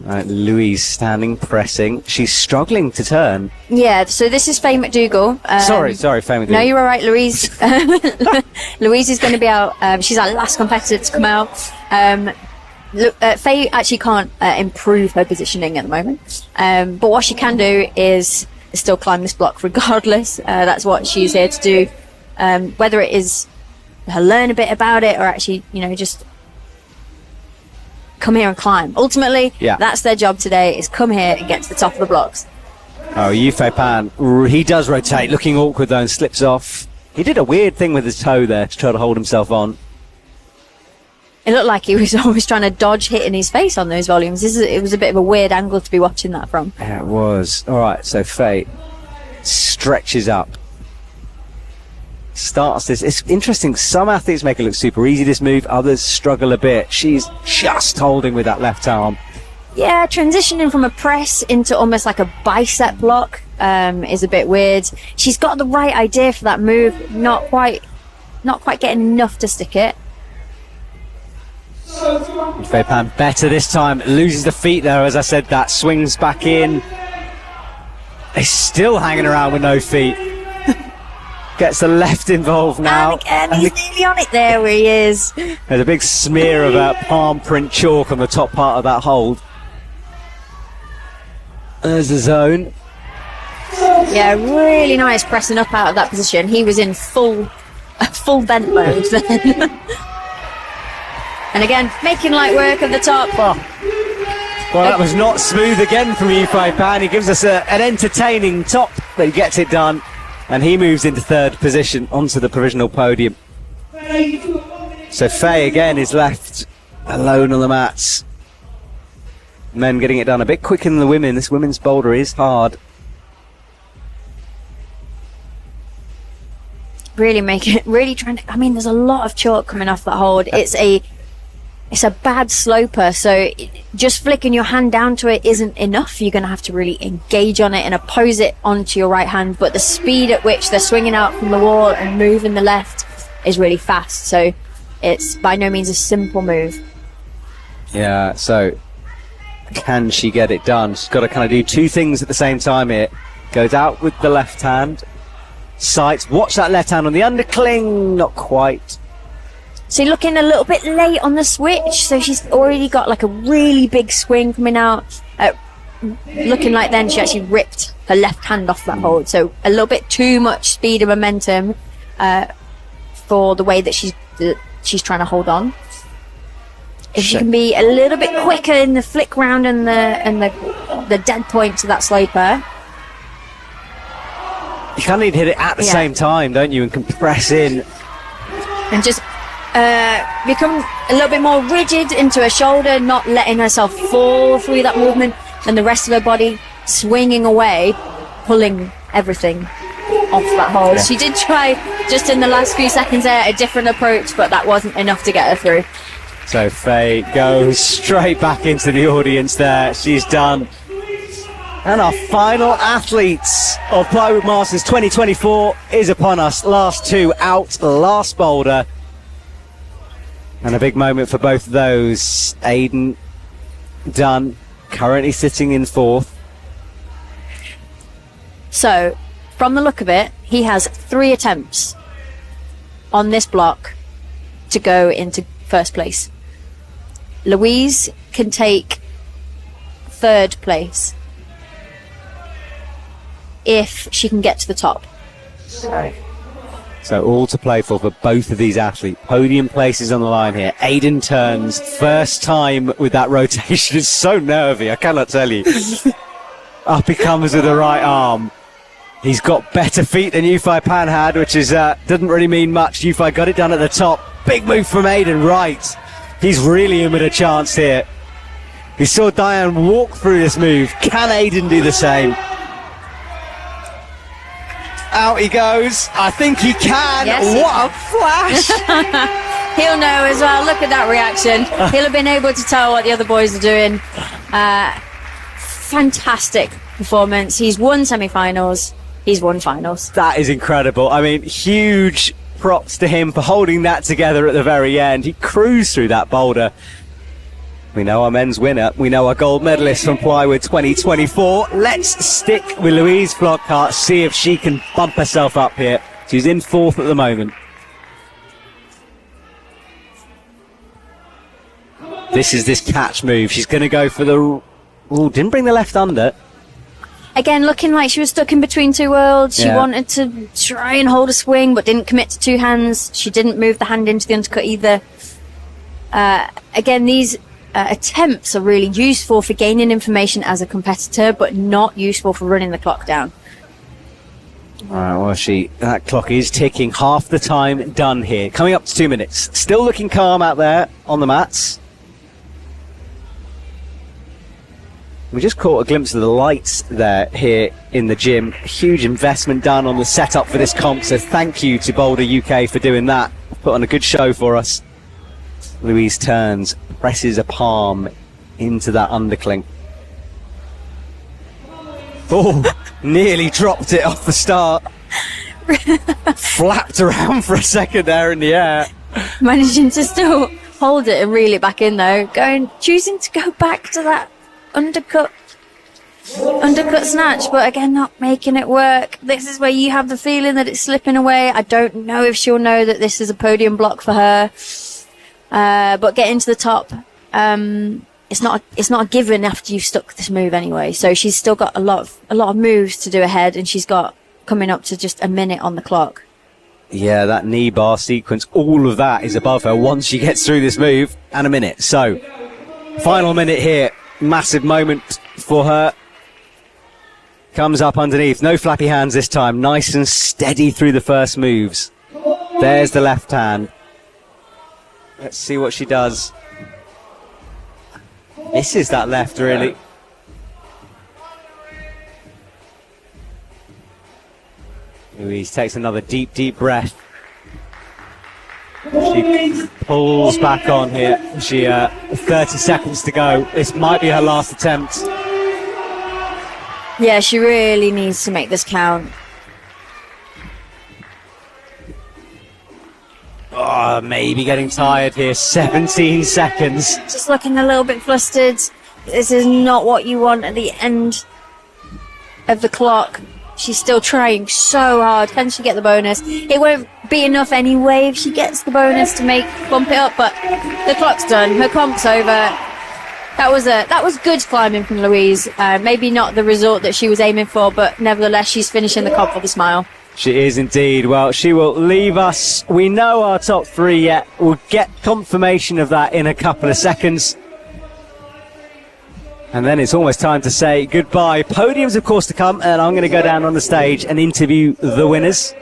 Louise standing, pressing. She's struggling to turn. Yeah, so this is Faye McDougall. Sorry, Faye McDougall. No, you're all right, Louise. Louise is going to be out. She's our last competitor to come out. Faye actually can't improve her positioning at the moment. But what she can do is still climb this block regardless. That's what she's here to do. Whether it is her learn a bit about it or actually, just come here and climb. Ultimately, that's their job today, is come here and get to the top of the blocks. Oh, Yufei Pan, he does rotate, looking awkward though, and slips off. He did a weird thing with his toe there to try to hold himself on. It looked like he was always trying to dodge hitting his face on those volumes. It was a bit of a weird angle to be watching that from. Yeah, it was. All right, so Faye stretches up. Starts this. It's interesting. Some athletes make it look super easy, this move. Others struggle a bit. She's just holding with that left arm. Yeah, transitioning from a press into almost like a bicep block is a bit weird. She's got the right idea for that move. Not quite getting enough to stick it. Faye Pan better this time. Loses the feet there, as I said. That swings back in. He's still hanging around with no feet. Gets the left involved now. And again, he's nearly on it there where he is. There's a big smear of palm print chalk on the top part of that hold. There's the zone. Yeah, really nice pressing up out of that position. He was in full bent mode then. And again, making light work of the top. Well, that was not smooth again from Yufei Pan. He gives us an entertaining top, but he gets it done. And he moves into third position onto the provisional podium. So Faye again is left alone on the mats. Men getting it done a bit quicker than the women. This women's boulder is hard. Really trying to, there's a lot of chalk coming off that hold. It's a bad sloper, so just flicking your hand down to it isn't enough. You're going to have to really engage on it and oppose it onto your right hand, but the speed at which they're swinging out from the wall and moving the left is really fast, so it's by no means a simple move. Yeah, so can she get it done? She's got to kind of do two things at the same time here. Goes out with the left hand, sights, watch that left hand on the undercling, not quite. So looking a little bit late on the switch, so she's already got like a really big swing coming out. Looking like then she actually ripped her left hand off that hold, so a little bit too much speed and momentum for the way that she's trying to hold on. If she can be a little bit quicker in the flick round and the dead point to that sloper. You kind of need to hit it at the same time, don't you, and compress in. And just become a little bit more rigid into her shoulder, not letting herself fall through that movement, and the rest of her body swinging away, pulling everything off that hold. She did try just in the last few seconds there a different approach, but that wasn't enough to get her through. So Faye goes straight back into the audience there. She's done. And our final athletes of Plywood Masters 2024 is upon us. Last two out, last boulder. And a big moment for both of those. Aidan Dunn currently sitting in fourth. So, from the look of it, he has 3 attempts on this block to go into first place. Louise can take 3rd place if she can get to the top. So all to play for both of these athletes. Podium places on the line here. Aidan turns, first time with that rotation. It's so nervy, I cannot tell you. Up he comes with the right arm. He's got better feet than Yufai Pan had, which is doesn't really mean much. Yufai got it done at the top. Big move from Aidan, right. He's really in with a chance here. We saw Diane walk through this move. Can Aidan do the same? Out he goes. I think he can. Yes, what a flash. He'll know as well. Look at that reaction. He'll have been able to tell what the other boys are doing. Fantastic performance. He's won semi-finals. He's won finals. That is incredible. I mean, huge props to him for holding that together at the very end. He cruised through that boulder. We know our men's winner. We know our gold medalist from Plywood 2024. Let's stick with Louise Flockhart, see if she can bump herself up here. She's in 4th at the moment. This is this catch move. She's going to go for the... Ooh, didn't bring the left under. Again, looking like she was stuck in between 2 worlds. She wanted to try and hold a swing, but didn't commit to 2 hands. She didn't move the hand into the undercut either. Again, these attempts are really useful for gaining information as a competitor, but not useful for running the clock down. All right, well, that clock is ticking. Half the time done here. Coming up to 2 minutes. Still looking calm out there on the mats. We just caught a glimpse of the lights there here in the gym. Huge investment done on the setup for this comp, so thank you to Boulder UK for doing that. Put on a good show for us. Louise turns, presses a palm into that undercling. Oh, nearly dropped it off the start. Flapped around for a second there in the air. Managing to still hold it and reel it back in though. Choosing to go back to that undercut snatch, but again not making it work. This is where you have the feeling that it's slipping away. I don't know if she'll know that this is a podium block for her, but getting to the top, it's not a given after you've stuck this move anyway. So she's still got a lot of moves to do ahead, and she's got coming up to just a minute on the clock. Yeah, that knee bar sequence, all of that is above her once she gets through this move, and a minute. So final minute here. Massive moment for her. Comes up underneath. No flappy hands this time. Nice and steady through the first moves. There's the left hand. Let's see what she does. Misses that left, really. Louise takes another deep, deep breath. She pulls back on here. 30 seconds to go. This might be her last attempt. Yeah, she really needs to make this count. Oh, maybe getting tired here. 17 seconds. Just looking a little bit flustered. This is not what you want at the end of the clock. She's still trying so hard. Can she get the bonus? It won't be enough anyway if she gets the bonus to bump it up, but the clock's done. Her comp's over. That was good climbing from Louise. Maybe not the result that she was aiming for, but nevertheless, she's finishing the comp with a smile. She is indeed. Well, she will leave us. We know our top 3 yet. We'll get confirmation of that in a couple of seconds. And then it's almost time to say goodbye. Podiums, of course, to come, and I'm going to go down on the stage and interview the winners.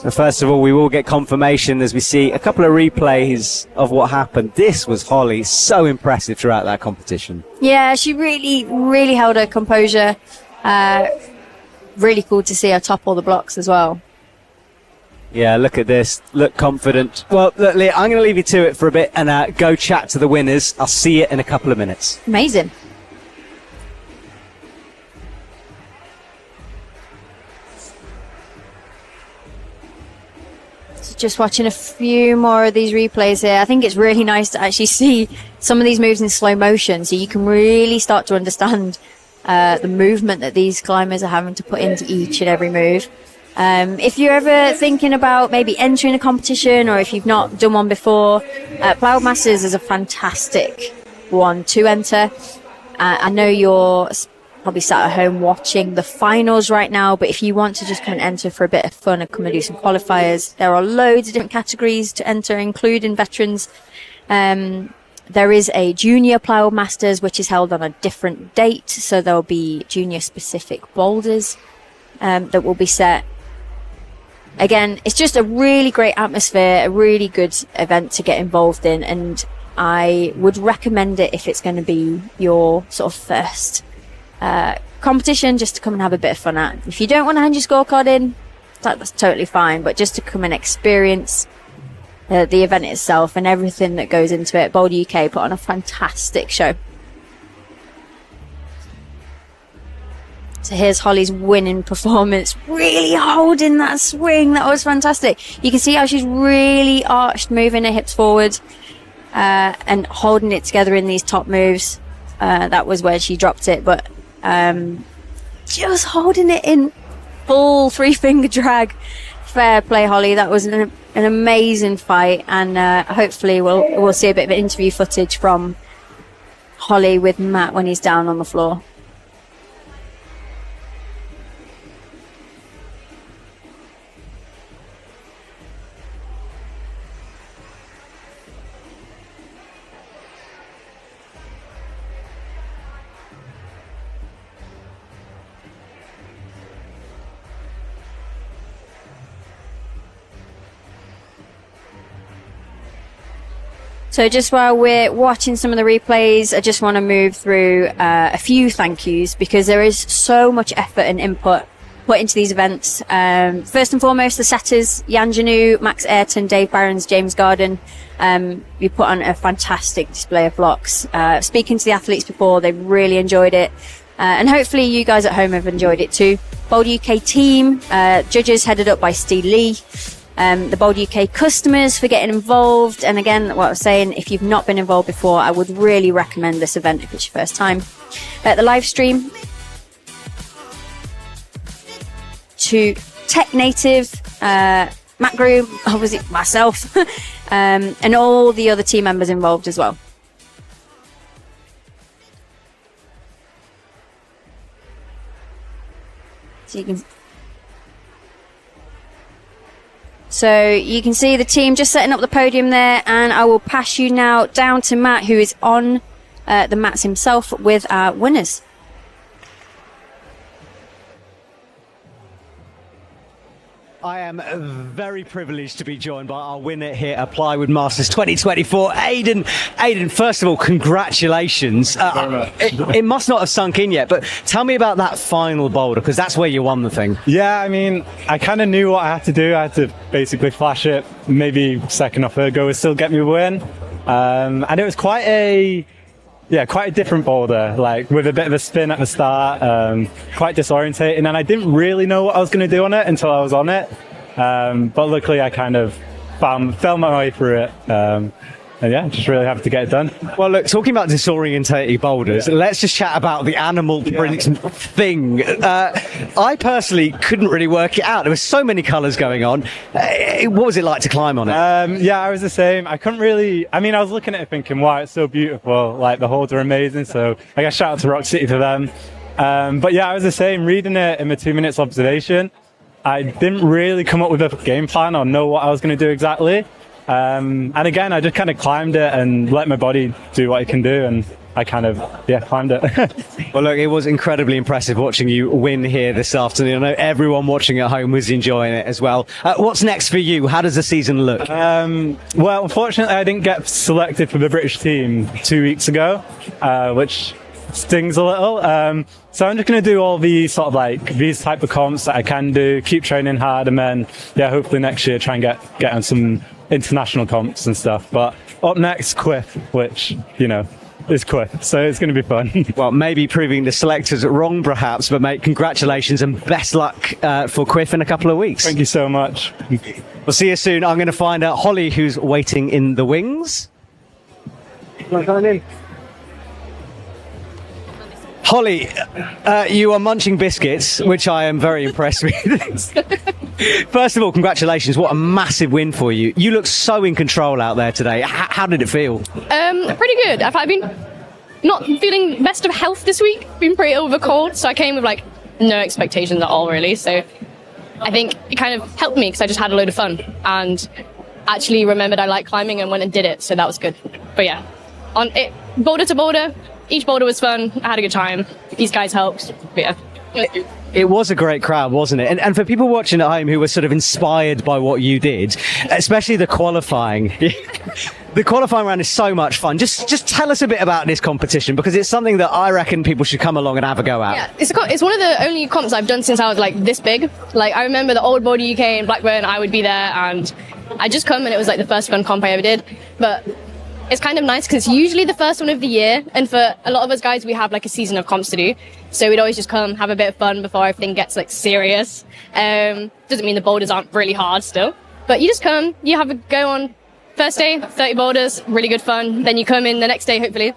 But first of all, we will get confirmation as we see a couple of replays of what happened. This was Holly, so impressive throughout that competition. Yeah, she really, really held her composure. Really cool to see her top all the blocks as well. Yeah, look at this. Look confident. Well, look, Leah, I'm going to leave you to it for a bit and go chat to the winners. I'll see you in a couple of minutes. Amazing. So just watching a few more of these replays here. I think it's really nice to actually see some of these moves in slow motion, so you can really start to understand the movement that these climbers are having to put into each and every move. If you're ever thinking about maybe entering a competition, or if you've not done one before, Plywood Masters is a fantastic one to enter. I know you're probably sat at home watching the finals right now, but if you want to just come and enter for a bit of fun and come and do some qualifiers, there are loads of different categories to enter, including veterans. There is a junior Plywood Masters, which is held on a different date, so there'll be junior specific boulders that will be set. Again, it's just a really great atmosphere, a really good event to get involved in, and I would recommend it if it's going to be your sort of first competition, just to come and have a bit of fun at. If you don't want to hand your scorecard in, that's totally fine, but just to come and experience the event itself and everything that goes into it. Boulder UK put on a fantastic show. So here's Holly's winning performance, really holding that swing. That was fantastic. You can see how she's really arched, moving her hips forward and holding it together in these top moves. That was where she dropped it, but just holding it in full 3-finger drag. Fair play, Holly. That was an amazing fight, and hopefully we'll see a bit of interview footage from Holly with Matt when he's down on the floor. So just while we're watching some of the replays, I just want to move through a few thank yous, because there is so much effort and input put into these events. First and foremost, the setters, Jan Janu, Max Ayrton, Dave Barons, James Garden. You put on a fantastic display of blocks. Speaking to the athletes before, they really enjoyed it. And hopefully you guys at home have enjoyed it too. Boulder UK team, judges headed up by Steve Lee. The Boulder UK customers for getting involved. And again, what I was saying, if you've not been involved before, I would really recommend this event if it's your first time. The live stream to Tech Native, Matt Groom, obviously myself, and all the other team members involved as well. So you can see the team just setting up the podium there, and I will pass you now down to Matt, who is on the mats himself with our winners. I am very privileged to be joined by our winner here at Plywood Masters 2024, Aidan. Aidan, first of all, congratulations. It must not have sunk in yet, but tell me about that final boulder, because that's where you won the thing. Yeah, I mean, I kind of knew what I had to do. I had to basically flash it, maybe second or third go would still get me a win. And it was quite a different boulder, like with a bit of a spin at the start, quite disorientating, and I didn't really know what I was going to do on it until I was on it. But luckily I kind of fell my way through it. And yeah, just really happy to get it done. Well, look, talking about disorientating boulders, let's just chat about the animal print thing. I personally couldn't really work it out. There were so many colours going on. What was it like to climb on it? Yeah, I was the same. I couldn't really, I mean, I was looking at it thinking, wow, it's so beautiful. Like, the holds are amazing. So I guess shout out to Rock City for them. But yeah, I was the same. Reading it in my 2 minutes observation, I didn't really come up with a game plan or know what I was going to do exactly. And again, I just kind of climbed it and let my body do what it can do, and I kind of, climbed it. Well, look, it was incredibly impressive watching you win here this afternoon. I know everyone watching at home was enjoying it as well. What's next for you? How does the season look? Well, unfortunately, I didn't get selected for the British team 2 weeks ago, which stings a little. So I'm just going to do all these sort of like these type of comps that I can do, keep training hard, and then hopefully next year try and get on some international comps and stuff. But up next, Quiff, which is Quiff, so it's going to be fun. Well, maybe proving the selectors wrong, perhaps, but mate, congratulations and best luck for Quiff in a couple of weeks. Thank you so much. We'll see you soon. I'm going to find out Holly, who's waiting in the wings. Holly, you are munching biscuits, which I am very impressed with. First of all, congratulations. What a massive win for you. You look so in control out there today. How did it feel? Pretty good. I've been not feeling best of health this week. Been pretty over cold, so I came with like no expectations at all, really. So I think it kind of helped me because I just had a load of fun and actually remembered I like climbing and went and did it. So that was good. But yeah, on it, boulder to boulder. Each boulder was fun. I had a good time. These guys helped. But yeah. It was a great crowd, wasn't it? And for people watching at home who were sort of inspired by what you did, especially the qualifying, the qualifying round is so much fun. Just tell us a bit about this competition, because it's something that I reckon people should come along and have a go at. Yeah, it's one of the only comps I've done since I was like this big. Like I remember the old Boulder UK in Blackburn, I would be there and I just come and it was like the first fun comp I ever did. But it's kind of nice because it's usually the first one of the year, and for a lot of us guys we have like a season of comps to do, so we'd always just come have a bit of fun before everything gets like serious. Doesn't mean the boulders aren't really hard still, but you just come, you have a go on first day, 30 boulders, really good fun. Then you come in the next day hopefully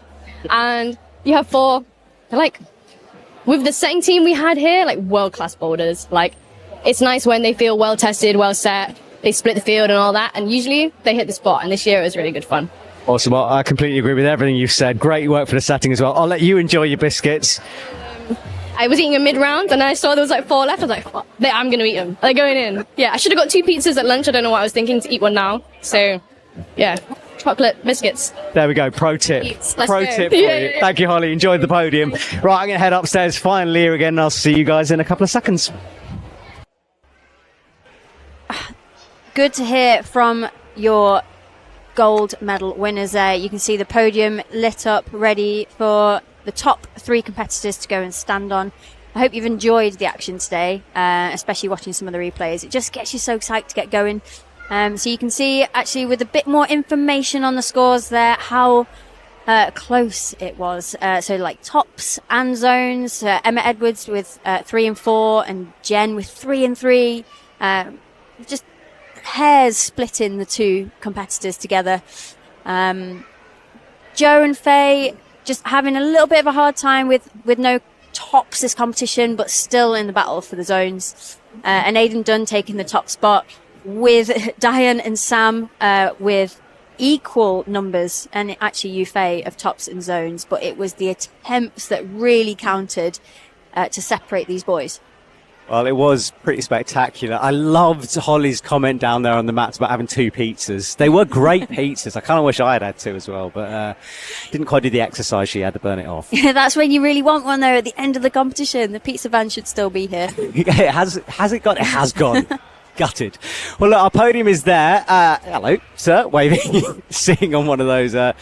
and you have 4 like with the setting team we had here, like world-class boulders. Like it's nice when they feel well tested, well set, they split the field and all that, and usually they hit the spot, and this year it was really good fun. Awesome. Well, I completely agree with everything you've said. Great work for the setting as well. I'll let you enjoy your biscuits. I was eating a mid-round and I saw there was like 4 left. I was like, fuck, I'm going to eat them. They're going in. Yeah, I should have got 2 pizzas at lunch. I don't know what I was thinking to eat one now. So, yeah, chocolate biscuits. There we go. Pro tip. Pro go. tip for you. Thank you, Holly. Enjoyed the podium. Right, I'm going to head upstairs, find Leah again, and I'll see you guys in a couple of seconds. Good to hear from your gold medal winners there. You can see the podium lit up, ready for the top 3 competitors to go and stand on. I hope you've enjoyed the action today, especially watching some of the replays. It just gets you so psyched to get going. So you can see actually with a bit more information on the scores there how close it was. So like tops and zones, Emma Edwards with 3 and 4 and Jen with 3 and 3. Just hairs splitting the 2 competitors together. Joe and Faye just having a little bit of a hard time with no tops this competition, but still in the battle for the zones. And Aidan Dunn taking the top spot with Diane and Sam with equal numbers, and actually you, Faye, of tops and zones, but it was the attempts that really counted to separate these boys. Well, it was pretty spectacular. I loved Holly's comment down there on the mats about having 2 pizzas. They were great pizzas. I kind of wish I had 2 as well, but didn't quite do the exercise she had to burn it off. Yeah, that's when you really want one, though, at the end of the competition. The pizza van should still be here. Has it gone? It has gone. Gutted. Well, look, our podium is there. Hello, sir, waving, sitting on one of those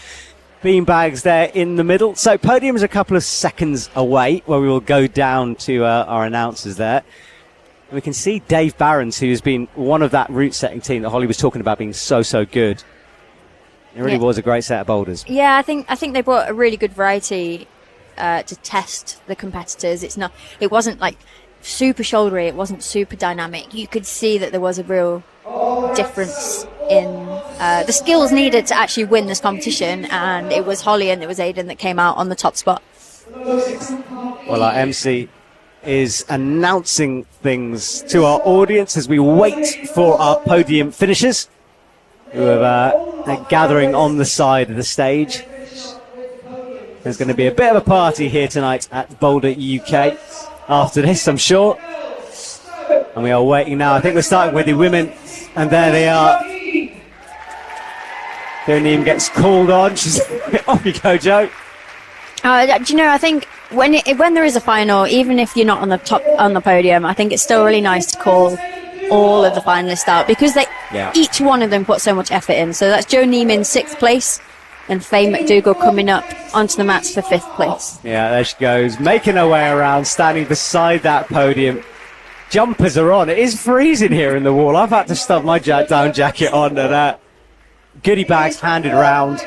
bean bags there in the middle. So podium is a couple of seconds away, where we will go down to our announcers there. We can see Dave Barons, who has been one of that route setting team that Holly was talking about being so good. It really was a great set of boulders. Yeah, I think they brought a really good variety to test the competitors. It wasn't like super shouldery, it wasn't super dynamic. You could see that there was a real difference in the skills needed to actually win this competition, and it was Holly and it was Aidan that came out on the top spot. Well, our MC is announcing things to our audience as we wait for our podium finishers, who are gathering on the side of the stage. There's going to be a bit of a party here tonight at Boulder UK after this, I'm sure. And we are waiting now. I think we're starting with the women, and there they are. Neem gets called on. Off you go, Joe. Do you know, I think when there is a final, even if you're not on the podium, I think it's still really nice to call all of the finalists out, because each one of them put so much effort in. So that's Joe Neem in 6th place, and Faye McDougall coming up onto the mats for 5th place. Yeah, there she goes, making her way around, standing beside that podium. Jumpers are on. It is freezing here in the wall. I've had to stuff my down jacket on, and goodie bags handed around.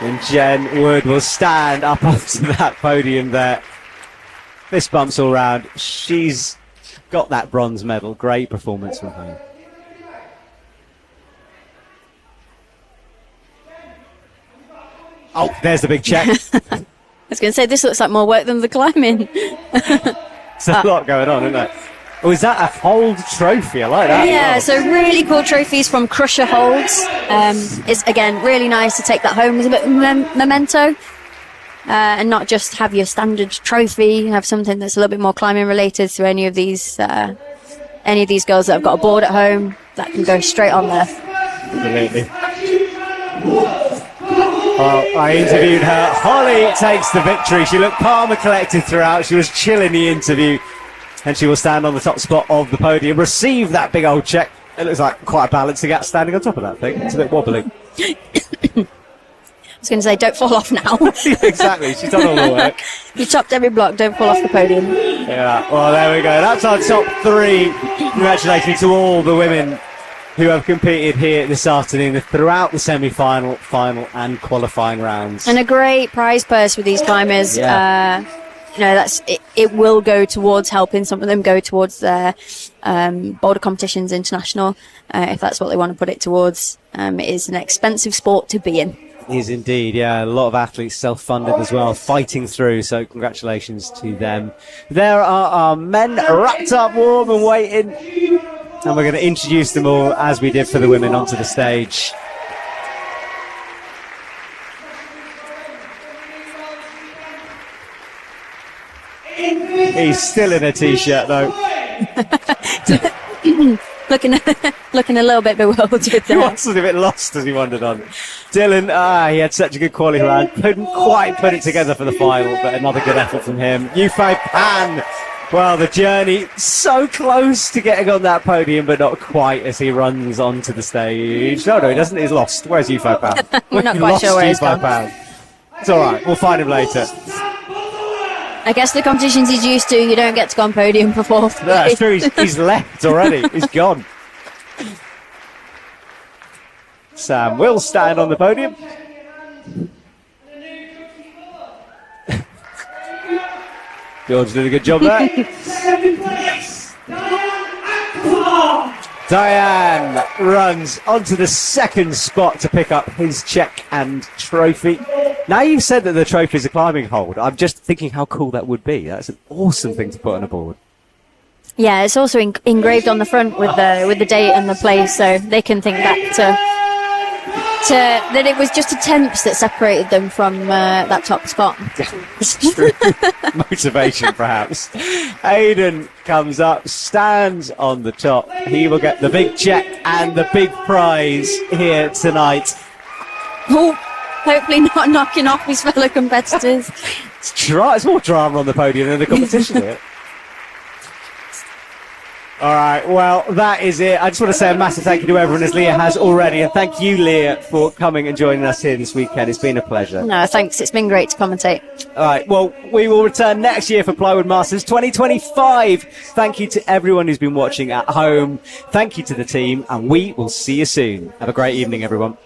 And Jen Wood will stand up onto that podium there. Fist bumps all round. She's got that bronze medal. Great performance from her. Oh, there's the big check. I was going to say, this looks like more work than the climbing. There's a lot going on, isn't there? Oh, is that a hold trophy? I like that. Yeah, so really cool trophies from Crusher Holds. It's, again, really nice to take that home as a bit of memento. And not just have your standard trophy, have something that's a little bit more climbing related to any of these girls that have got a board at home that can go straight on there. Absolutely. Well, I interviewed her. Holly takes the victory. She looked calm and collected throughout. She was chill in the interview, and she will stand on the top spot of the podium, receive that big old check. It looks like quite a balancing act standing on top of that thing. It's a bit wobbly. I was going to say, don't fall off now. Exactly, she's done all the work. You chopped every block, don't fall off the podium. Yeah, well, there we go. That's our top 3. Congratulations to all the women who have competed here this afternoon throughout the semi-final, final and qualifying rounds. And a great prize purse for these climbers. Yeah. That's it will go towards helping some of them go towards their boulder competitions international, if that's what they want to put it towards. It is an expensive sport to be in. It is indeed, yeah. A lot of athletes self-funded as well, fighting through, so congratulations to them. There are our men wrapped up, warm and waiting, and we're going to introduce them all, as we did for the women, onto the stage. He's still in a t-shirt though. looking a little bit bewildered with He that. was a bit lost as he wandered on. Dylan, he had such a good quality round. Couldn't quite put it together for the final, but another good effort from him. Yufei Pan. Well, the journey so close to getting on that podium, but not quite as he runs onto the stage. No, he doesn't. He's lost. Where's Yufei Pan? We're not quite sure where he's gone. Pan. It's all right. We'll find him later. I guess the competitions he's used to, you don't get to go on podium for 4th. No, that's true. He's left already. He's gone. Sam will stand on the podium. George did a good job there. Diane runs onto the 2nd spot to pick up his check and trophy. Now you've said that the trophy is a climbing hold, I'm just thinking how cool that would be. That's an awesome thing to put on a board. Yeah, it's also engraved on the front with the date and the place, so they can think back to that it was just attempts that separated them from that top spot. True. Motivation, perhaps. Aidan comes up, stands on the top. He will get the big check and the big prize here tonight. Oh, hopefully not knocking off his fellow competitors. It's more drama on the podium than the competition here. All right, well, that is it. I just want to say a massive thank you to everyone, as Leah has already, and thank you, Leah, for coming and joining us here this weekend. It's been a pleasure. No, thanks. It's been great to commentate. All right, well, we will return next year for Plywood Masters 2025. Thank you to everyone who's been watching at home. Thank you to the team, and we will see you soon. Have a great evening, everyone.